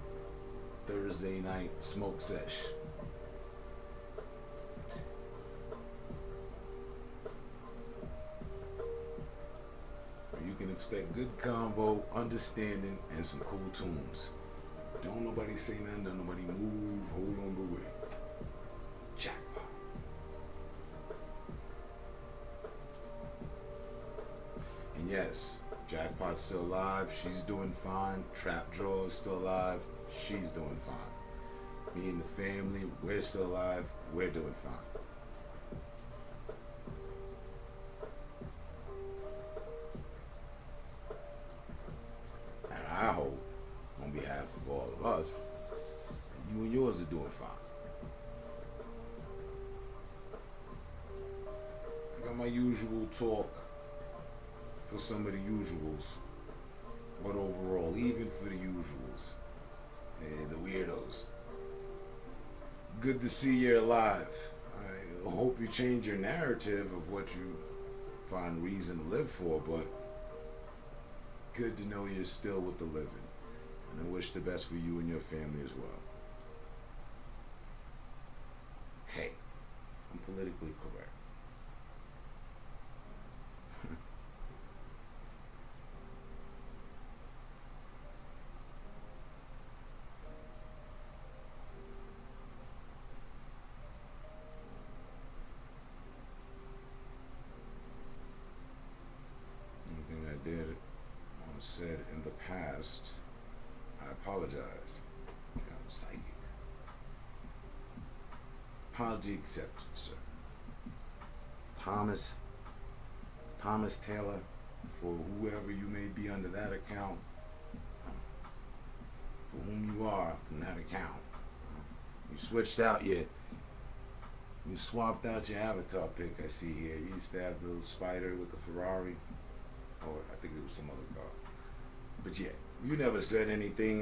Thursday night smoke sesh. You can expect good convo, understanding, and some cool tunes. Don't nobody say nothing, don't nobody move, hold on the way. Jackpot. And yes, Jackpot's still alive, she's doing fine. Trap Draw is still alive, she's doing fine. Me and the family, we're still alive, we're doing fine. I hope, on behalf of all of us, you and yours are doing fine. I got my usual talk for some of the usuals, but overall, even for the usuals, the weirdos, good to see you're alive. I hope you change your narrative of what you find reason to live for, but good to know you're still with the living, and I wish the best for you and your family as well. Hey, I'm politically correct. Anything I did or said in the past, I apologize. I'm psychic. Apology accepted, sir. Thomas Taylor, for whoever you may be under that account, for whom you are from that account. You switched out you swapped out your avatar pic I see here. You used to have the little spider with the Ferrari, or I think it was some other car. But yeah, you never said anything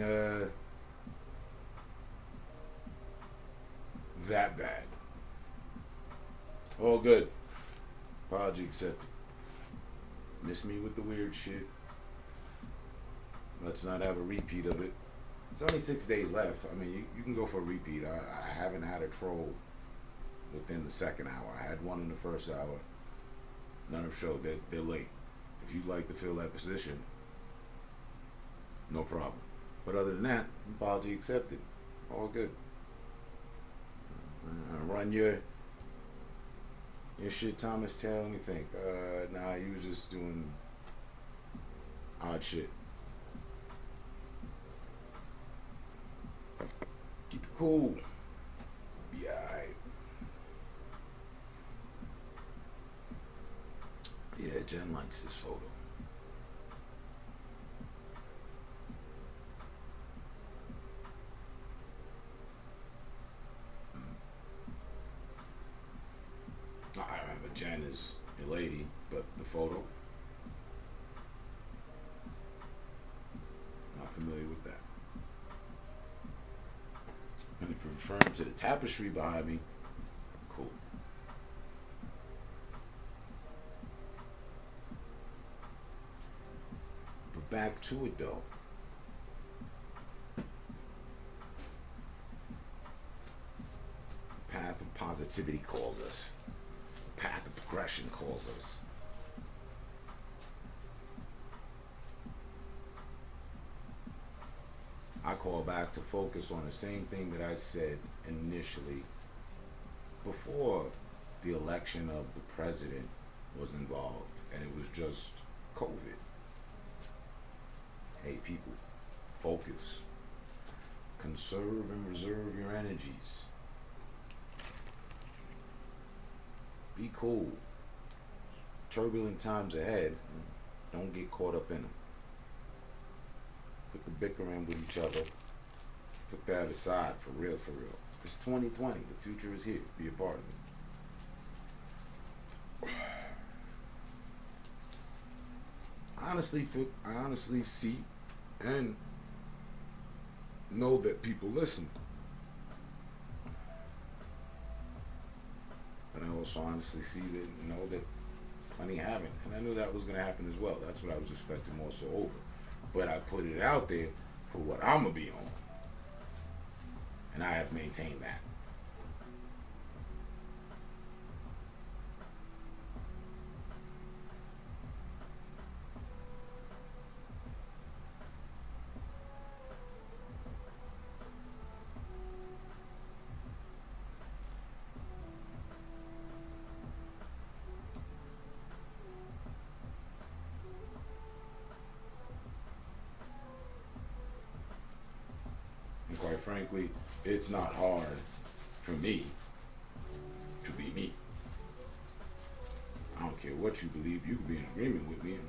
that bad. All good. Apology accepted. Miss me with the weird shit. Let's not have a repeat of it. It's only 6 days left. I mean, you can go for a repeat. I haven't had a troll within the second hour. I had one in the first hour. None have showed. They're late. If you'd like to fill that position, no problem. But other than that, apology accepted. All good. Run your shit, Thomas Taylor. Let me think. Nah, you was just doing odd shit. Keep it cool. Be alright. Yeah, Jen likes this photo. Jen is your lady, but the photo, not familiar with that. And if you're referring to the tapestry behind me, cool. But back to it though. The path of positivity calls us. The path of progression calls us. I call back to focus on the same thing that I said initially before the election of the president was involved, and it was just COVID. Hey people, focus. Conserve and reserve your energies. Be cool. Turbulent times ahead. Don't get caught up in them. Put the bickering with each other. Put that aside for real, for real. It's 2020. The future is here. Be a part of it. I honestly see and know that people listen. But I also honestly see that, know that plenty haven't. And I knew that was going to happen as well. That's what I was expecting more so over. But I put it out there for what I'm going to be on. And I have maintained that. And quite frankly, it's not hard for me to be me. I don't care what you believe. You can be in agreement with me. And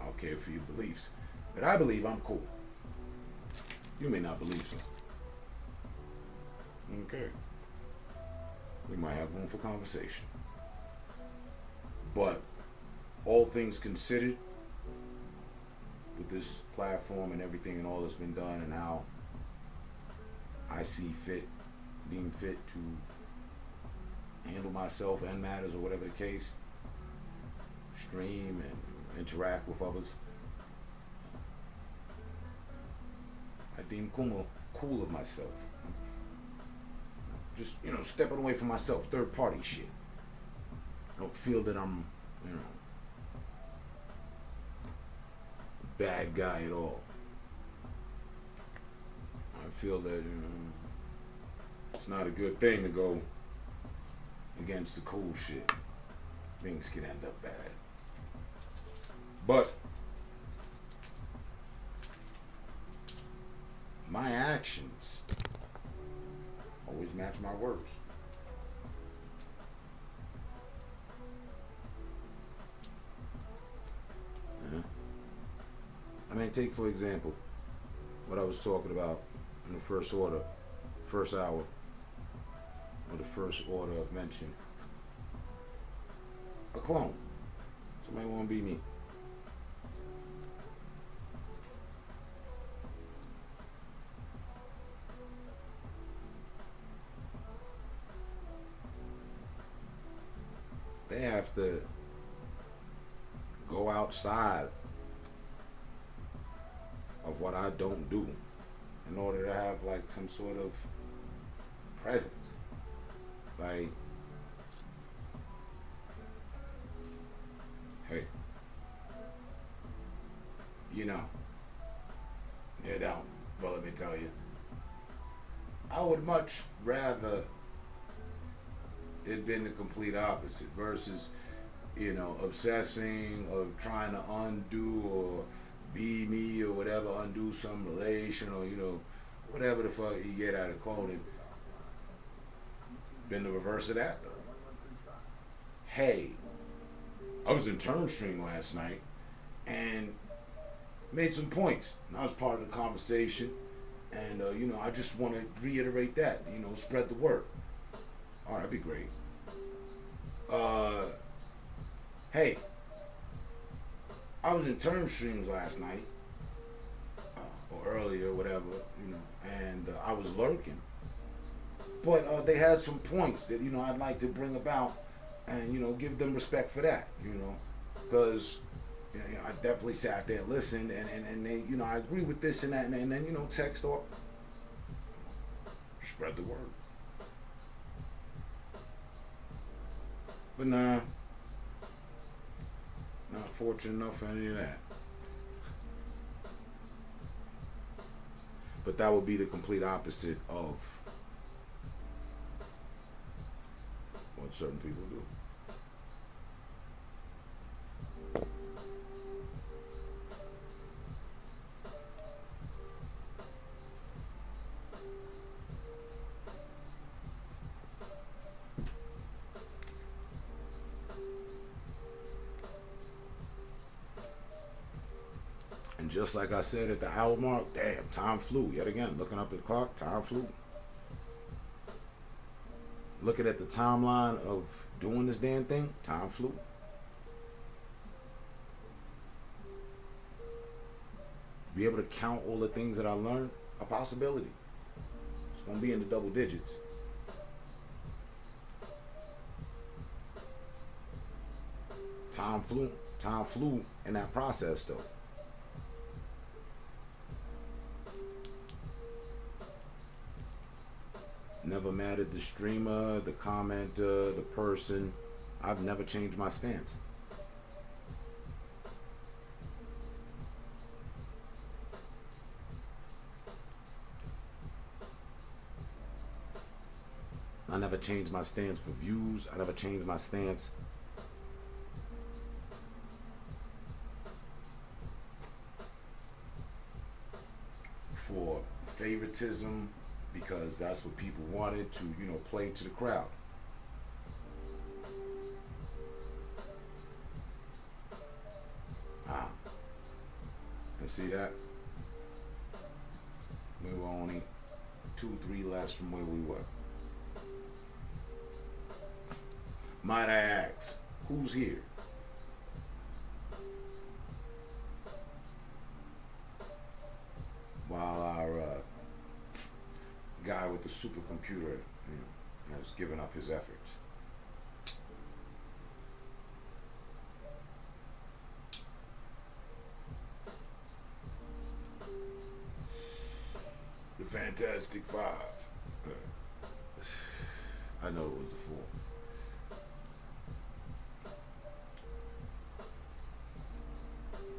I don't care for your beliefs. But I believe I'm cool. You may not believe so. Okay. We might have room for conversation. But all things considered, with this platform and everything and all that's been done and how I see fit, being fit to handle myself and matters or whatever the case, stream and interact with others, I deem cool of myself. Just, stepping away from myself, third party shit. I don't feel that I'm, bad guy at all. I feel that it's not a good thing to go against the cool shit. Things can end up bad. But my actions always match my words. I mean, take for example what I was talking about in the first hour, or the first order of mention. A clone. Somebody want to be me. They have to go outside of what I don't do in order to have like some sort of presence. Like, hey, you don't. Well, let me tell you, I would much rather it been the complete opposite versus, obsessing or trying to undo or be me or whatever, undo some relation or, whatever the fuck you get out of cloning. Been the reverse of that though. Hey, I was in Turn Stream last night and made some points. And I was part of the conversation. And, I just want to reiterate that, spread the word. All right, that'd be great. Hey, I was in term streams last night, or earlier, whatever, you know, and I was lurking. But they had some points that, you know, I'd like to bring about and, you know, give them respect for that, you know, because, you know, I definitely sat there and listened, and they, you know, I agree with this and that, and then, you know, text or spread the word. But nah, not fortunate enough for any of that. But that would be the complete opposite of what certain people do. And just like I said at the hour mark, damn, time flew. Yet again, looking up at the clock, time flew. Looking at the timeline of doing this damn thing, time flew. Be able to count all the things that I learned, a possibility. It's going to be in the double digits. Time flew in that process though. Never mattered the streamer, the commenter, the person. I've never changed my stance. I never changed my stance for views. I never changed my stance for favoritism, because that's what people wanted to, you know, play to the crowd. And see that? We were only 2-3 less from where we were. Might I ask, who's here? While our guy with the supercomputer, you know, has given up his efforts. The Fantastic Five. I know it was the 4.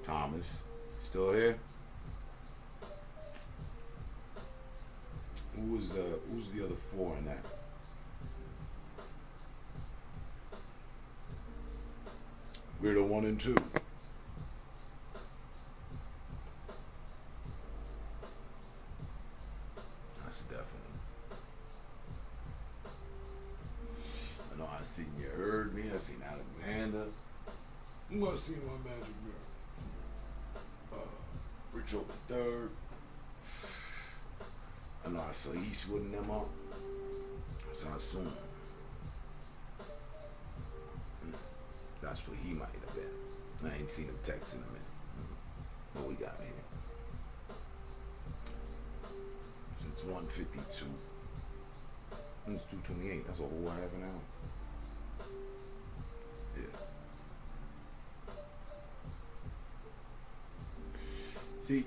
Thomas, still here? Who's the other 4 in that? We're the 1 and 2. That's definitely. I know I seen you heard me. I seen Alexander. I'm gonna see my magic mirror. Rich Open third. I know I saw Eastwood and them up. So I assume that's what he might have been. I ain't seen him text in a minute. But we got me since 1:52. It's 2:28. That's a whole half an hour. Yeah. See,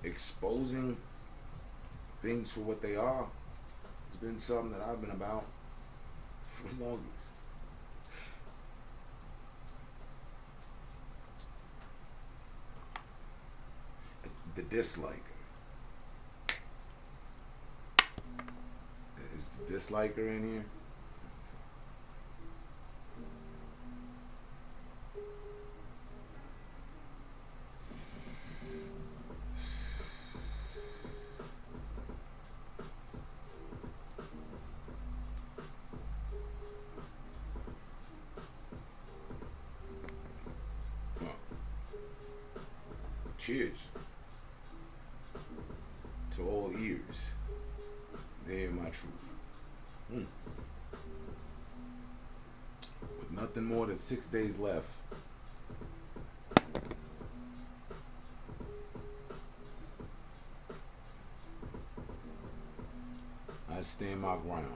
exposing things for what they are has been something that I've been about for the longest. The disliker. Is the disliker in here? Cheers to all ears. They hear my truth. With nothing more than 6 days left, I stand my ground.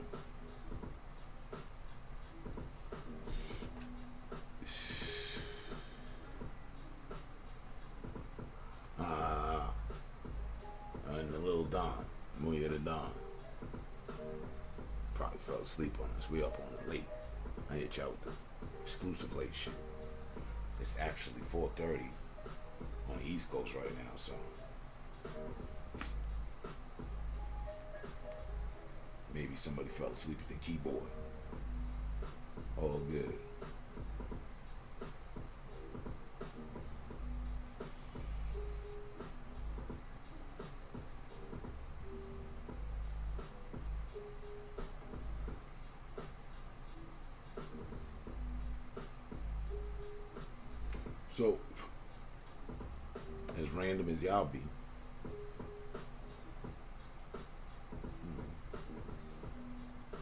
And the little Don, Muya the Don, probably fell asleep on us. We up on it late. I hit y'all with the exclusive late shit. It's actually 4:30 on the East Coast right now, so maybe somebody fell asleep at the keyboard. All good. So, as random as y'all be,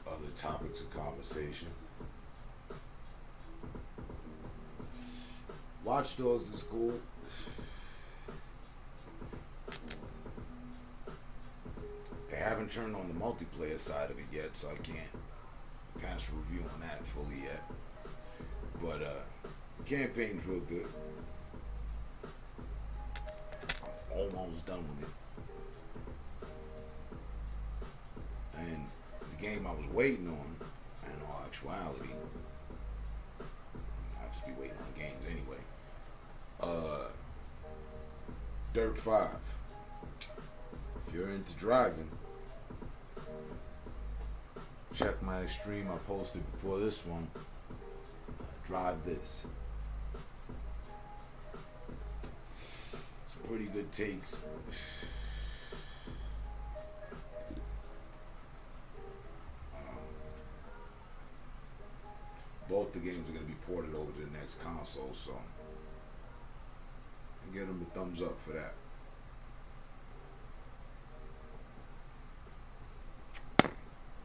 other topics of conversation. Watch Dogs is cool. They haven't turned on the multiplayer side of it yet, so I can't pass a review on that fully yet. But campaign's real good. I'm almost done with it. And the game I was waiting on, in all actuality, I'll just be waiting on games anyway. Dirt 5. If you're into driving, check my stream I posted before this one. Drive This. Some pretty good takes. Both the games are going to be ported over to the next console, so I give them a thumbs up for that.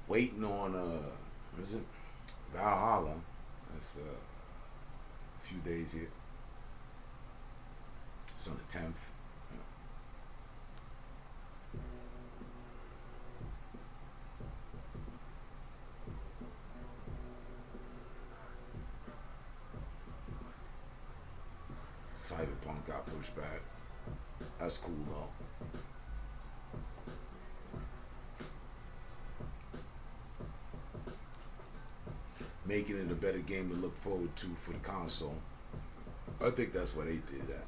Waiting on is it Valhalla? That's a few days here. It's on the 10th. Cyberpunk got pushed back. That's cool though. Making it a better game to look forward to for the console. I think that's why they did that.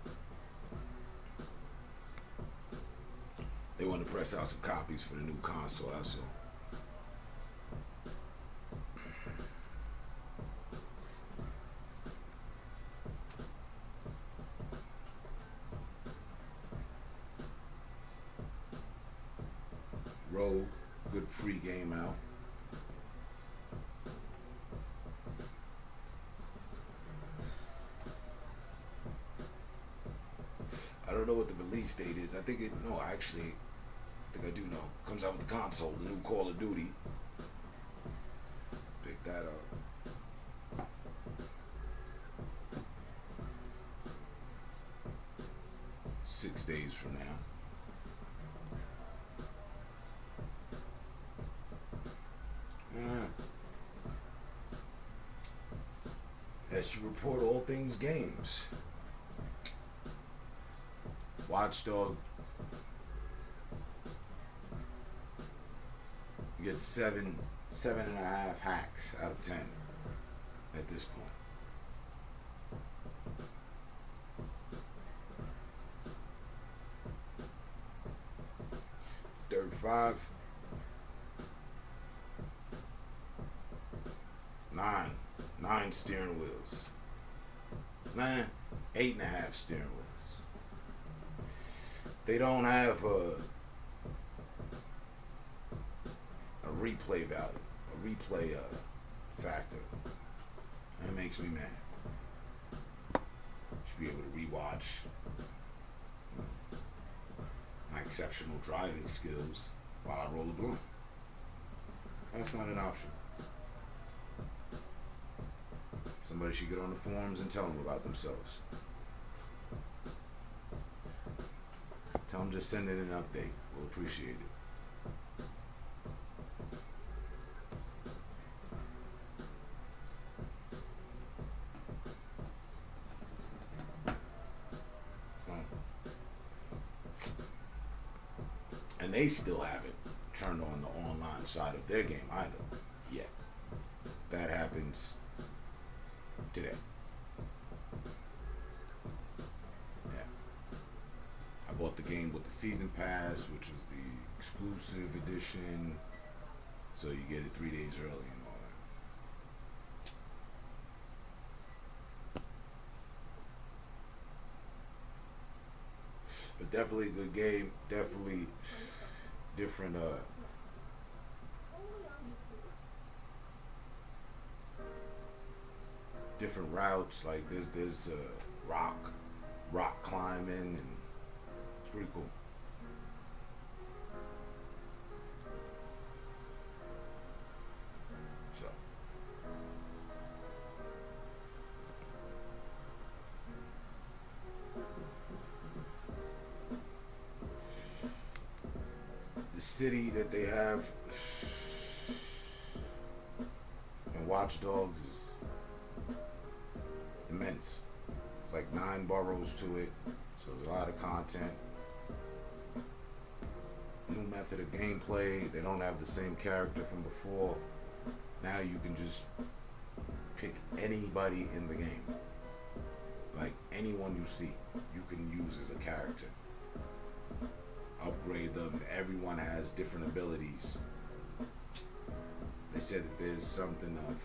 They want to press out some copies for the new console, that's all. Rogue, good free game out. I don't know what the release date is. I think I think I do know. Comes out with the console, the new Call of Duty. Pick that up. 6 days from now. As you report all things games. Watchdog. You get 7.5 hacks out of 10 at this point. Dirt 5. 9 steering wheels. 8.5 steering wheels. They don't have a replay value, a replay factor. That makes me mad. Should be able to rewatch my exceptional driving skills while I roll a blunt. That's not an option. Somebody should get on the forums and tell them about themselves. Tell them just send in an update. We'll appreciate it. And they still haven't turned on the online side of their game either yet. That happens today. Yeah. I bought the game with the season pass, which was the exclusive edition, so you get it 3 days early and all that. But definitely a good game. Definitely different different routes. Like there's rock climbing, and it's pretty cool. So the city that they have in Watch Dogs is immense. It's like 9 boroughs to it, so there's a lot of content. New method of gameplay. They don't have the same character from before. Now you can just pick anybody in the game. Like anyone you see, you can use as a character. Upgrade them. Everyone has different abilities. They said that there's something of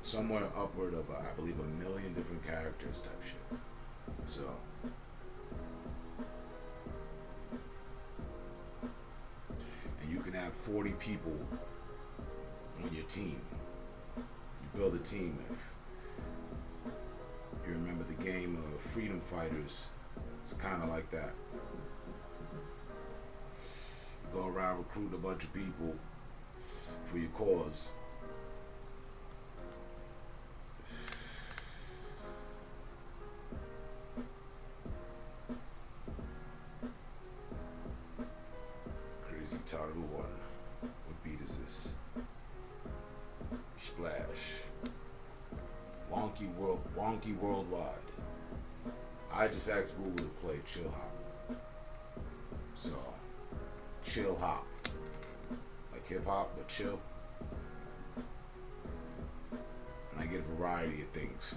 somewhere upward of I believe 1 million different characters type shit. So and you can have 40 people on your team. You build a team with. You remember the game of Freedom Fighters? It's kind of like that. You go around recruiting a bunch of people for your cause. Crazy Taru one. What beat is this? Splash. Wonky Worldwide. I just asked Google to play Chill Hop. So, Chill Hop. Like hip hop, but chill. And I get a variety of things.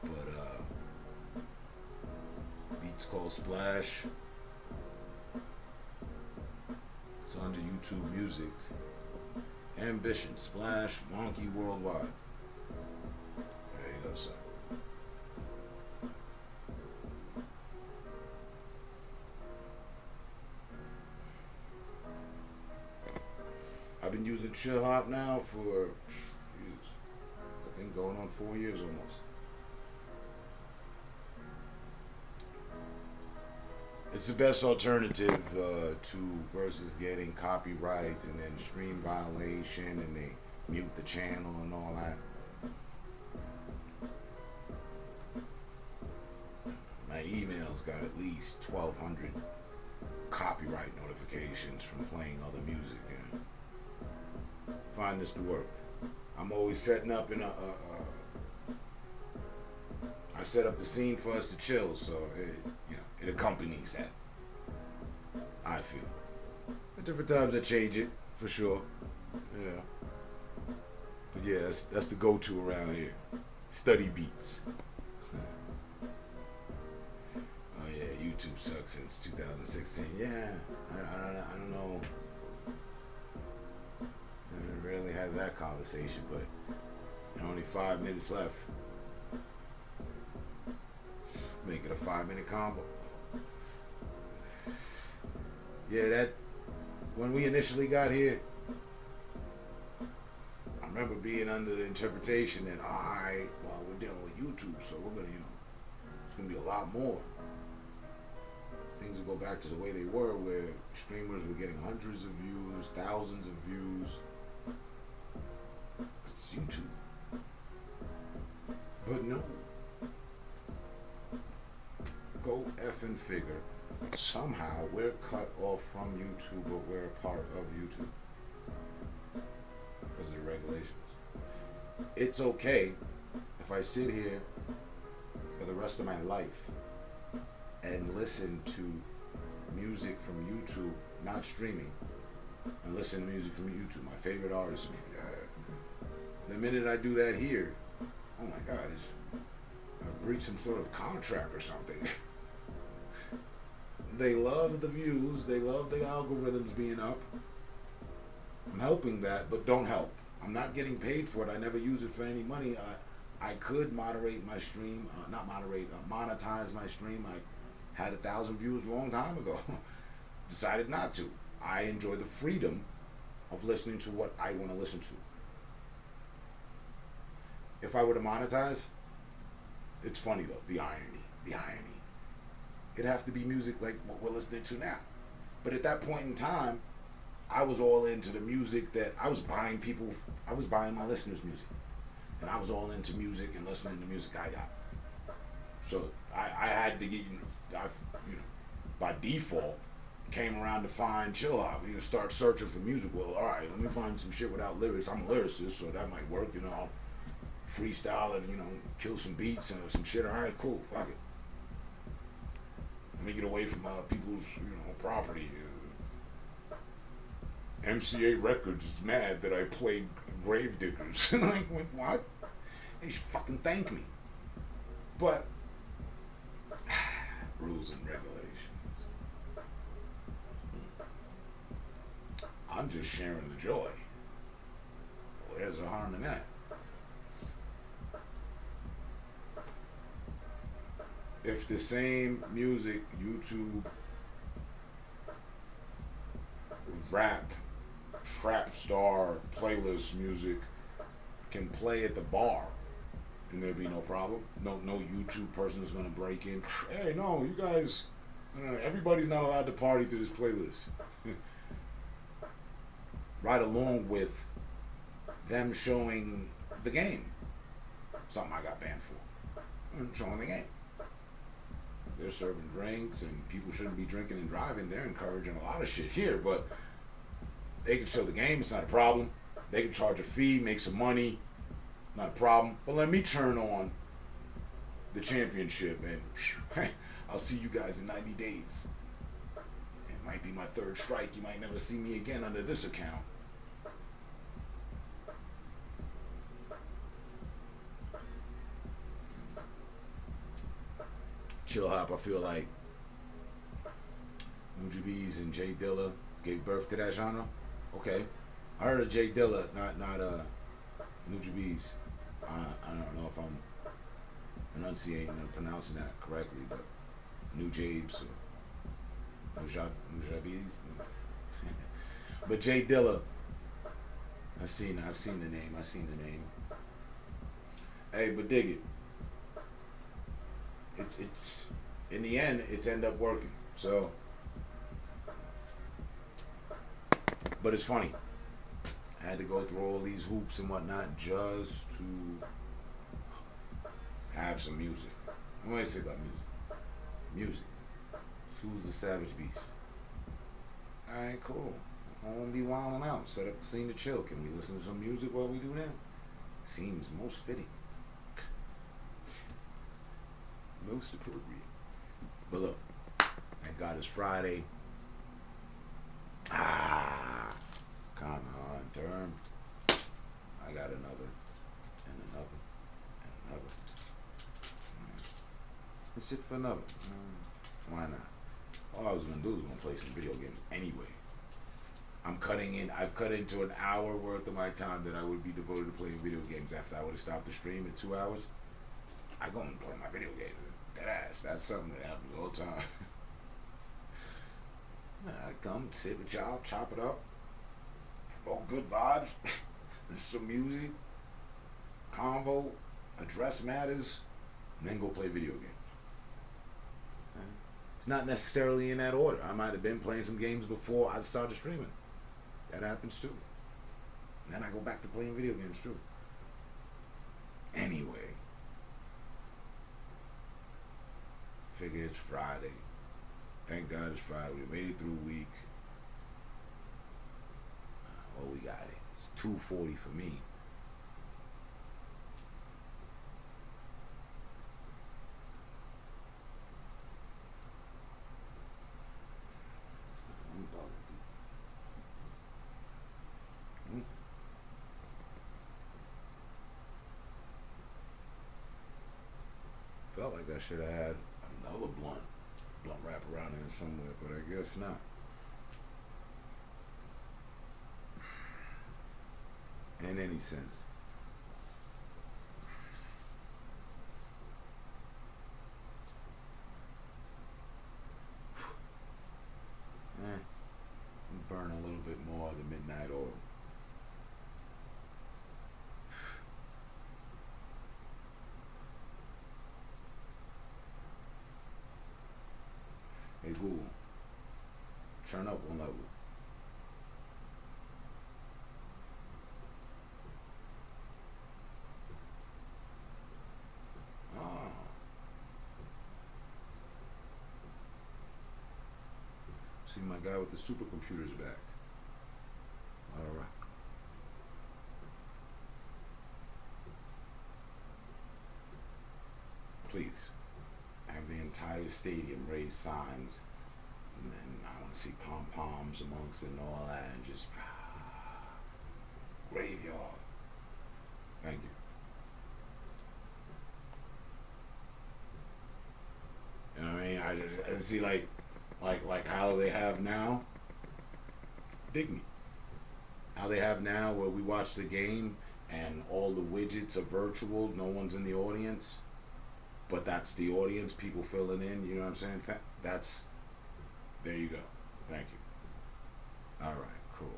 But, beats called Splash. It's under YouTube Music. Ambition, Splash, Wonky Worldwide. There you go, sir. I've been using Chill Hop now for, I think going on 4 years almost. It's the best alternative to versus getting copyrights and then stream violation and they mute the channel and all that. My emails got at least 1,200 copyright notifications from playing other music, and find this to work. I'm always setting up in I set up the scene for us to chill, so it accompanies that. I feel. At different times I change it, for sure. Yeah. But yeah, that's the go-to around here. Study beats. Oh yeah, YouTube sucks since 2016. Yeah, I don't know. I haven't really had that conversation, but only 5 minutes left. Make it a 5-minute combo. Yeah, that when we initially got here, I remember being under the interpretation that alright, well, we're dealing with YouTube, so we're gonna, it's going to be a lot more. Things will go back to the way they were, where streamers were getting hundreds of views, thousands of views. It's YouTube. But no. Go effing figure. Somehow we're cut off from YouTube, but we're a part of YouTube because of the regulations. It's okay if I sit here for the rest of my life and listen to music from YouTube, not streaming, and listen to music from YouTube, my favorite artists. The minute I do that here, oh my God, I've breached some sort of contract or something. They love the views, they love the algorithms being up. I'm helping that, but don't help. I'm not getting paid for it. I never use it for any money. I could moderate my stream, monetize my stream. I had 1,000 views a long time ago. Decided not to. I enjoy the freedom of listening to what I want to listen to. If I were to monetize, it's funny though, the irony. It'd have to be music like what we're listening to now. But at that point in time, I was all into the music that I was buying my listeners' music. And I was all into music and listening to music I got. So I had to get, by default, came around to find chill hop. You start searching for music. Well, all right, let me find some shit without lyrics. I'm a lyricist, so that might work. I'll freestyle and kill some beats and some shit. All right, cool, fuck it. Let me get away from people's property. MCA Records is mad that I played Gravediggers. Like, what? They should fucking thank me. But rules and regulations. I'm just sharing the joy. Where's the harm in that? If the same music, YouTube, rap, trap star, playlist music can play at the bar, and there'd be no problem. No YouTube person is going to break in. Hey, no, you guys, everybody's not allowed to party to this playlist. Right along with them showing the game. Something I got banned for. Showing the game. They're serving drinks, and people shouldn't be drinking and driving. They're encouraging a lot of shit here, but they can show the game. It's not a problem. They can charge a fee, make some money. Not a problem. But let me turn on the championship, and I'll see you guys in 90 days. It might be my third strike. You might never see me again under this account. Chill hop, I feel like Nujabes and Jay Dilla gave birth to that genre. Okay, I heard of Jay Dilla, not Nujabes. I don't know if I'm enunciating and pronouncing that correctly, but Nujabes or Nujabes. But Jay Dilla, I've seen the name. Hey, but dig it. It's in the end, it's end up working. So, but it's funny. I had to go through all these hoops and whatnot just to have some music. What do I say about music? Music. Who's the Savage Beast? Alright, cool. I won't be wilding out. Set up the scene to chill. Can we listen to some music while we do that? Seems most fitting. Most appropriate. But look, thank God it's Friday. Come on, Durham. I got another, and another, and another. Let's sit for another. Why not? All I was gonna do is gonna play some video games anyway. I've cut into an hour worth of my time that I would be devoted to playing video games. After I would have stopped the stream in 2 hours, I go and play my video games. That's something that happens all the time. I come, sit with y'all, chop it up. All good vibes. Listen to some music, convo, address matters, and then go play video games. It's not necessarily in that order. I might have been playing some games before I started streaming. That happens too. And then I go back to playing video games too. Anyway. Figure it's Friday. Thank God it's Friday. We made it through a week. What we got it. It's 2:40 for me. Felt like I should have had another blunt wrap around in somewhere, but I guess not. In any sense. Burn a little bit more of the midnight oil. Hey Google, turn up one level. See my guy with the supercomputer's back. All right. Please, have the entire stadium raise signs, and then I want to see pom-poms amongst it and all that, and just graveyard. Thank you. You know what I mean? I see like how they have now. Dig me. How they have now where we watch the game and all the widgets are virtual, no one's in the audience, but that's the audience, people filling in, you know what I'm saying? That's, there you go. Thank you. All right, cool.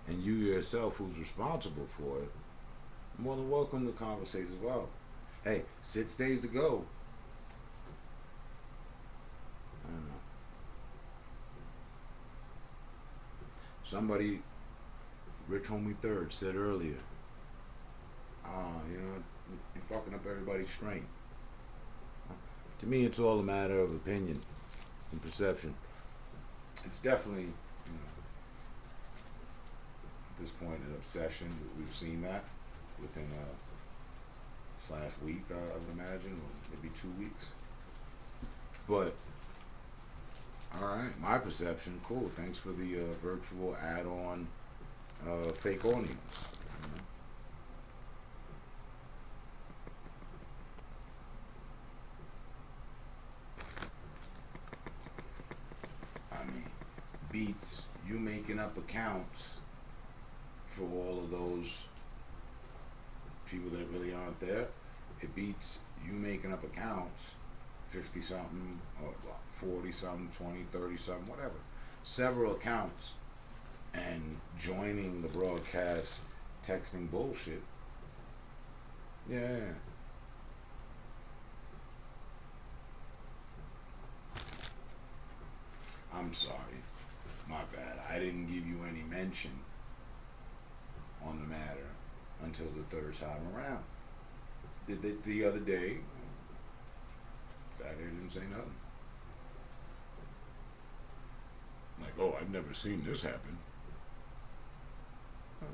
And you yourself, who's responsible for it, more than welcome to conversate as well. Hey, 6 days to go. I don't know. Somebody, Rich Homie Third, said earlier, you know, you're fucking up everybody's strength. To me, it's all a matter of opinion and perception. It's definitely, you know, at this point, an obsession. We've seen that within this last week, I would imagine, or maybe 2 weeks. But, alright, my perception, cool. Thanks for the virtual add-on fake audience. You know? I mean, beats you making up accounts for all of those people that really aren't there. It beats you making up accounts, 50 something or 40 something, 20, 30 something, whatever, several accounts, and joining the broadcast texting bullshit. Yeah. I'm sorry, my bad. I didn't give you any mention on the matter until the third time around. Did it the other day. Saturday didn't say nothing. Like, oh, I've never seen this happen.